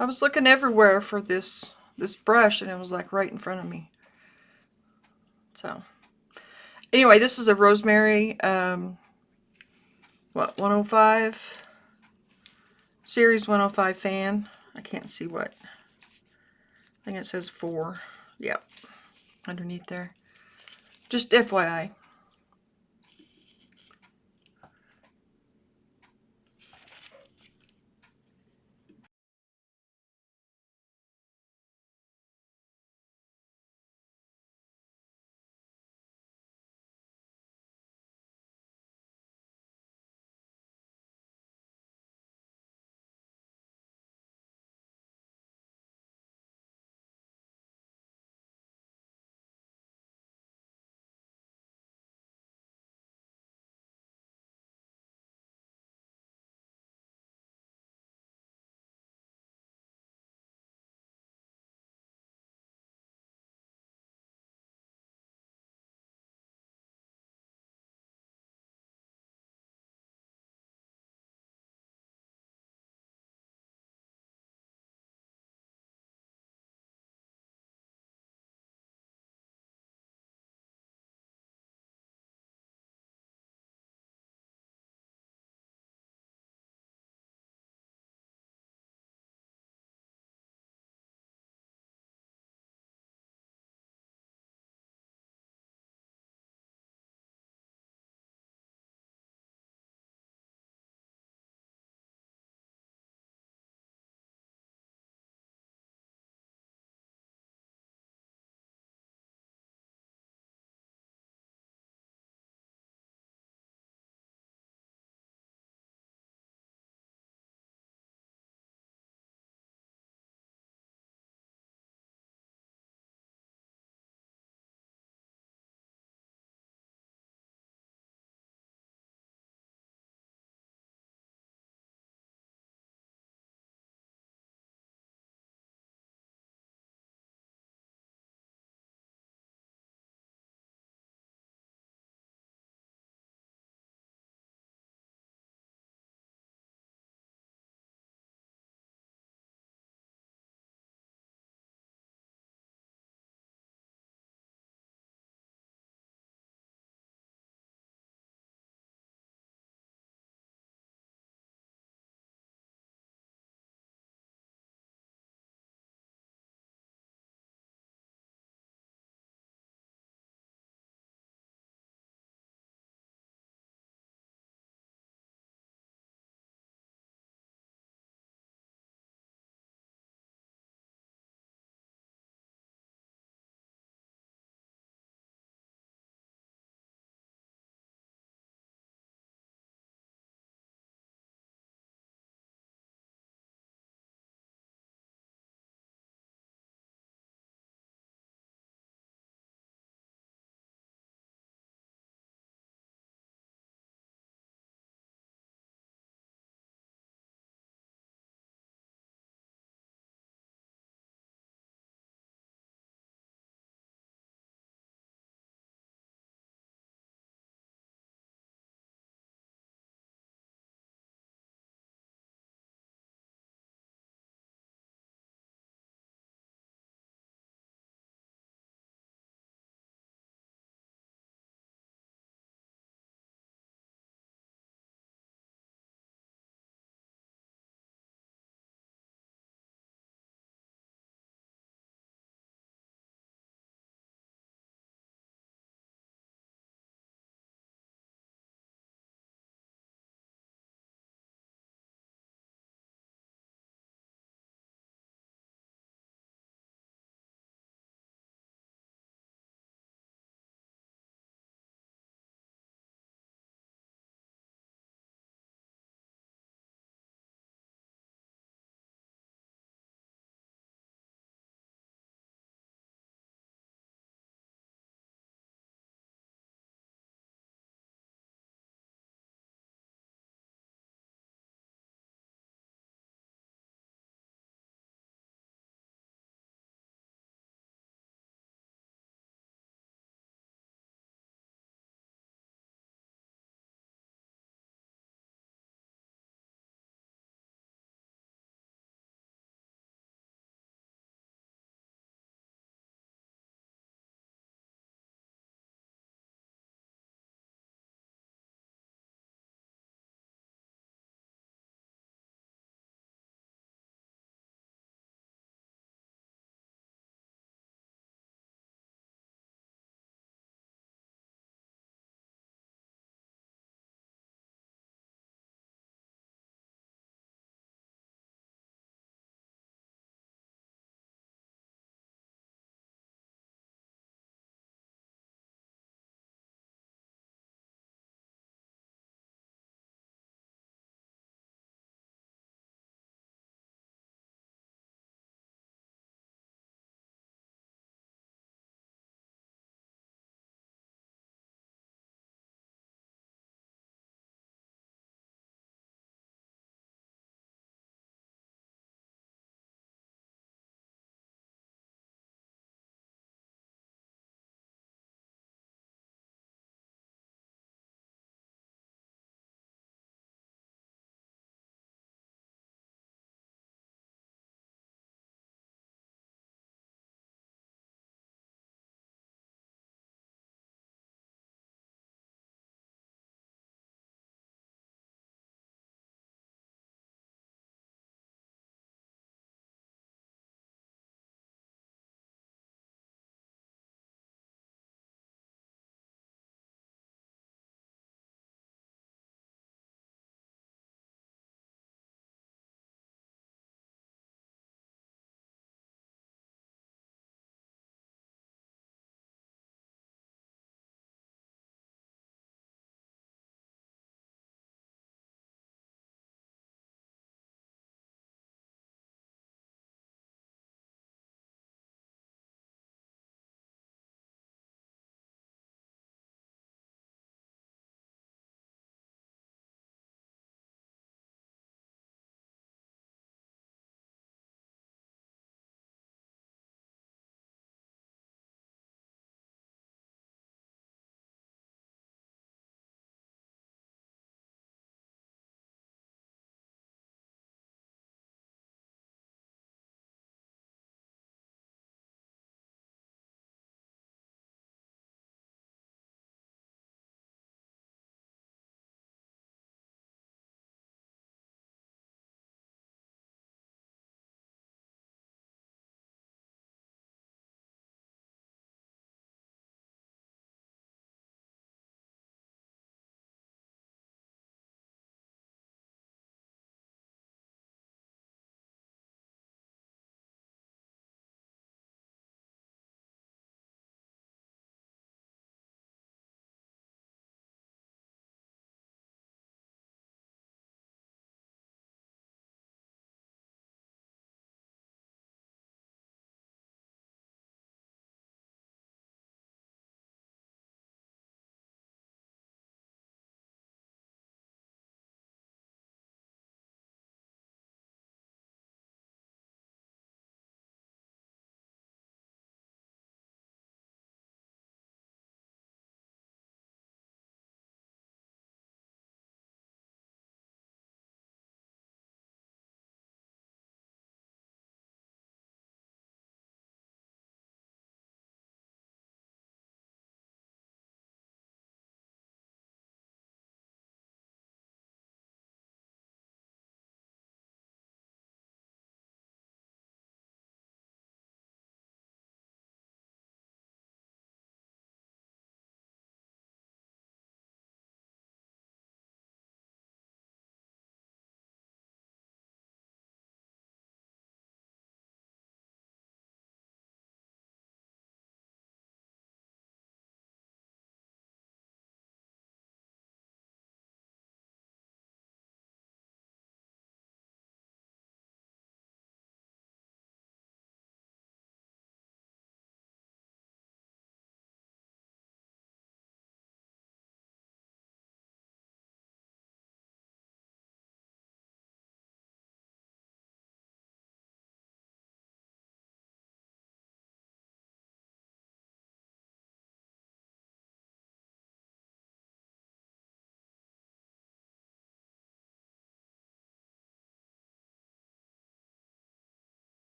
I was looking everywhere for this brush, and it was like right in front of me. So anyway, this is a rosemary, what, 105? Series 105 fan. I can't see what. I think it says 4. Yep, underneath there. Just FYI.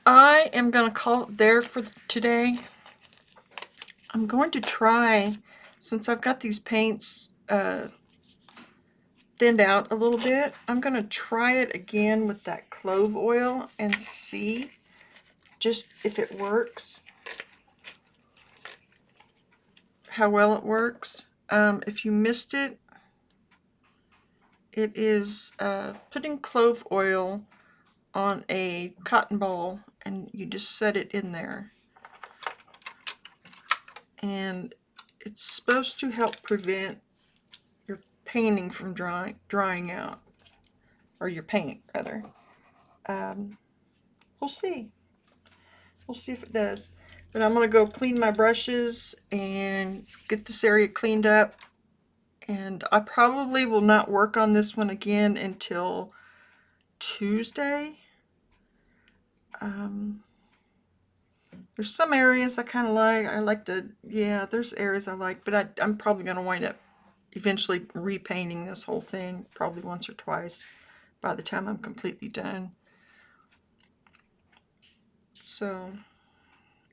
I am going to call it there for today. I'm going to try, since I've got these paints thinned out a little bit, I'm going to try it again with that clove oil and see just if it works, how well it works. If you missed it, it is putting clove oil on a cotton ball and you just set it in there. And it's supposed to help prevent your painting from drying out, or your paint rather. We'll see. We'll see if it does. But I'm going to go clean my brushes and get this area cleaned up. And I probably will not work on this one again until Tuesday. There's some areas I kind of like. I like there's areas I like, but I'm probably going to wind up eventually repainting this whole thing, probably once or twice by the time I'm completely done. So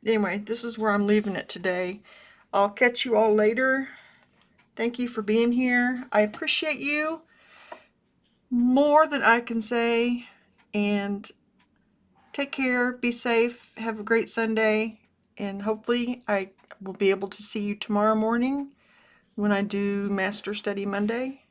anyway, this is where I'm leaving it today. I'll catch you all later. Thank you for being here. I appreciate you more than I can say. And take care, be safe, have a great Sunday, and hopefully I will be able to see you tomorrow morning when I do Master Study Monday.